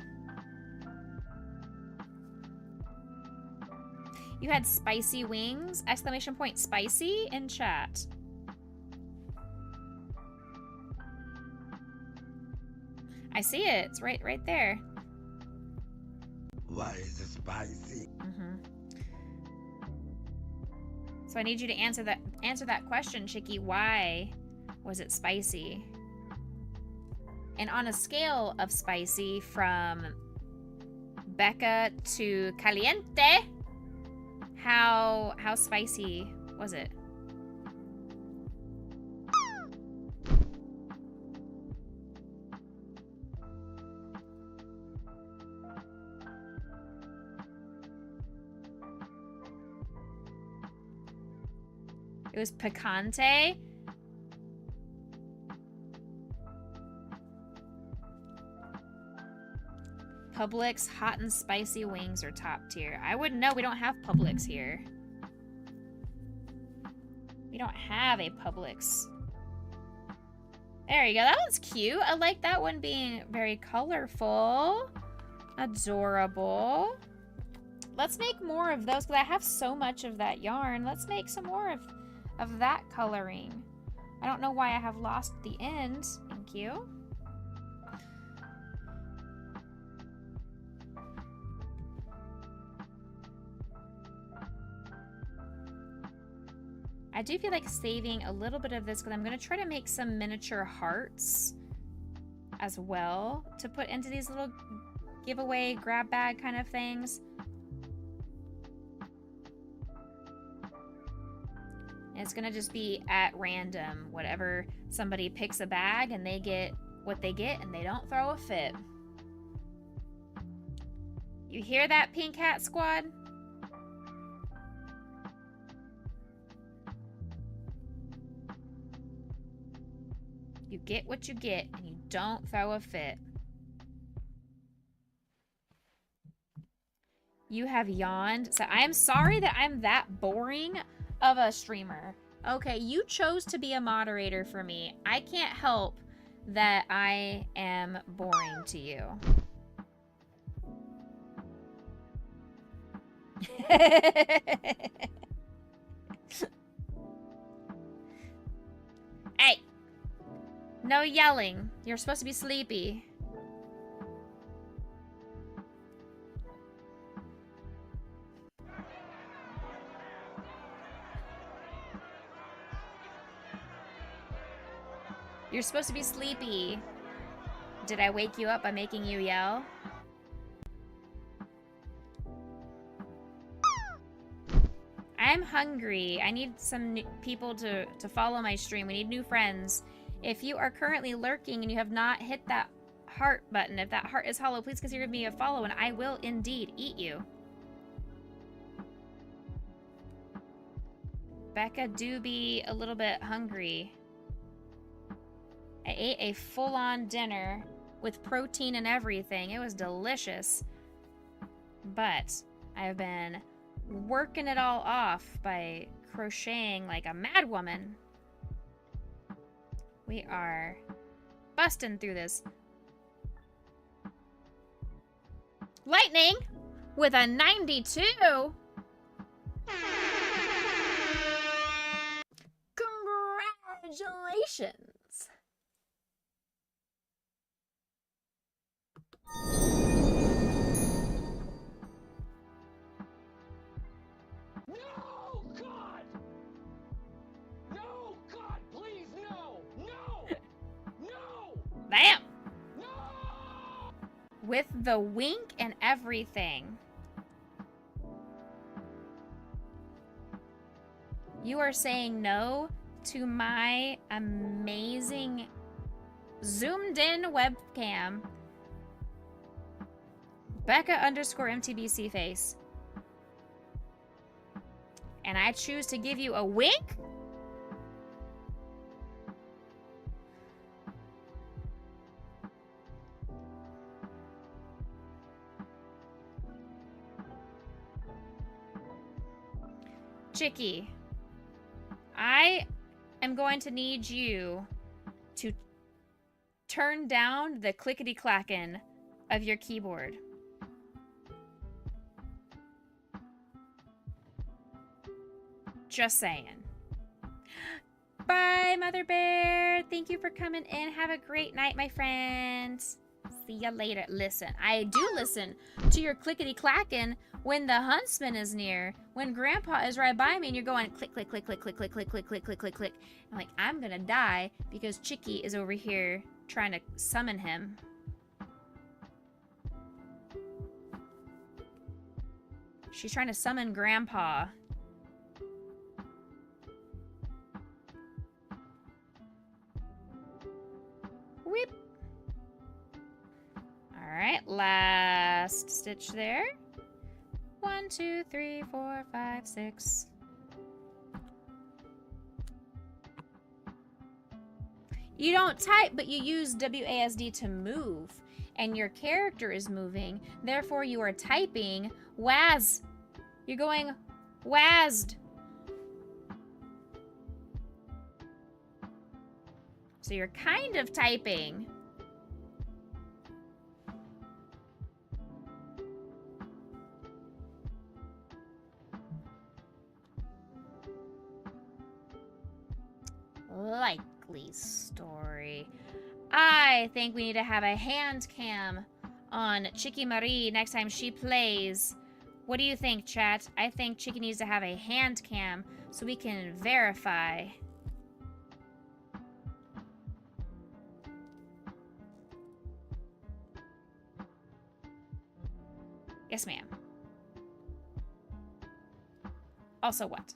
You had spicy wings! Exclamation point spicy in chat. I see it. It's right there. Why is it spicy? So I need you to answer that question, Chicky. Why was it spicy? And on a scale of spicy from Becca to caliente, how spicy was it? It was picante. Publix hot and spicy wings are top tier. I wouldn't know. We don't have Publix here. We don't have a Publix. There you go. That one's cute. I like that one being very colorful. Adorable. Let's make more of those because I have so much of that yarn. Let's make some more of that coloring. I don't know why I have lost the end. Thank you. I do feel like saving a little bit of this because I'm going to try to make some miniature hearts as well to put into these little giveaway grab bag kind of things. And it's going to just be at random. Whatever, somebody picks a bag and they get what they get and they don't throw a fit. You hear that, Pink Hat Squad? You get what you get, and you don't throw a fit. You have yawned. So I am sorry that I'm that boring of a streamer. Okay, you chose to be a moderator for me. I can't help that I am boring to you. Hey! No yelling. You're supposed to be sleepy. You're supposed to be sleepy. Did I wake you up by making you yell? I'm hungry. I need some people to follow my stream. We need new friends. If you are currently lurking and you have not hit that heart button, if that heart is hollow, please consider me a follow and I will indeed eat you. Becca do be a little bit hungry. I ate a full-on dinner with protein and everything. It was delicious. But I've been working it all off by crocheting like a mad woman. We are busting through this. Lightning with a 92. Congratulations. No, God! No, God, please, no! No! No! Bam! No! With the wink and everything. You are saying no to my amazing zoomed in webcam. Becca_MTBC face. And I choose to give you a wink? Chicky, I am going to need you to turn down the clickety-clackin' of your keyboard. Just saying. Bye, Mother Bear. Thank you for coming in. Have a great night, my friends. See ya later. Listen, I do listen to your clickety-clackin' when the huntsman is near. When Grandpa is right by me and you're going click, click, click, click, click, click, click, click, click, click, click, click. I'm like, I'm gonna die because Chicky is over here trying to summon him. She's trying to summon Grandpa. Whip. Alright, last stitch there. 1, 2, 3, 4, 5, 6. You don't type, but you use WASD to move. And your character is moving. Therefore, you are typing WAS. You're going WASD. So you're kind of typing. Likely story. I think we need to have a hand cam on Chicky Marie next time she plays. What do you think, chat? I think Chicky needs to have a hand cam so we can verify. Yes, ma'am. Also what?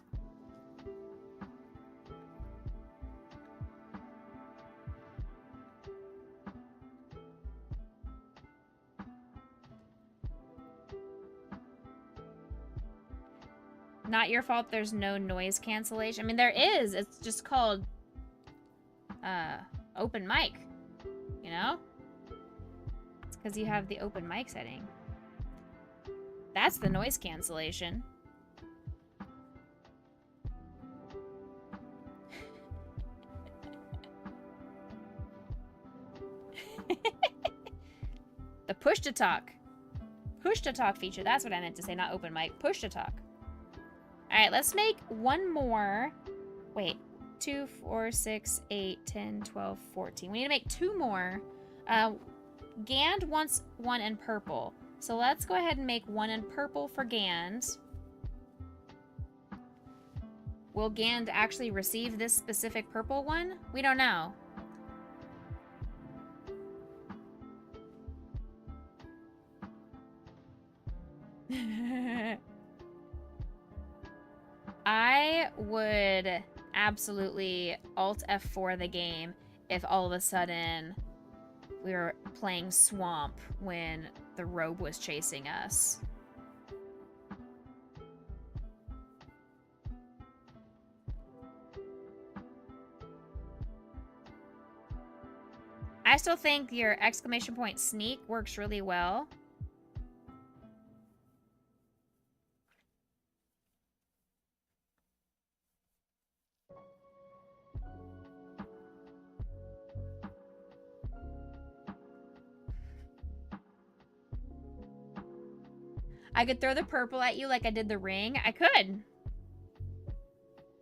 Not your fault there's no noise cancellation. I mean, there is. It's just called open mic, you know? It's because you have the open mic setting. That's the noise cancellation. The push to talk. Push to talk feature. That's what I meant to say, not open mic. Push to talk. Alright, let's make one more. Wait. 2, 4, 6, 8, 10, 12, 14. We need to make 2 more. Gand wants one in purple. So let's go ahead and make one in purple for Gand. Will Gand actually receive this specific purple one? We don't know. I would absolutely Alt F4 the game if all of a sudden we were playing Swamp when the robe was chasing us. I I still think your exclamation point sneak works really well. I could throw the purple at you like I did the ring. I could.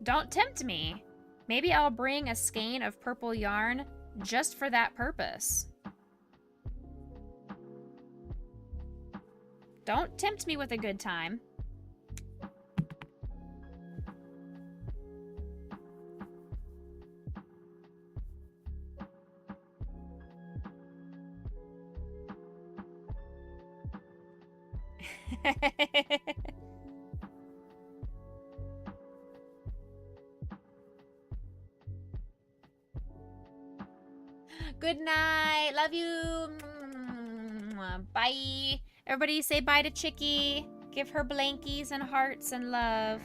Don't tempt me. Maybe I'll bring a skein of purple yarn just for that purpose. Don't tempt me with a good time. Good night. Love you. Bye. Everybody say bye to Chicky. Give her blankies and hearts and love.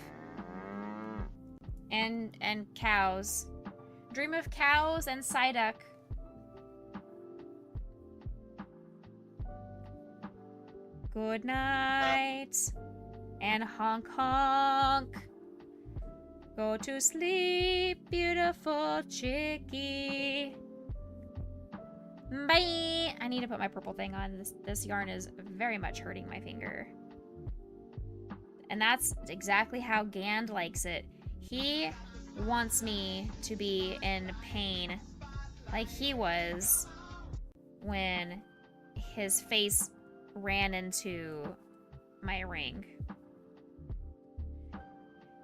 And cows. Dream of cows and Psyduck. Good night. And honk honk. Go to sleep, beautiful Chicky. Bye. I need to put my purple thing on. This yarn is very much hurting my finger. And that's exactly how Gand likes it. He wants me to be in pain like he was when his face ran into my ring.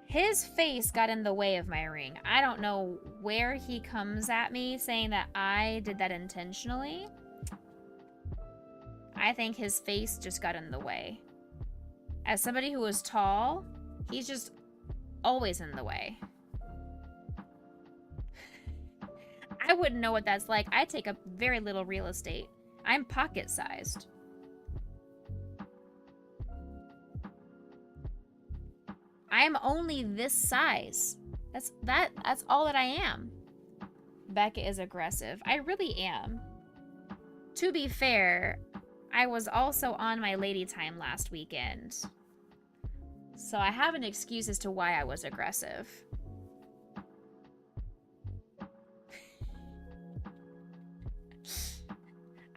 His face got in the way of my ring. I don't know where he comes at me saying that I did that intentionally. I think his face just got in the way. As somebody who is tall, he's just always in the way. I wouldn't know what that's like. I take up very little real estate. I'm pocket-sized. I'm only this size. That's all that I am. Becca is aggressive. I really am. To be fair, I was also on my lady time last weekend. So I have an excuse as to why I was aggressive.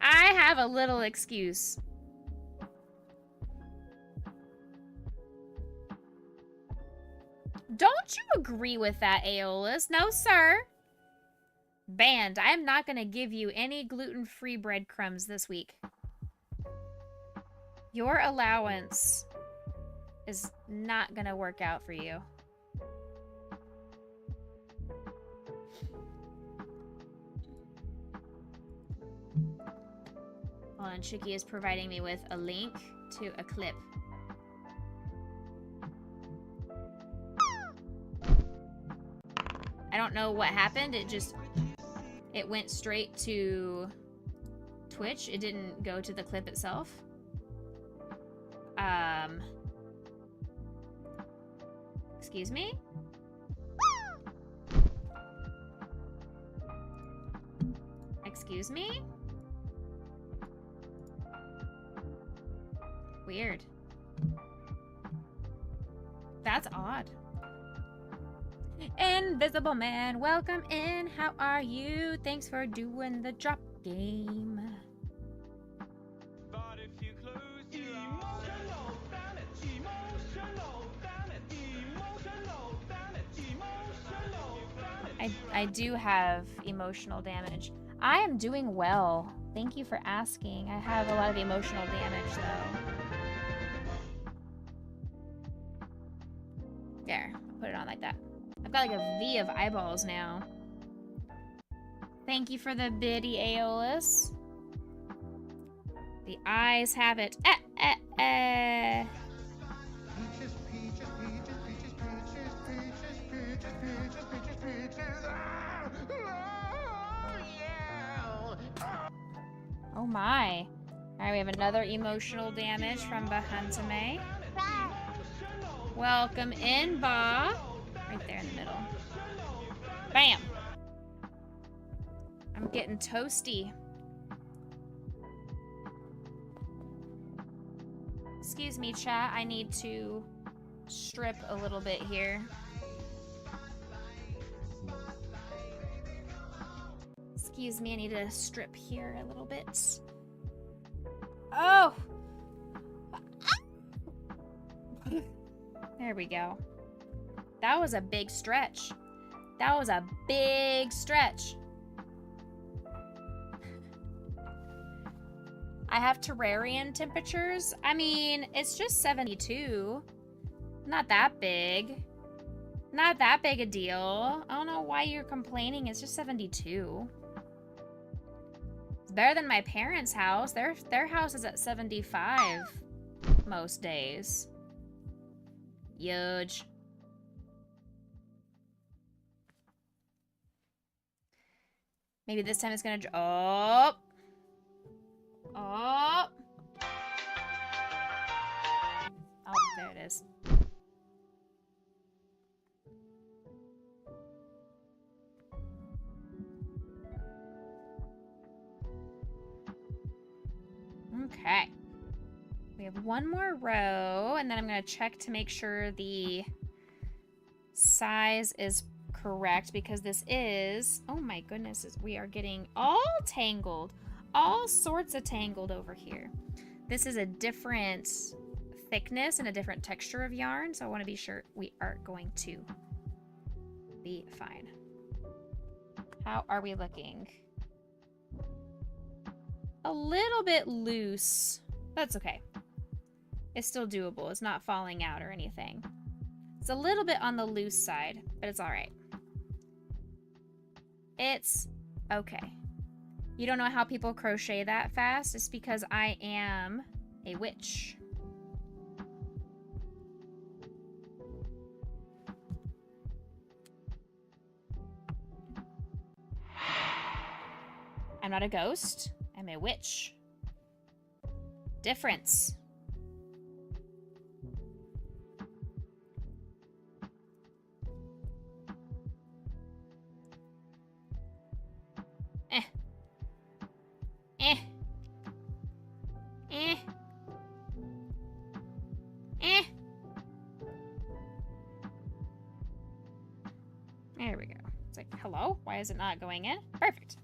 I have a little excuse. Don't you agree with that, Aeolus? No, sir. Banned. I am not going to give you any gluten-free breadcrumbs this week. Your allowance is not going to work out for you. Hold on, Chicky is providing me with a link to a clip. I don't know what happened. It went straight to Twitch. It didn't go to the clip itself. Excuse me? Excuse me? Weird. That's odd. Invisible Man, welcome in. How are you? Thanks for doing the drop game. But if you close your emotional damage, emotional damage, emotional damage, emotional damage. I do have emotional damage. I am doing well. Thank you for asking. I have a lot of emotional damage though. There, I'll put it on like that. I've got like a V of eyeballs now. Thank you for the biddy, Aeolus. The eyes have it. Peaches, peaches, peaches, peaches, peaches, peaches, peaches, peaches, peaches, peaches. Oh, yeah. Oh my. Alright, we have another emotional damage from Bahantame. Welcome in, Ba. Right there in the middle. Bam! I'm getting toasty. Excuse me, chat. I need to strip a little bit here. Excuse me, I need to strip here a little bit. Oh! There we go. That was a big stretch. That was a big stretch. I have terrarium temperatures. I mean, it's just 72. Not that big. Not that big a deal. I don't know why you're complaining. It's just 72. It's better than my parents' house. Their house is at 75 most days. Huge. Maybe this time it's gonna... Oh! Oh! Oh, there it is. Okay. We have one more row, and then I'm going to check to make sure the size is correct, because this is... Oh my goodness, we are getting all tangled. All sorts of tangled over here. This is a different thickness and a different texture of yarn, so I want to be sure we are going to be fine. How are we looking? A little bit loose. That's okay. It's still doable. It's not falling out or anything. It's a little bit on the loose side, but it's all right. It's okay. You don't know how people crochet that fast? It's because I am a witch. I'm not a ghost. I'm a witch. Difference. Eh. Eh. Eh. Eh. There we go. It's like, hello? Why is it not going in? Perfect.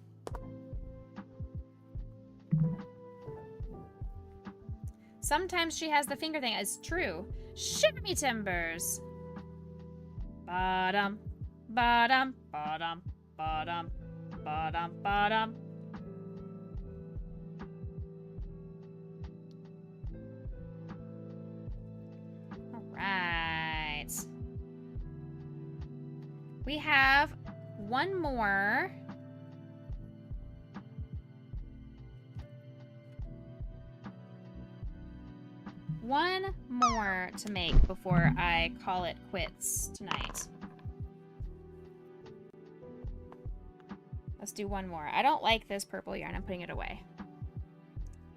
Sometimes she has the finger thing. It's true. Shiver me timbers. Ba-dum, ba-dum, ba-dum, ba-dum, ba-dum, ba-dum. All right. We have one more. One more to make before I call it quits tonight. Let's do one more. I don't like this purple yarn. I'm putting it away.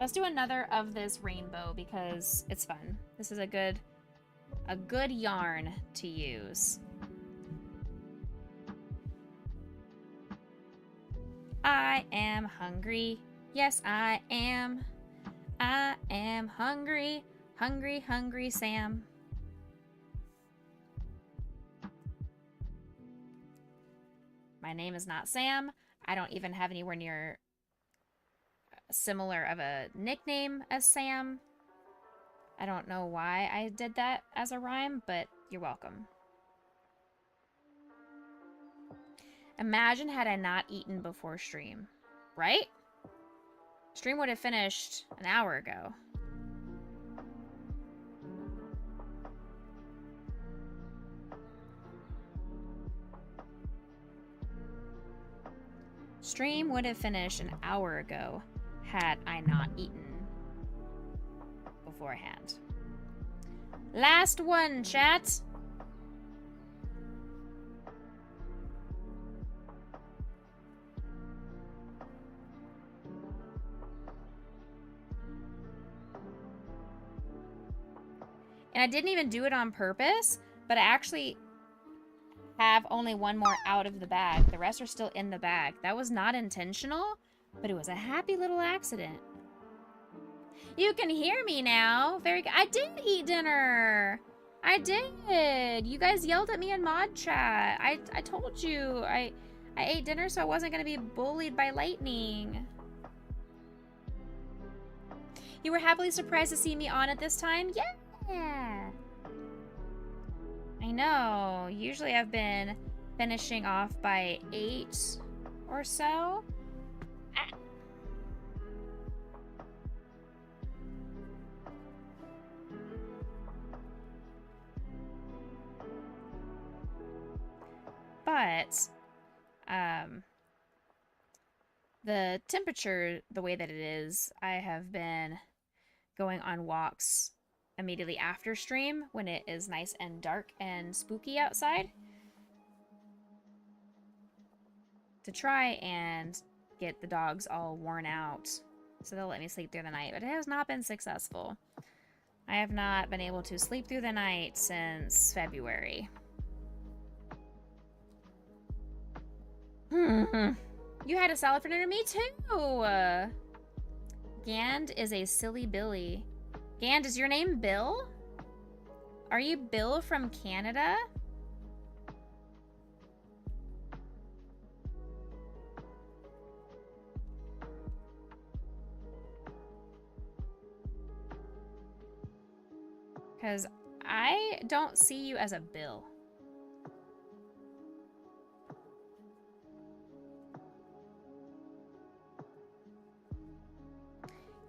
Let's do another of this rainbow because it's fun. This is a good yarn to use. I am hungry. Yes, I am. I am hungry. Hungry, hungry Sam. My name is not Sam. I don't even have anywhere near similar of a nickname as Sam. I don't know why I did that as a rhyme, but you're welcome. Imagine had I not eaten before stream, right? Stream would have finished an hour ago. Stream would have finished an hour ago had I not eaten beforehand. Last one, chat. And I didn't even do it on purpose, but I actually have only one more out of the bag. The rest are still in the bag. That was not intentional, but it was a happy little accident. You can hear me now. Very good. I did eat dinner. I did. You guys yelled at me in mod chat. I told you. I ate dinner so I wasn't going to be bullied by lightning. You were happily surprised to see me on at this time? Yeah. I know. Usually I've been finishing off by 8 or so. Ah. But, the temperature, the way that it is, I have been going on walks immediately after stream when it is nice and dark and spooky outside to try and get the dogs all worn out so they'll let me sleep through the night, but it has not been successful. I have not been able to sleep through the night since February. You had a salad for dinner? Me too! Gand is a silly Billy. Gand, is your name Bill? Are you Bill from Canada? Because I don't see you as a Bill.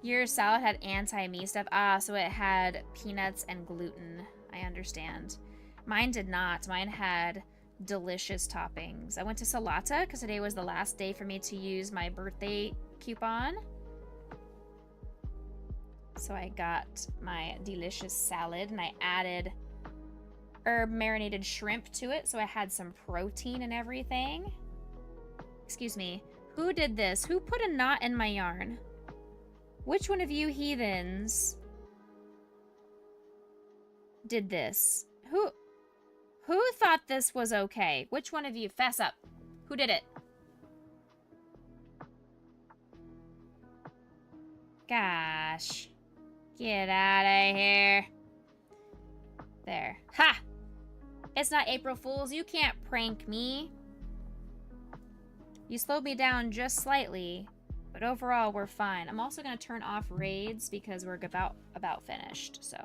Your salad had anti-me stuff. Ah, so it had peanuts and gluten. I understand. Mine did not. Mine had delicious toppings. I went to Salata because today was the last day for me to use my birthday coupon. So I got my delicious salad and I added herb marinated shrimp to it so I had some protein and everything. Excuse me. Who did this? Who put a knot in my yarn? Which one of you heathens did this? Who thought this was okay? Which one of you? Fess up. Who did it? Gosh. Get out of here. There. Ha! It's not April Fool's. You can't prank me. You slowed me down just slightly. But overall, we're fine. I'm also going to turn off raids because we're about finished, so.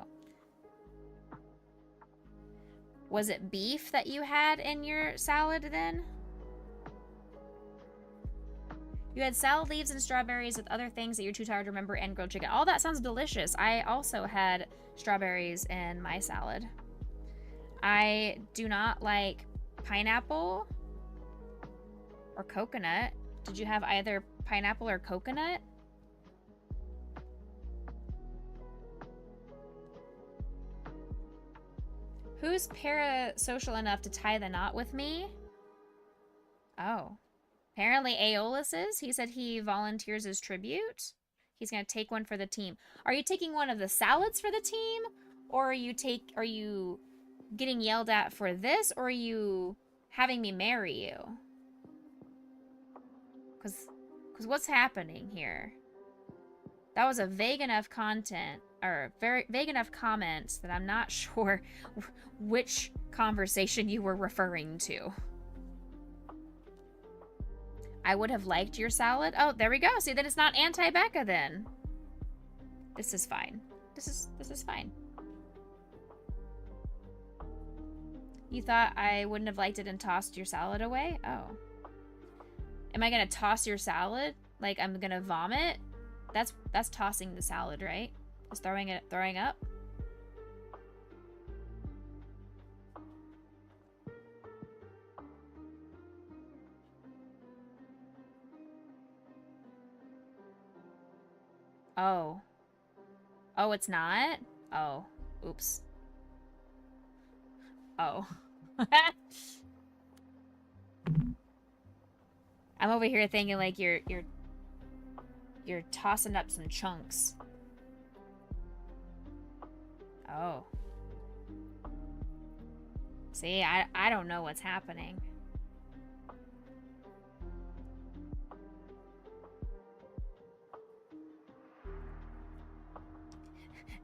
Was it beef that you had in your salad then? You had salad leaves and strawberries with other things that you're too tired to remember and grilled chicken. All that sounds delicious. I also had strawberries in my salad. I do not like pineapple or coconut. Did you have either pineapple or coconut? Who's parasocial enough to tie the knot with me? Oh. Apparently Aeolus is. He said he volunteers as tribute. He's gonna take one for the team. Are you taking one of the salads for the team? Or are you getting yelled at for this? Or are you having me marry you? Because what's happening here? That was a vague enough content, or very vague enough comment that I'm not sure which conversation you were referring to. I would have liked your salad. Oh, there we go. See, then it's not anti-Becca then. This is fine. This is fine. You thought I wouldn't have liked it and tossed your salad away? Oh. Am I gonna toss your salad? Like I'm gonna vomit? That's tossing the salad, right? Just throwing up? Oh. Oh, it's not? Oh. Oops. Oh. I'm over here thinking like you're tossing up some chunks. Oh. See, I don't know what's happening.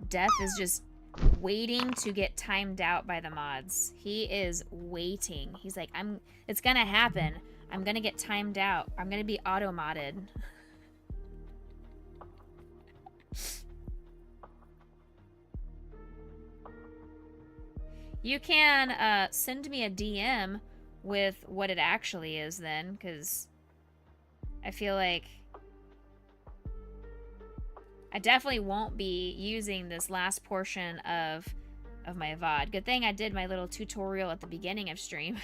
Death is just waiting to get timed out by the mods. He is waiting. He's like, it's gonna happen. I'm gonna get timed out. I'm gonna be auto-modded. You can send me a DM with what it actually is then, because I feel like I definitely won't be using this last portion of my VOD. Good thing I did my little tutorial at the beginning of stream.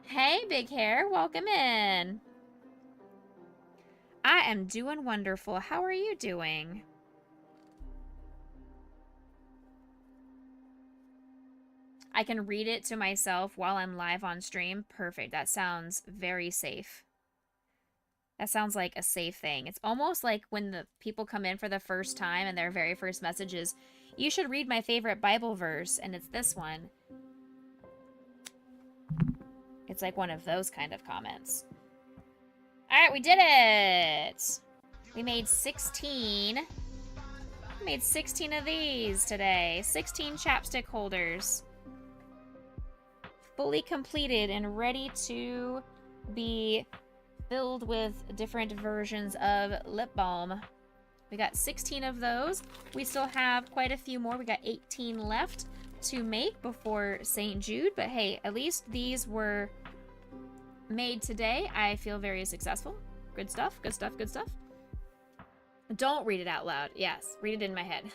Hey, Big Hair, welcome in. I am doing wonderful. How are you doing? I can read it to myself while I'm live on stream. Perfect. That sounds very safe. That sounds like a safe thing. It's almost like when the people come in for the first time and their very first message is, you should read my favorite Bible verse, and it's this one. It's like one of those kind of comments. Alright, we did it! We made 16. We made 16 of these today. 16 chapstick holders. Fully completed and ready to be filled with different versions of lip balm. We got 16 of those. We still have quite a few more. We got 18 left to make before St. Jude. But hey, at least these were made today. I feel very successful. Good stuff, good stuff, good stuff. Don't read it out loud. Yes, read it in my head.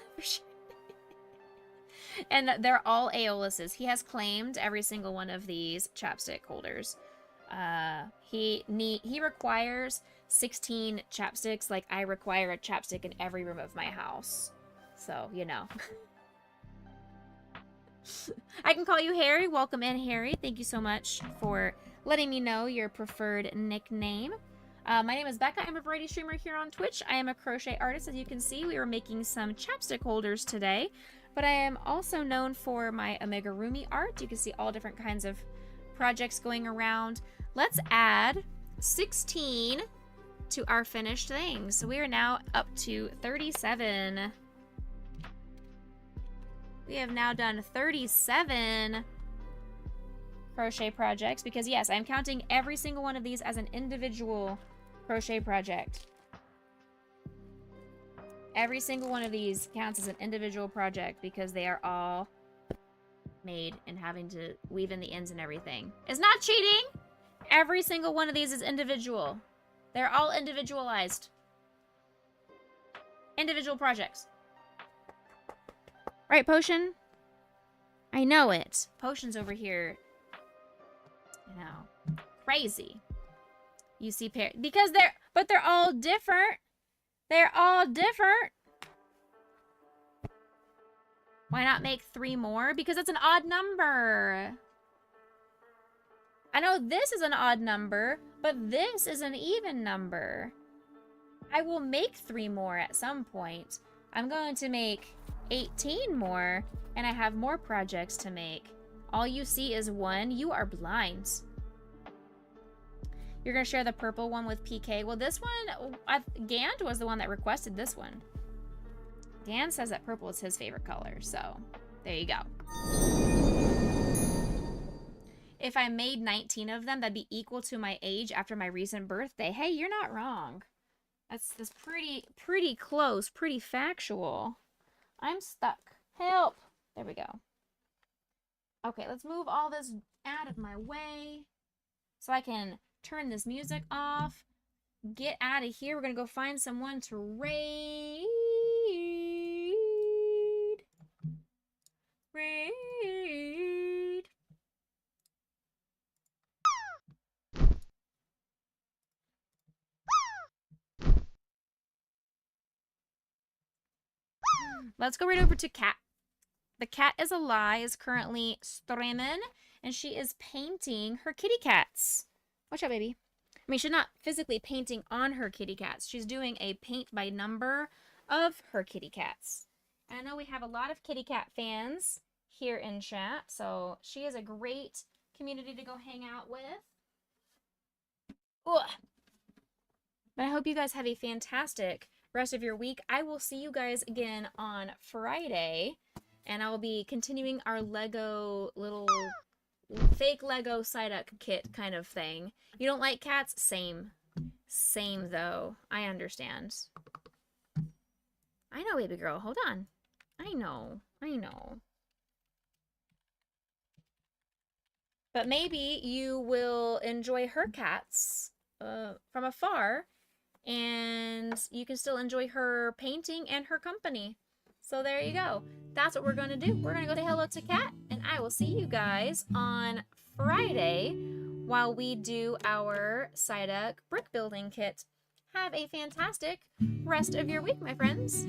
And they're all Aeoluses. He has claimed every single one of these chapstick holders. He requires 16 chapsticks, like I require a chapstick in every room of my house. So, you know. I can call you Harry. Welcome in, Harry. Thank you so much for letting me know your preferred nickname. My name is Becca. I'm a variety streamer here on Twitch. I am a crochet artist. As you can see, we were making some chapstick holders today. But I am also known for my amigurumi art. You can see all different kinds of projects going around. Let's add 16 to our finished things. So we are now up to 37. We have now done 37 crochet projects because yes, I'm counting every single one of these as an individual crochet project. Every single one of these counts as an individual project because they are all made and having to weave in the ends and everything. It's not cheating! Every single one of these is individual. They're all individualized. Individual projects. Right, Potion? I know it. Potion's over here. You know. Crazy. You see pair because they're all different. They're all different. Why not make 3 more? Because it's an odd number. I know this is an odd number, but this is an even number. I will make 3 more at some point. I'm going to make 18 more, and I have more projects to make. All you see is 1. You are blind. You're going to share the purple one with PK. Well, this one, Gant was the one that requested this one. Dan says that purple is his favorite color, so there you go. If I made 19 of them, that'd be equal to my age after my recent birthday. Hey, you're not wrong. That's pretty close, pretty factual. I'm stuck. Help! There we go. Okay, let's move all this out of my way so I can turn this music off. Get out of here. We're gonna go find someone to raid. Raid. Let's go right over to Cat. The cat is a lie is currently streaming, and she is painting her kitty cats. Watch out, baby. I mean, she's not physically painting on her kitty cats. She's doing a paint by number of her kitty cats. And I know we have a lot of kitty cat fans here in chat, so she is a great community to go hang out with. Ugh. But I hope you guys have a fantastic rest of your week. I will see you guys again on Friday, and I will be continuing our Lego little fake Lego Psyduck kit kind of thing. You don't like cats? Same. Same though. I understand. I know, baby girl. Hold on. I know. I know. But maybe you will enjoy her cats from afar, and you can still enjoy her painting and her company. So there you go. That's what we're going to do. We're going to go say hello to Kat, and I will see you guys on Friday while we do our Psyduck brick building kit. Have a fantastic rest of your week, my friends.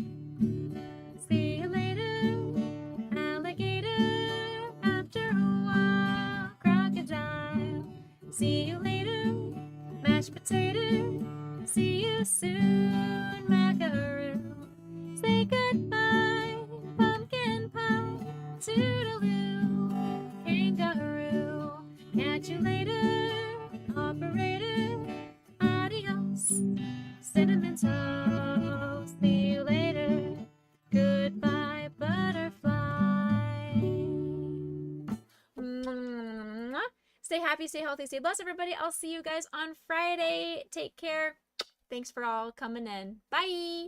See you later, alligator. After a while, crocodile. See you later, mashed potato. See you soon, macaroo. Say goodbye, pumpkin pie. Toodaloo, kangaroo. Catch you later, operator. Adios, cinnamon toast. See you later. Goodbye, butterfly. Mwah. Stay happy, stay healthy, stay blessed, everybody. I'll see you guys on Friday. Take care. Thanks for all coming in. Bye.